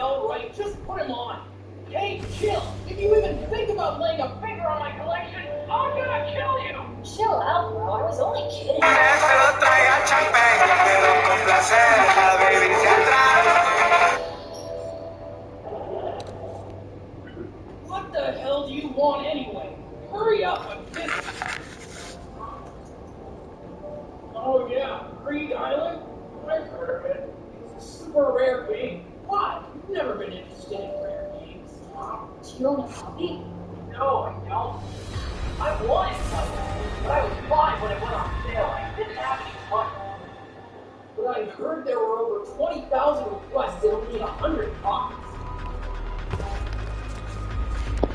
Alright, just put him on. Hey, chill! If you even think about laying a finger on my collection, I'm gonna kill you! Chill out, bro. I was only kidding. What the hell do you want anyway? Hurry up, I'm busy. Oh yeah, Greed Island? I've heard of it. It's a super rare game. Why? You've never been interested in rare games. Do you own a copy? No, I don't. I wanted something, but I was 5 when it went on sale. I didn't have any money. But I heard there were over 20,000 requests and only 100 copies.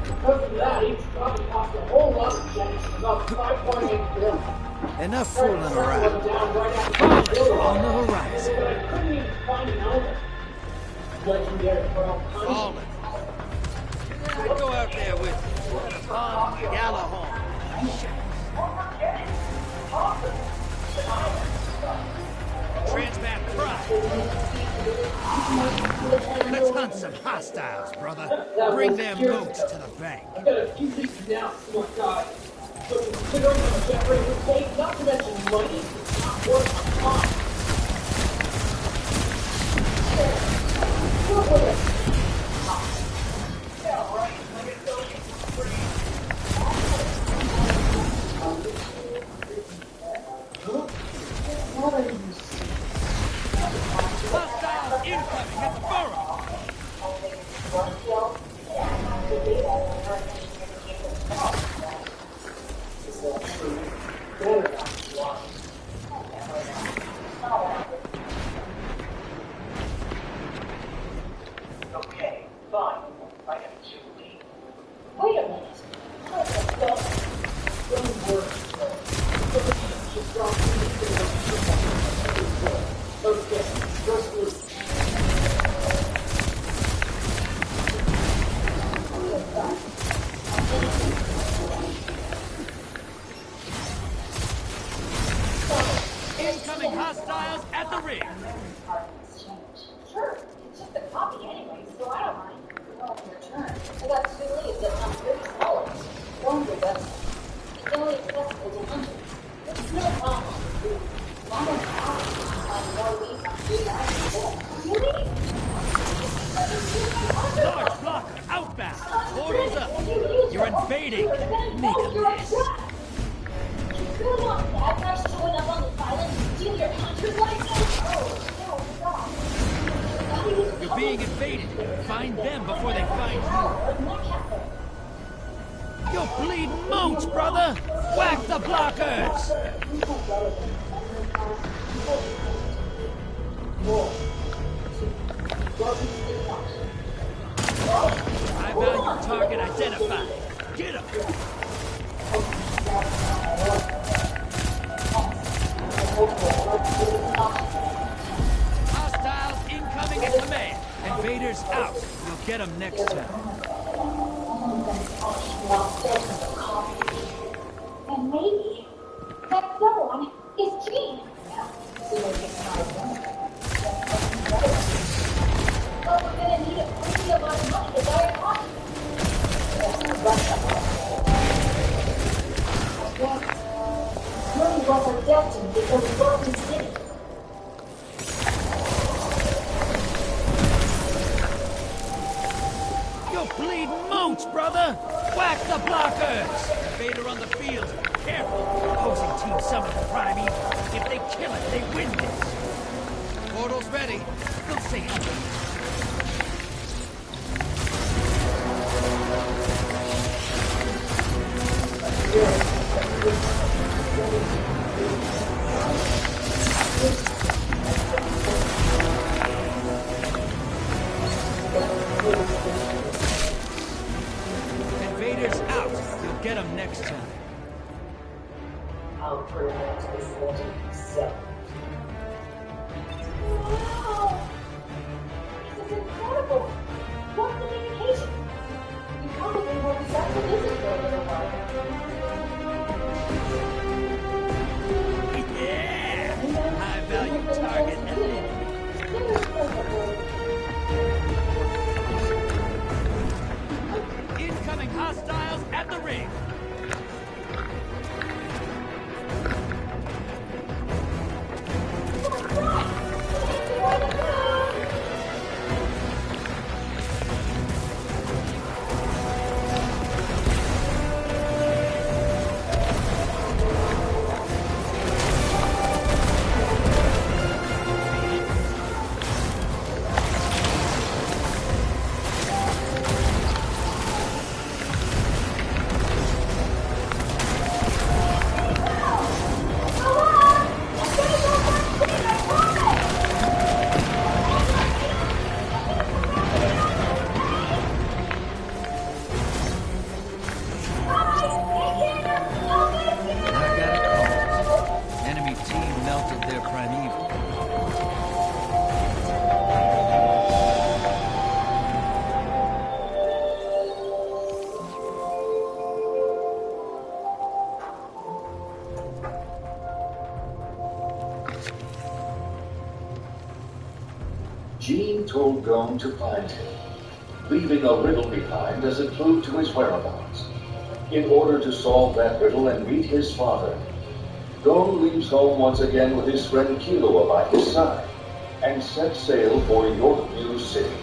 Because of that, each copy cost a whole lot of change, about 5.8 billion. Enough fooling around. Promise on the horizon. But I couldn't even find an owner. Legendary Pearl Fallen. I'd go out there with Gallahorn. Transmat Pride. Let's hunt some hostiles, brother. Bring their moats to the bank. I've got a few things now, smart guy. But considering how much that rate would take, not to mention money, it's not worth my time. Hostile incoming at Burrow. might have been too late. Wait a minute. What the fuck? Don't worry, bro. Just drop me the okay, first move. Incoming hostiles at the ring. Sure, it's just a copy anyway, so I don't mind. Well, your turn. I got 2 leads that sound pretty solid. One's a website. It's only accessible to hunters. It's no problem. Long as I find more leads on 3 lines before. Really? Large blocker outbound. Portals up. You're invading. Make a mess. You really want that guy showing up on the island to steal your hunter's license? Oh, no, stop. You're being invaded. Find them before they find you. You're bleeding moats, brother. Whack the blockers. High value target identified. Get him. Hostiles incoming at command. Invaders out. You'll get them next time. And maybe that someone is Gene. But we're gonna need a crazy amount of money to buy a copy. Money was our destiny because we brought this city. You're bleeding moats, brother. Whack the blockers. Invader on the field. Careful. Opposing team summon the prime evil. If they kill it, they win this. Portal's ready. We'll say hello. Invaders out. You'll get them next time. I'll prevent this legend myself. Wow! This is incredible! What communication? You probably won't decide to visit for a little while. Yeah! High value target eliminated. Incoming hostiles at the ring. Gene told Gon to find him, leaving a riddle behind as a clue to his whereabouts. In order to solve that riddle and meet his father, Gon leaves home once again with his friend Killua by his side and sets sail for Yorkview City.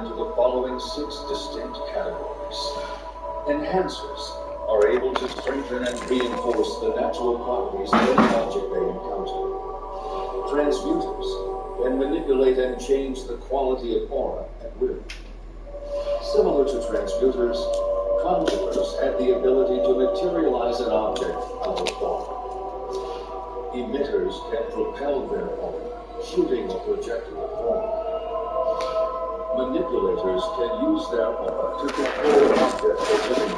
into the following 6 distinct categories. Enhancers are able to strengthen and reinforce the natural properties of any object they encounter. Transmuters can manipulate and change the quality of aura at will. Similar to transmuters, conjurers have the ability to materialize an object out of aura. Emitters can propel their aura, shooting or projecting a form. Manipulators can use their aura to control objects or living.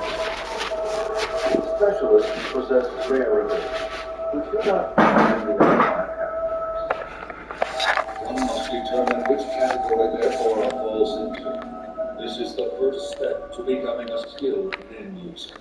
Specialists possess rare abilities, which do not find in the other 5 categories. One must determine which category their aura falls into. This is the first step to becoming a skilled end user.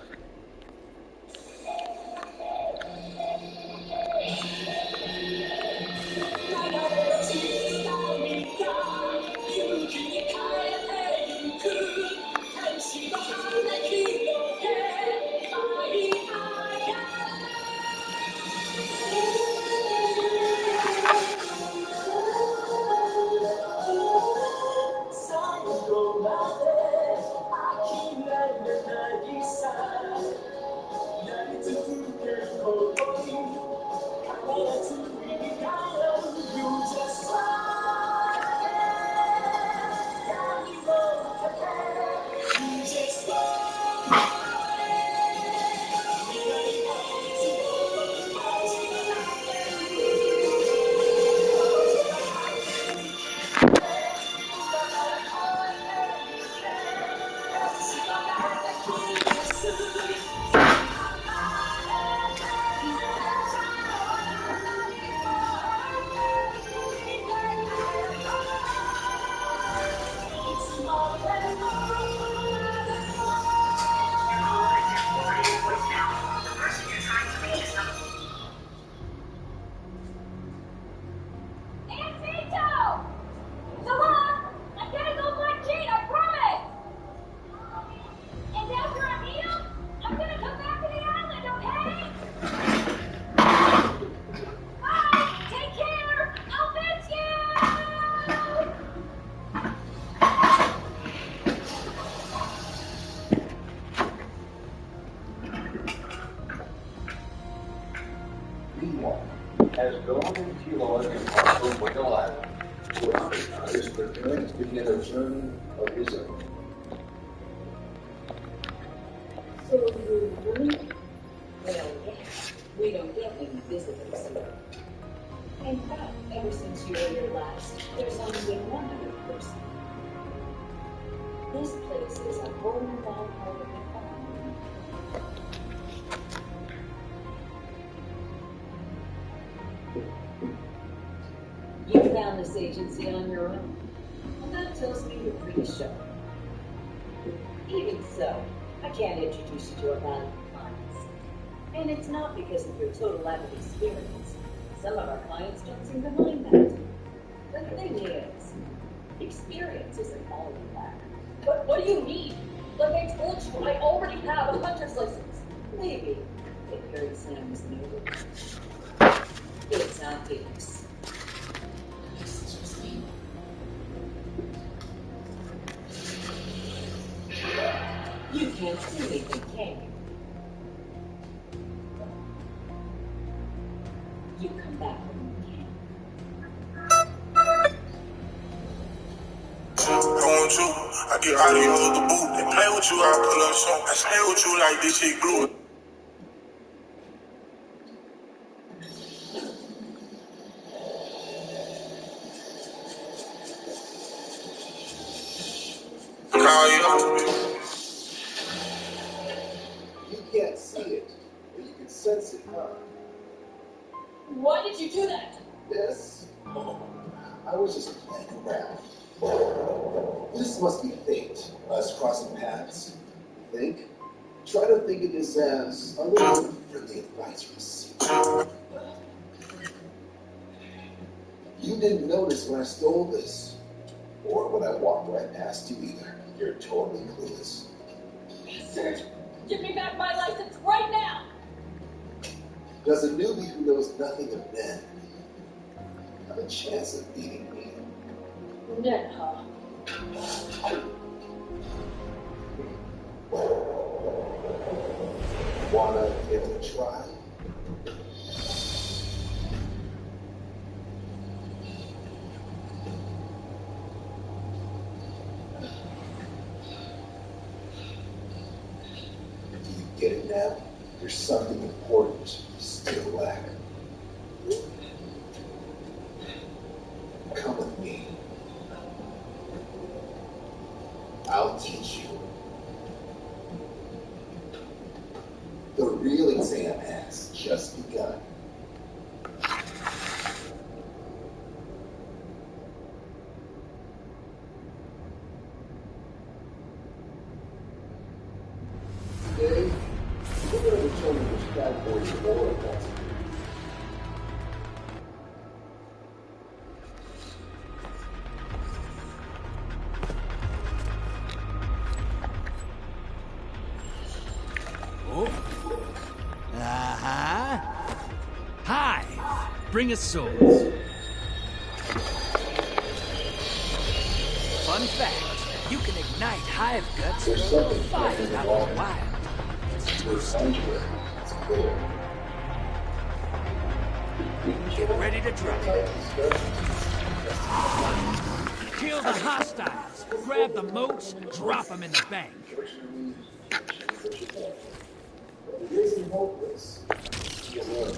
As Dawn and Kilo depart from Whale Island, Veronica is preparing to begin a journey of his own. So you're really? Well, yes. We don't get any visitors here. In fact, ever since you were here last, there's only been one other person. This place is a whole lot harder to find. You found this agency on your own, and that tells me you're pretty sharp. Even so, I can't introduce you to our valued clients. And it's not because of your total lack of experience. Some of our clients don't seem to mind that. The thing is, experience isn't all you lack. But what do you mean? Like I told you, I already have a hunter's license. Maybe, if your exam is needed. It's obvious. You can't see anything, can you? You come back when you can. I want you, I get out of here with the boot. They play with you, I pull up some. I stay with you like this shit glue. You can't see it, but you can sense it, huh? Why did you do that? This? Oh, I was just playing around. This must be fate, us crossing paths. Think? Try to think of this as a little friendly advisory seat. You didn't notice when I stole this, or when I walked right past you either. You're totally clueless. Bastard! Give me back my license right now! Does a newbie who knows nothing of men have a chance of beating me? Ned, huh? Wanna give it a try? Do you get it now? There's something important you still lack. Come with me. I'll teach you. The real exam has just begun. Today, we're going to determine which category of war it wants to be. Hi! Bring us swords. Fun fact, you can ignite hive guts with a little fire out in the wild. Get ready to drop. Kill the hostiles, grab the moats, drop them in the bank. It isn't hopeless. You learn.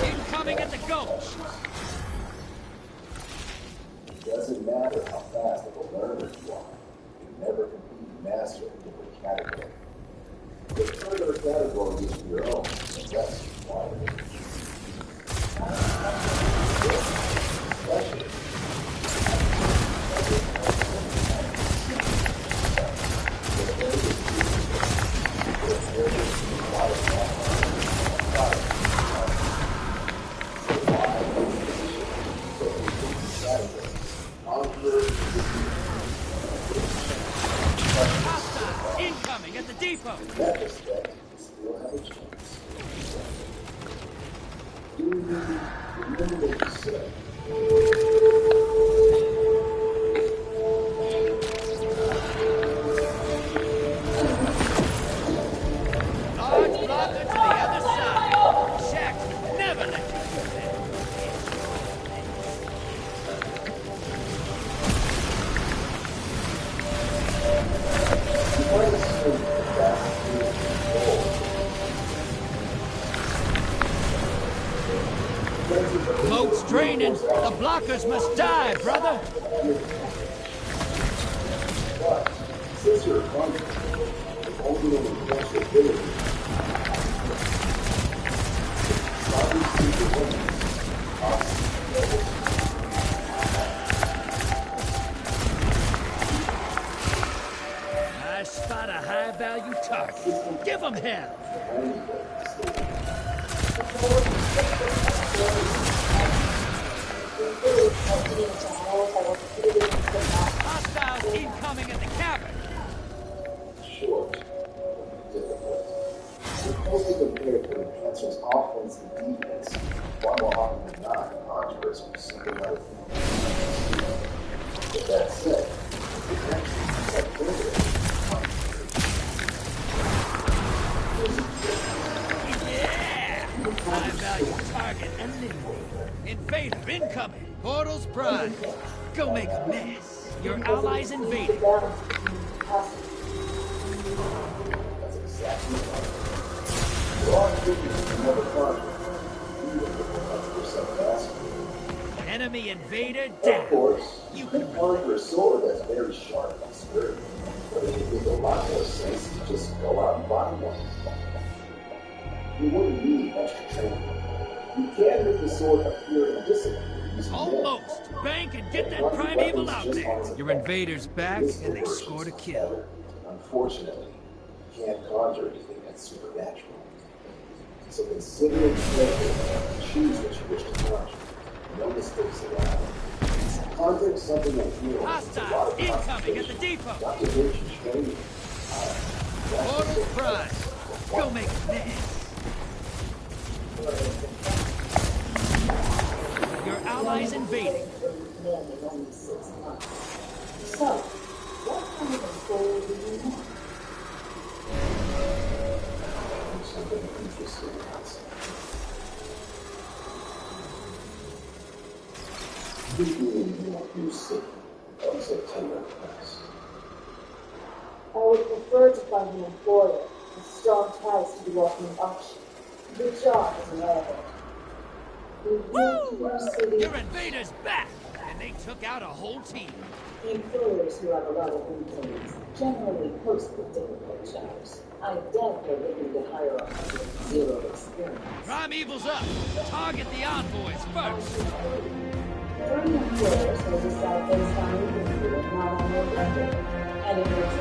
Incoming at the gulch. It doesn't matter how fast of a learner you are. You never completely master a different category. The further category is your own, the less required. Hostile incoming at the depot. In that respect, you still have a chance. Do you remember what you said? Large blocker to the other side. Shack would never let you do that. Moat's draining. The blockers must die, brother. But since you're hungry, the only responsibility I spot a high-value target. Give him hell. Hostiles incoming at the cabin. short, difficult. We're closely compared to enhancers offense and defense. One more often than not, conjurers will simply not have. With that said, the actions are further. Yeah! High-value target eliminated. Invader incoming. Portals prime. Go make a mess. Your allies invaded. That's exactly right. There are figures you never conjure, even if the 100% faster. Enemy invader down. Of course, you can conjure a sword that's very sharp and sturdy, but it would make a lot more sense to just go out and buy one. You wouldn't need extra training. You can make the sword appear invisible using Almost. Bank and get that primeval out there. Your invaders back, and they scored a kill. Unfortunately, you can't conjure anything that's supernatural. So consider it carefully and choose what you wish to conjure. No mistakes allowed. Context something like you. Hostile incoming at the depot. Not to mention training. Portal Prime. Go make a mess. Your allies invading. So, what kind of goal do you want? Something interesting outside. You in what you see on September 1st. I would prefer to find an employer with strong ties to the walking auction. The job is irrelevant. Your invaders back! And they took out a whole team. Employers who have a lot of influence generally post the difficult jobs. I doubt they're looking to hire a hundred with zero experience. Primeval's up. Target the envoys first. Certain employers will decide based on interview and not on your record. And it looks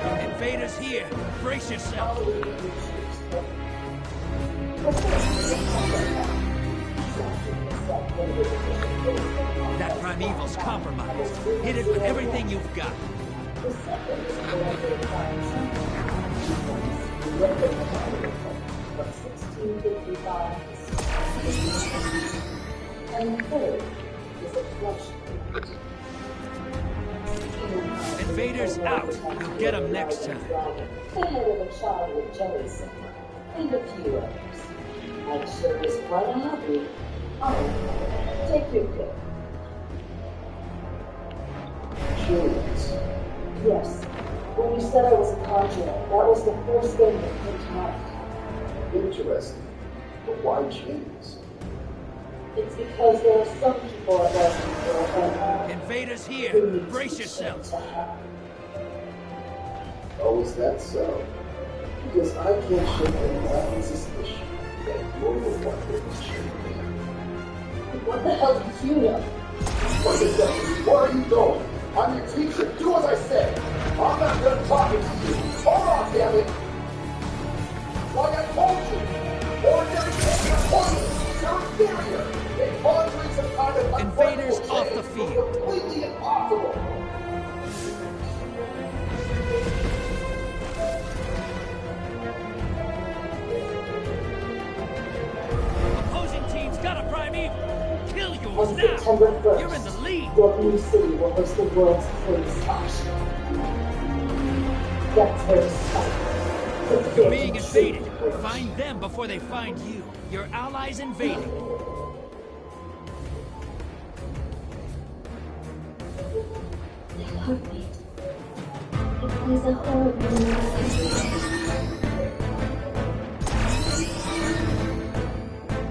like invaders here. Brace yourself. That Primeval's compromised. Hit it with everything you've got. Invaders out. You'll get them next time. The head of a child with jelly syndrome, and a few others. I'm sure it's quite a hobby. Oh, take your pick. Julius. Yes. When you said I was a conjurer, that was the first thing that came to mind. Interesting. But why chains? It's because there are some people at Western invaders here. Brace yourself. Oh, is that so? Because I can't shake the laughing suspicion that you're the one that was chained. What the hell do you know? What is that? Where are you going? I'm your teacher. Do as I say. I'm not done talking to you. Hold on, damn it. Like I told you, ordinary things are pointless. You're inferior. They conjuring some kind of invaders off the field. Completely impossible. Opposing team's got a primeval. Kill yours on now. September 1st, you're in the lead. Your new city will host the world's greatest auction. That's very special. You're being invaded. Find them before they find you. Your allies invading. The heartbeat. It plays a horrible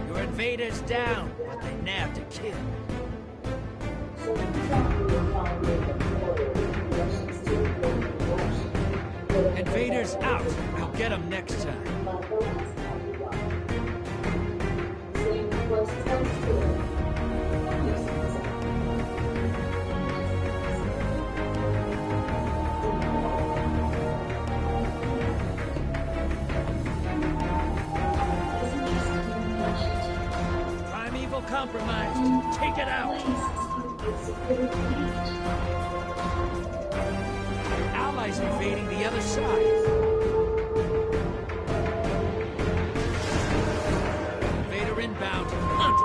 Your invaders down, but they nabbed a kill. Invaders out. You'll get them next time. Primeval compromised. Take it out. Your allies invading the other side. Invader inbound. Hunt.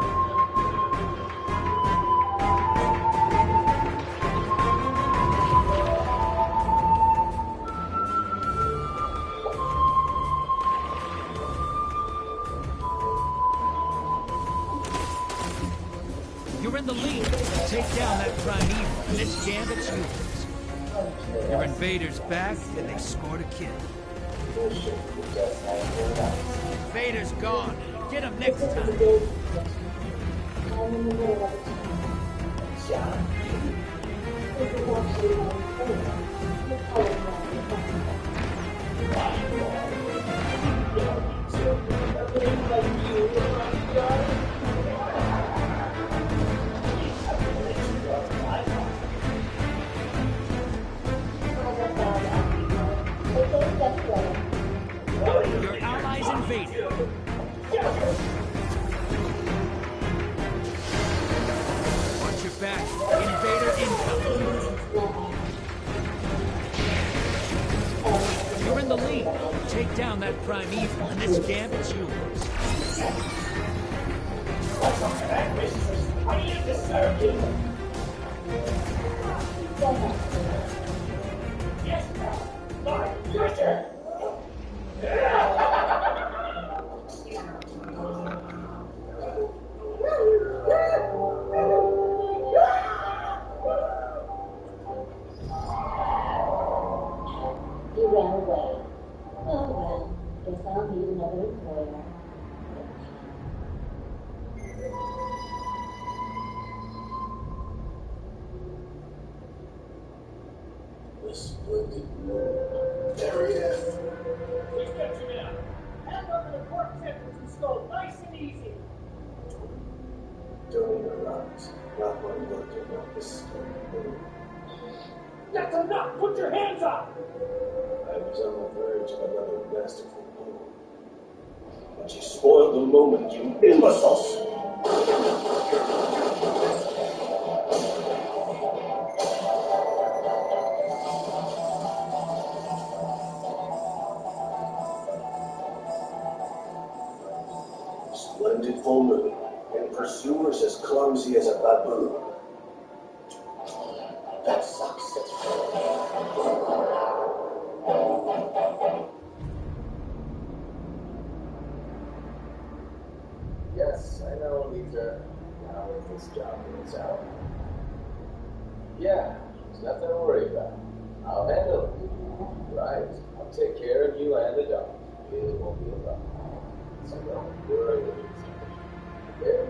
You're in the lead. Take down that primeval, and this gambit's yours. Your invaders back, and they scored a kill. Invaders gone. Get them next time. Your allies invaded. that primeval, and this Gambit's yours. I need to serve you. Yes, fine, your turn. He ran away. Oh well, guess I'll need another employer. The splendid moon. There he is. We've got you now. Hand over the pork tip that's installed nice and easy. Don't interrupt. Not one look at what this splendid moon. That's enough! Put your hands up! I was on the verge of another masterful blow. But you spoiled the moment, you imbeciles! Splendid full moon, and pursuers as clumsy as a baboon. That sucks. Yes, I know, Lisa. Now if this job works out. Yeah, there's nothing to worry about. I'll handle it. Right. I'll take care of you and the dog. It won't be a problem. So don't worry. Yeah.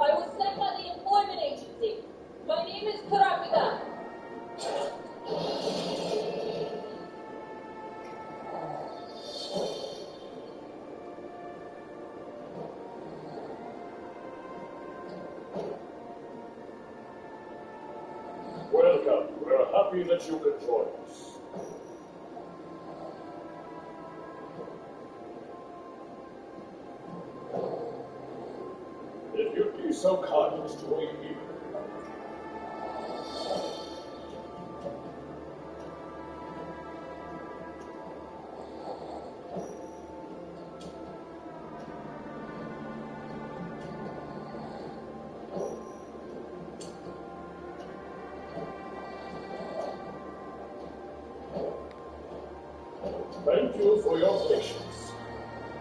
I was sent by the employment agency. My name is Kurapika. Welcome. We're happy that you could join us. If you'd be so kind as to wait here. Thank you for your patience.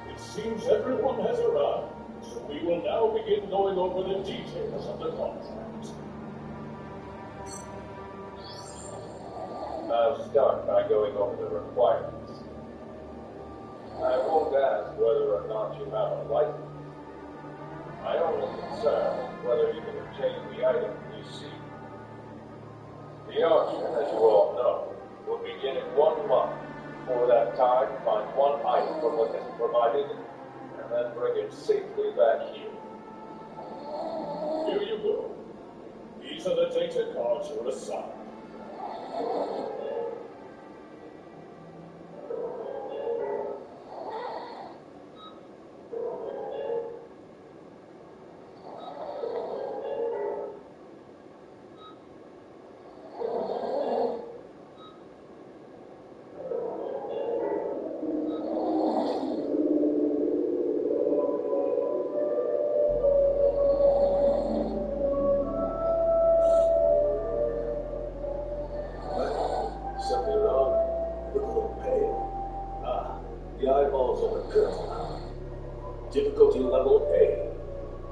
It seems everyone has arrived, so we will now begin going over the details of the contract. I'll start by going over the requirements. I won't ask whether or not you have a license. My only concern is whether you can obtain the item you seek. The auction, as you all know, will begin in 1 month. For that time, find one item from what is provided, and then bring it safely back here. Here you go. These are the data cards you're assigned. Something wrong? Look a little pale. The eyeballs on the curve. Difficulty level A.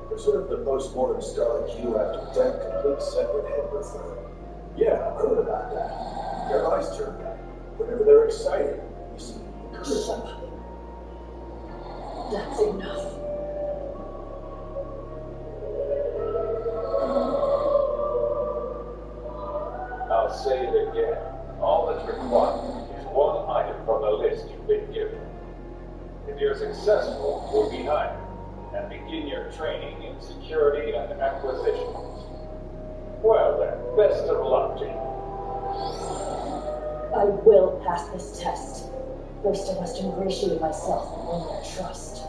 Preserve the post-mortem Starlight Q after death, complete separate head referral. Yeah, I've heard about that. Their eyes turn red whenever they're excited. You see, Shut up. That's enough. I'll say it again. All that's required is one item from the list you've been given. If you're successful, you'll be hired and begin your training in security and acquisitions. Well then, best of luck to you. I will pass this test. First, I must ingratiate myself and win their trust.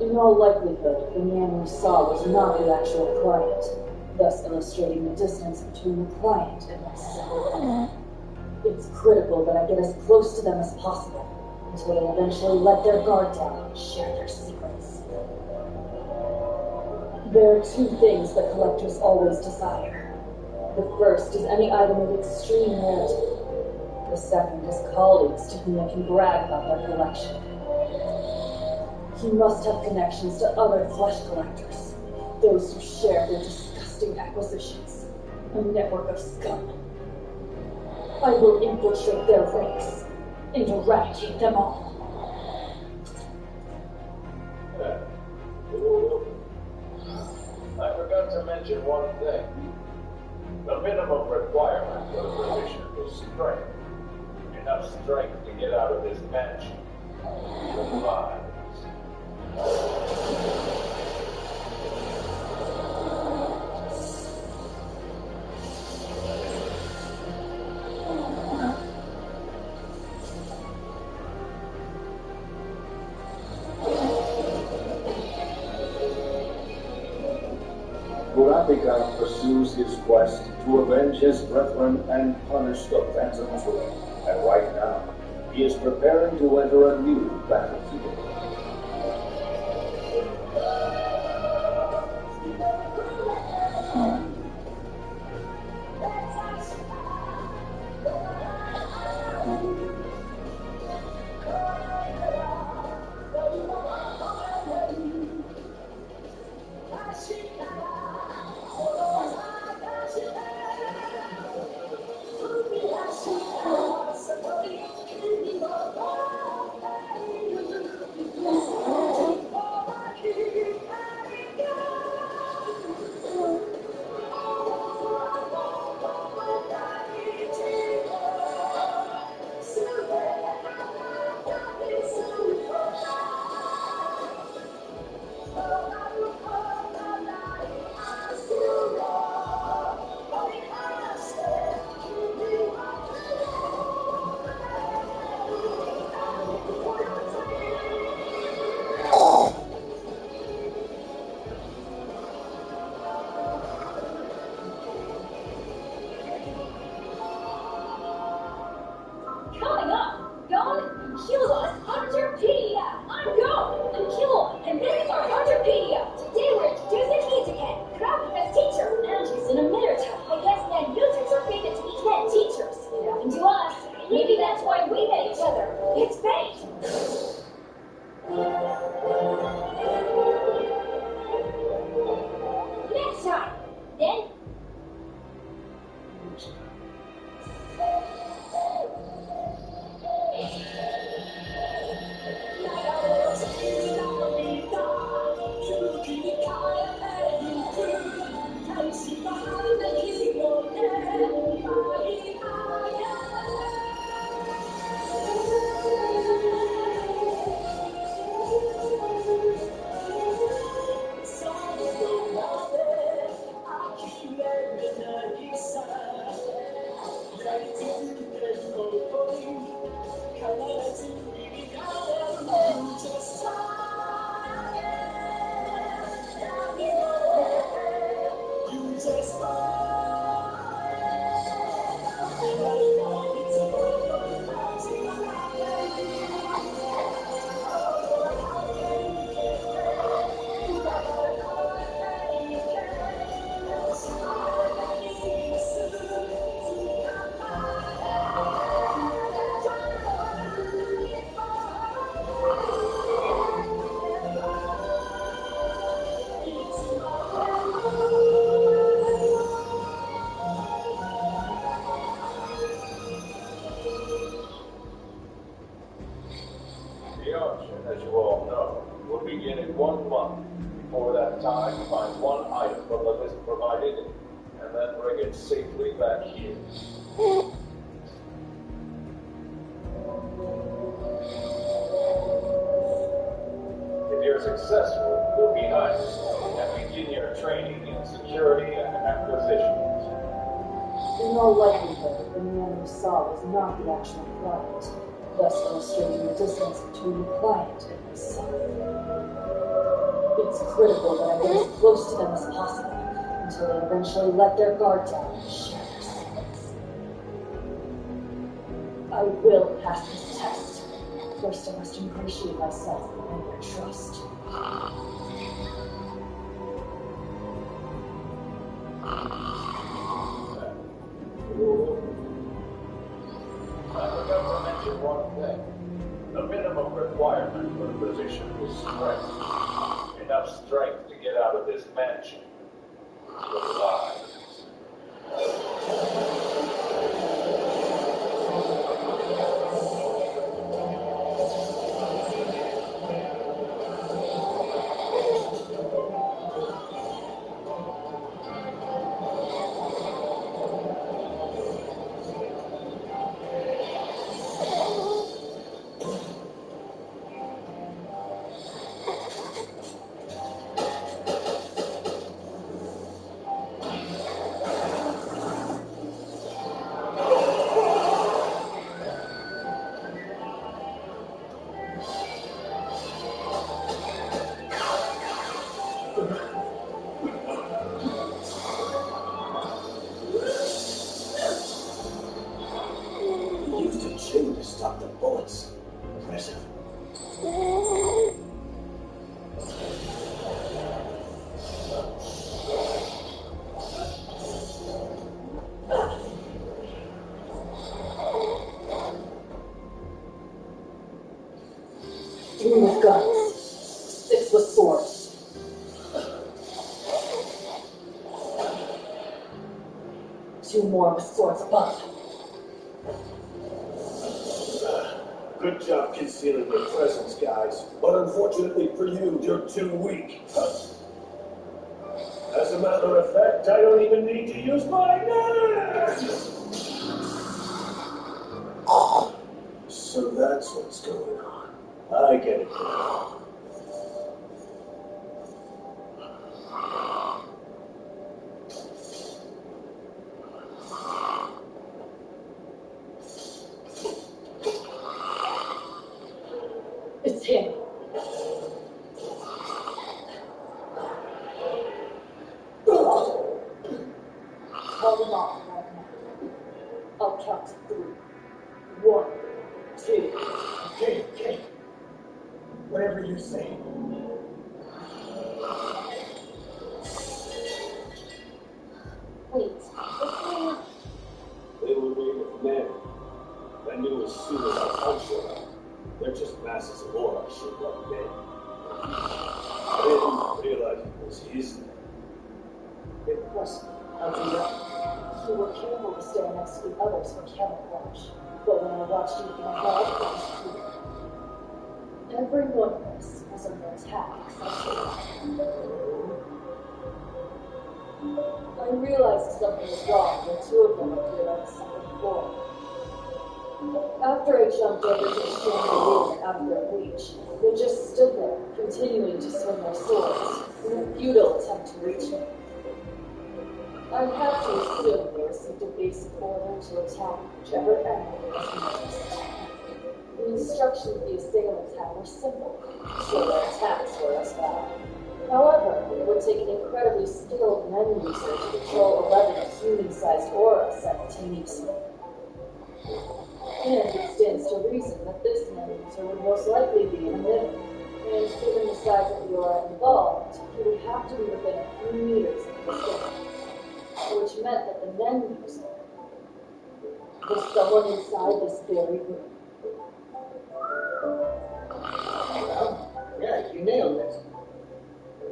In all likelihood, the man we saw was not the actual client, thus illustrating the distance between the client and myself. It's critical that I get as close to them as possible, until they eventually let their guard down and share their secrets. There are two things that collectors always desire. The first is any item of extreme rarity. The second is colleagues to whom they can brag about their collection. He must have connections to other flesh collectors, those who share their disgusting acquisitions, a network of scum. I will infiltrate their ranks and eradicate them all. I forgot to mention one thing. The minimum requirement for the position is strength. Enough strength to get out of this mansion. Alive. Kurapika pursues his quest to avenge his brethren and punish the Phantom Troop. And right now, he is preparing to enter a new battlefield. Coming up, Dawn and Kilo's Hunterpedia. I'm Dawn and Kilo, and this is our Hunterpedia. Today we're introducing Izuken, Kurapika's teacher, and he's an emitter. I guess that users are fated to be head teachers. Nothing to us. Maybe that's why we met each other. It's fate. Next time, then. The auction, as you all know, will begin in 1 month. Before that time, find one item from the list provided, and then bring it safely back here. If you're successful, you'll be hired and begin your training in security and acquisitions. In all likelihood, the man you saw was not the actual client, thus illustrating the distance between the client and himself. It's critical that I get as close to them as possible until they eventually let their guard down and share their secrets. I will pass this test. First, I must ingratiate myself and earn their trust. I forgot to mention one thing. The minimum requirement for the position was strength. Enough strength to get out of this mansion. Alive. To stop the bullets. Impressive. Three with guns, 6 with swords. Two more with swords above. Good job concealing your presence, guys. But unfortunately for you, you're too weak. As a matter of fact, I don't even need to use my knife! So that's what's going on. I get it now. It's him. Call them off right now. I'll count to 3. 1, 2. Okay. Whatever you say. Wait, what's going on? They were made of men. I knew as soon as I punched them. They're just masses of aura shaped like men. I didn't realize it was his. Impressive. How'd you know? You were careful to stay next to the others for camouflage. But when I watched you from above, it was clear. Every one of us was under attack except you. I realized something was wrong when 2 of them appeared on the second floor. After I jumped over to the chandelier out of their reach, they just stood there, continuing to swing their swords, in a futile attempt to reach me. I have to assume they received a basic order to attack whichever enemy was nearest. The instructions the assailants had were simple, so their attacks were as well. However, it would take an incredibly skilled men user to control 11 human-sized auras simultaneously. And it stands to reason that this man user would most likely be in the middle, and given the size of the aura involved, he would have to be within a few meters of the center, which meant that the men user was someone inside this very room. Yeah, you nailed it.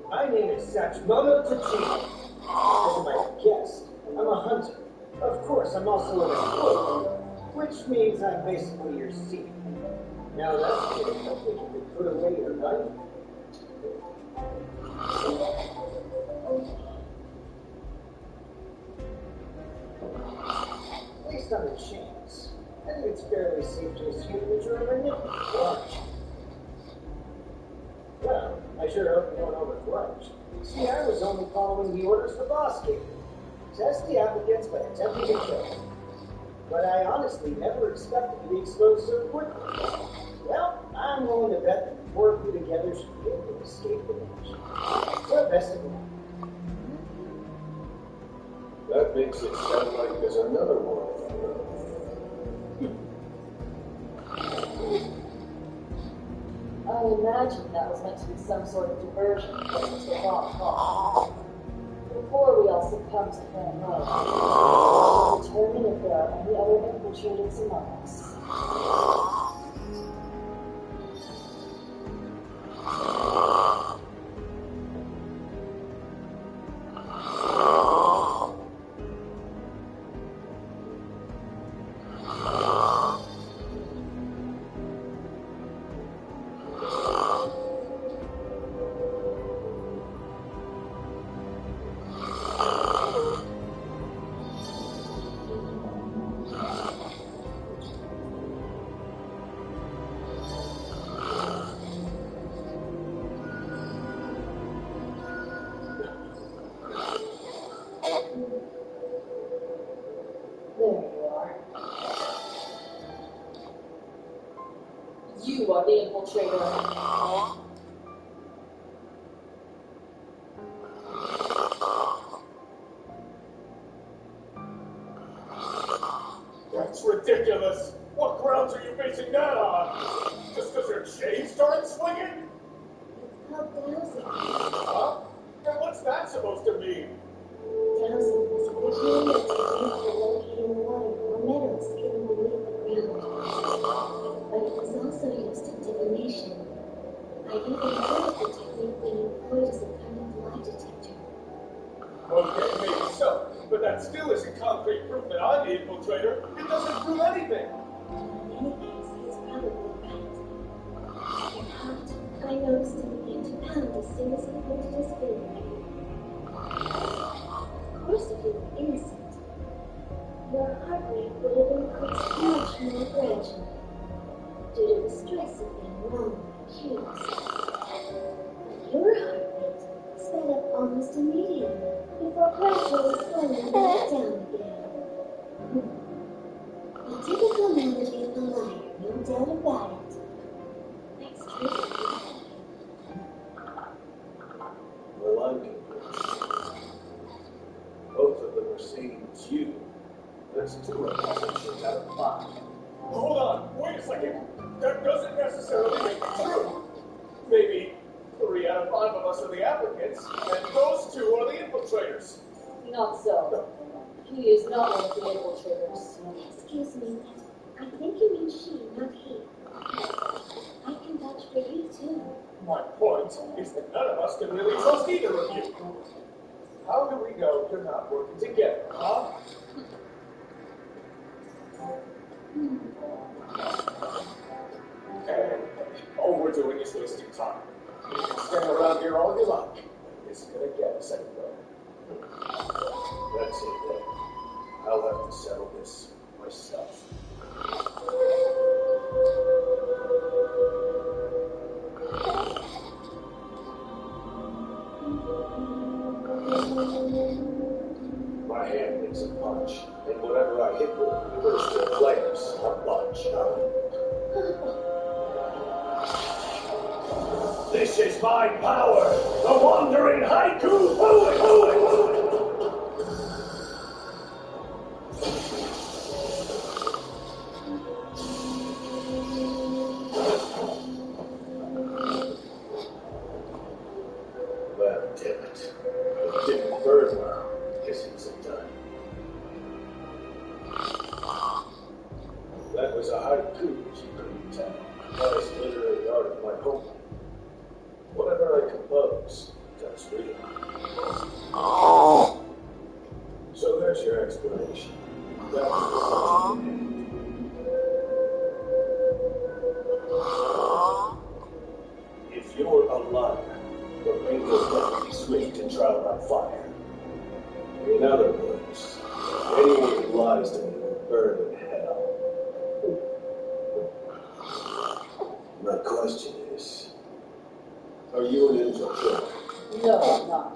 My name is Sachimoto Tachino. As you might have guessed, I'm a hunter. Of course, I'm also an explorer, which means I'm basically your seat. Now that's good. I think you could put away your knife. Based on the chance, I think it's fairly safe to assume that you're a manipulator. Well, I sure hope you don't overclutch. See, I was only following the orders the boss gave me. Test the applicants by attempting to kill them. But I honestly never expected to be exposed so quickly. Well, I'm willing to bet that the four of you together should be able to escape the mansion. So best of luck. That makes it sound like there's another one. I imagine that was meant to be some sort of diversion, but it was the wrong call. Before we all succumb to paranoia, determine if there are any other infiltrators among us. There you are. You are the infiltrator. That's ridiculous. What grounds are you basing that on? Just because your chain started swinging? Huh? And what's that supposed to mean? Dowsing is a peculiar technique for locating water or minerals hidden beneath the ground. But it was also used in divination. I even heard of the technique being employed as a kind of lie detector. Okay, maybe so. But that still isn't concrete proof that I'm the infiltrator. It doesn't prove anything. In any case, he's probably right. Your heart, I noticed it began to pound as soon as he lifted his finger. Of course, if you were innocent, your heart rate would have increased much more gradually due to the stress of being wrongly accused. But your heart rate sped up almost immediately before gradually slowing back down again. The typical malady of a liar, no doubt about it. Next week. Well, I'm convinced. Both of them are saying it's you. That's 2 accusations out of 5. Hold on, wait a second. That doesn't necessarily make it true. Maybe 3 out of 5 of us are the applicants, and those 2 are the infiltrators. Not so. He is not one of the infiltrators. Excuse me, I think you mean she, not he. I can vouch for you, too. My point is that none of us can really trust either of you. How do we know you're not working together, huh? And all we're doing is wasting time. You can stand around here all you like. It isn't gonna get us anywhere. That's it then. I'll have to settle this myself. My hand makes a punch, and whatever I hit with refers to players, not bunch, huh? This is my power, the wandering haiku poet! Well, damn it. It didn't burn well. Guess it wasn't done. That was a haiku, as you couldn't tell. Nice literary art of my home. Whatever I compose, that's real. So there's your explanation. That was if you're a liar, the rainbow must be swift and trial by fire. In other words, anyone who lies to me will burn in hell. My question is, are you an infiltrator? No, I'm not.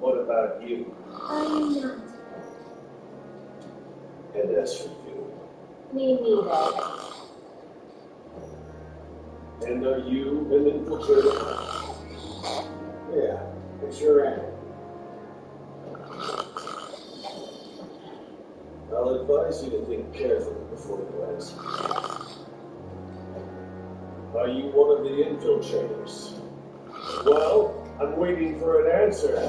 What about you? I am not. And as for you? Me neither. And are you an infiltrator? Yeah, I sure am. I'll advise you to think carefully before you answer. Are you one of the infiltrators? Well, I'm waiting for an answer.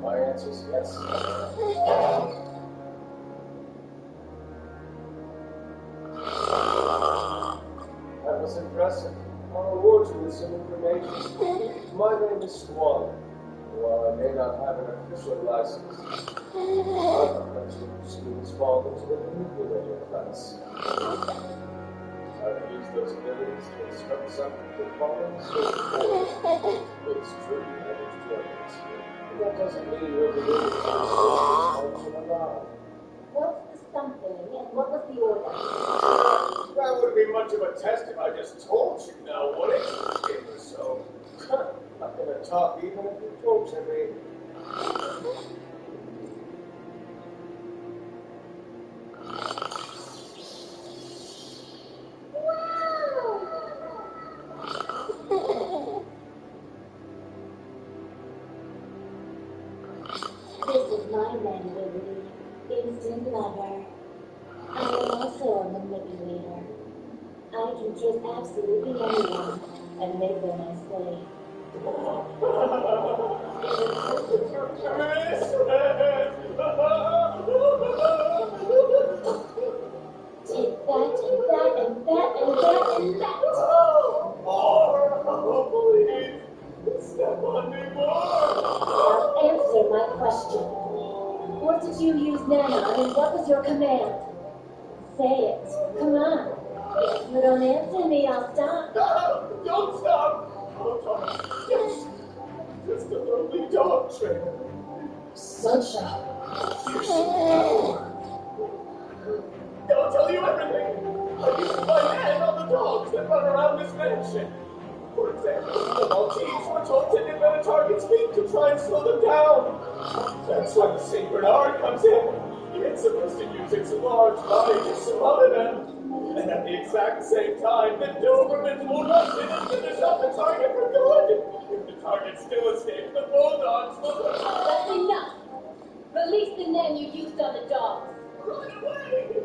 My answer is yes. That was impressive. I'll reward you with some information. My name is Squall. While I may not have an official license, other students fall into the manipulator class. I've used those abilities to instruct something to follow certain orders. It's true, that is drugs. But that doesn't mean we'll be able to function alive. What's the something, and what was the order? That wouldn't be much of a test if I just told you now, would it? It was so. Not gonna talk even if you torture me. This is my manability. Instant lover. I am also a manipulator. I can kiss absolutely anyone and make them my slave. Take that, and that, and that, and that, and that. Oh, please. Step on me more. Now answer my question. What did you use Nana on, and what was your command? Say it. Come on. If you don't answer me, I'll stop. No, don't stop. Yes. Just a lonely dog trainer. Such a fearsome power. I'll tell you everything. I used my hand on the dogs that run around this mansion. For example, the Maltese were told to nip at a target's feet to try and slow them down. That's when the St. Bernard comes in. It's supposed to use its large body to smother them. And at the exact same time, the Dobermans will rush in and finish off the target for good. If the target still escapes, the Bulldogs will... That's enough! Release the men you used on the dogs. Run away!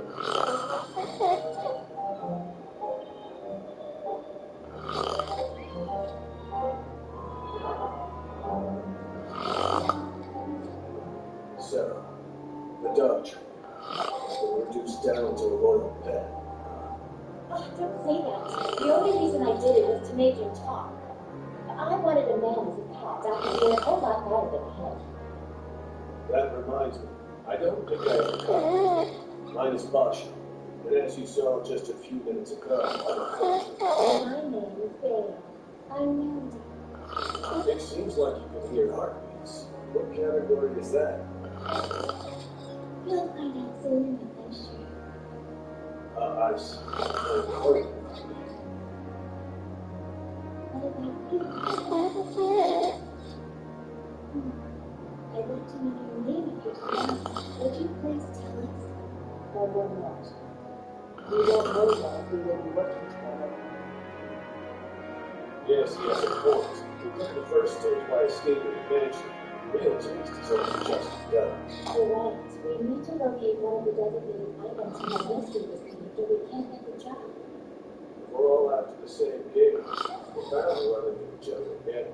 So, the dog trainer was reduced down to a loyal pet. Oh, don't say that. The only reason I did it was to make him talk. I wanted a man as a pet after being a whole lot better than him. That reminds me, I don't think I have a car. Mine is Bosch. And as you saw just a few minutes ago, My name is Faze. I'm new. It seems like you can hear heartbeats. What category is that? You'll find out soon, I'm sure. I see. What about you? I'd like to know your name if you can. Would you please tell us? I will not. We don't know that we will be working together. Yes, of course. We took the first stage by escaping the mansion. The real taste is only just begun. You're right. We need to locate one of the designated items in the mystery district, or we can't get the job. We're all after the same game. We're bound to run into each other again.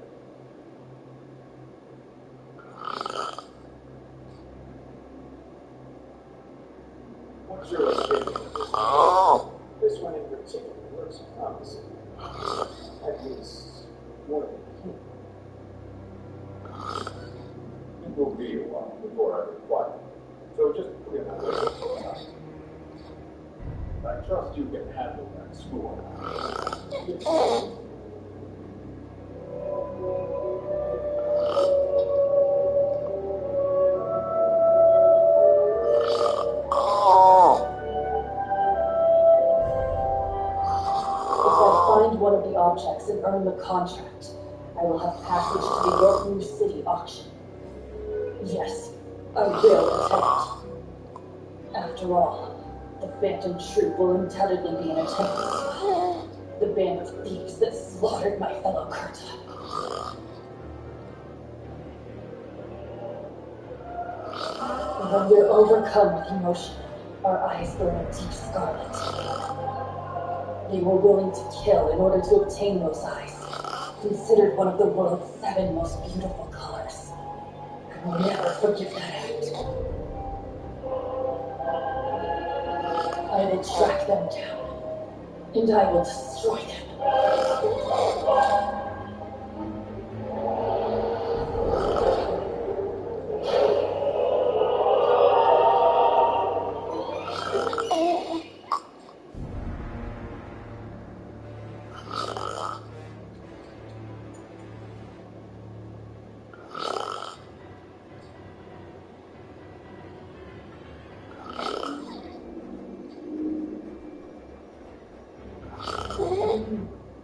What's your opinion of this? This one in particular looks promising. At least, more than him. It will be a while before I require it. So just put it away for time. I trust you can handle that score. one of the objects and earn the contract, I will have passage to the York New City auction. Yes, I will attempt. After all, the Phantom Troop will undoubtedly be in attendance. The band of thieves that slaughtered my fellow Kurta. When we're overcome with emotion, our eyes burn a deep scarlet. They were willing to kill in order to obtain those eyes, considered one of the world's 7 most beautiful colors. I will never forgive that act. I will track them down, and I will destroy them.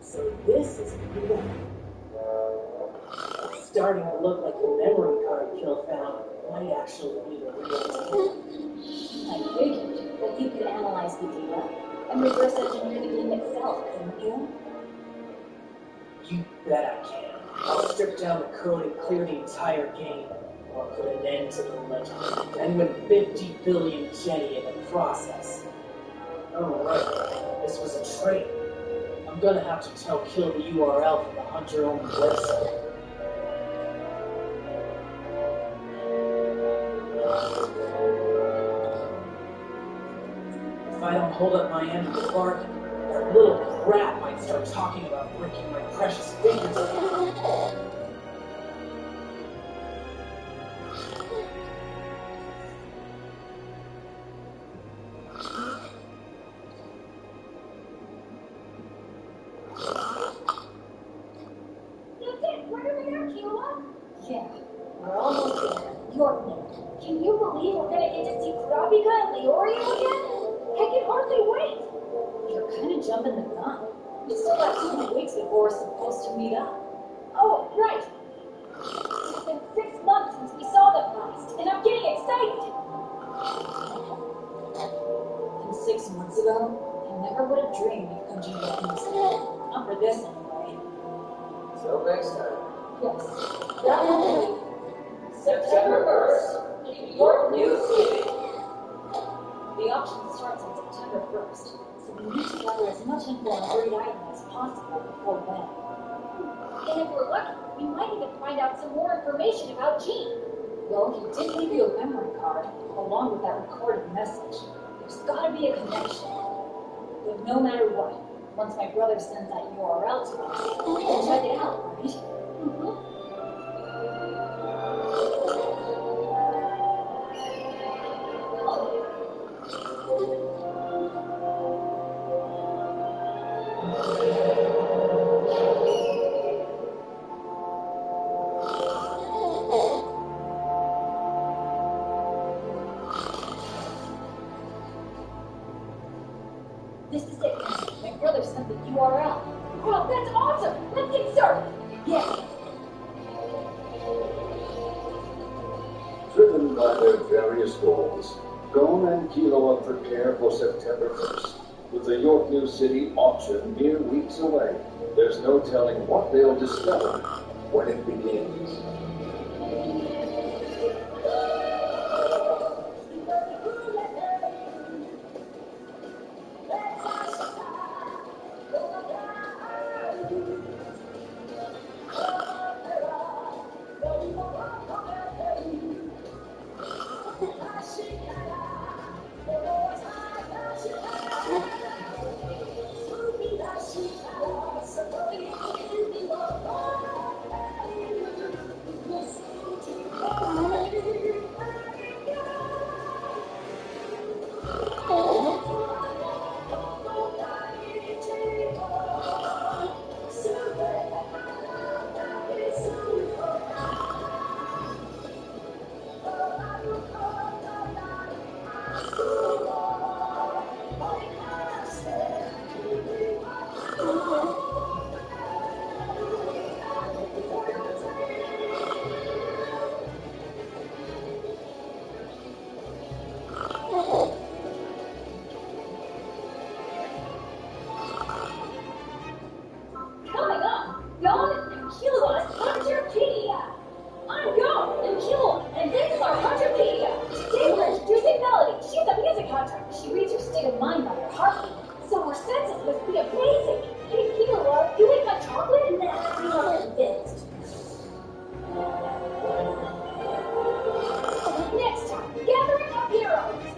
So this is real. It's starting to look like the memory card Kill found might actually be the real thing. I figured that you could analyze the data and reverse engineer the game itself, couldn't you? You bet I can. I'll strip down the code and clear the entire game. Or put an end to the legend. And win 50 billion Jenny in the process. Oh right, this was a trade. I'm gonna have to tell Kill the URL from the Hunter-only website. If I don't hold up my end of the bargain, that little brat might start talking about breaking my precious fingers again. Yeah, we're almost there. York now. Can you believe we're gonna get to see Kurapika and Leorio again? I can hardly wait. You're kind of jumping the gun. We still got 2 weeks before we're supposed to meet up. Oh, right. It's been 6 months since we saw them last, and I'm getting excited. And 6 months ago, I never would have dreamed you'd come to York New City. Not for this, anyway. Till next time. Yes, that will be September 1st in York New City. The auction starts on September 1st, so we need to gather as much info on Great Island as possible before then. And if we're lucky, we might even find out some more information about Jean. Well, he did leave you a memory card, along with that recorded message. There's gotta be a connection. But no matter what, once my brother sends that URL to us, we can check it out, right? This is it. My brother sent the URL. Oh, that's awesome! Let's get started! Yeah. Driven by their various goals, Gon and Killua prepare for September 1st. With the York New City auction mere weeks away, there's no telling what they'll discover when it begins. be amazing. Hey, Kilo, you make hot chocolate? Nah, I'm not convinced. Next time, gathering of heroes.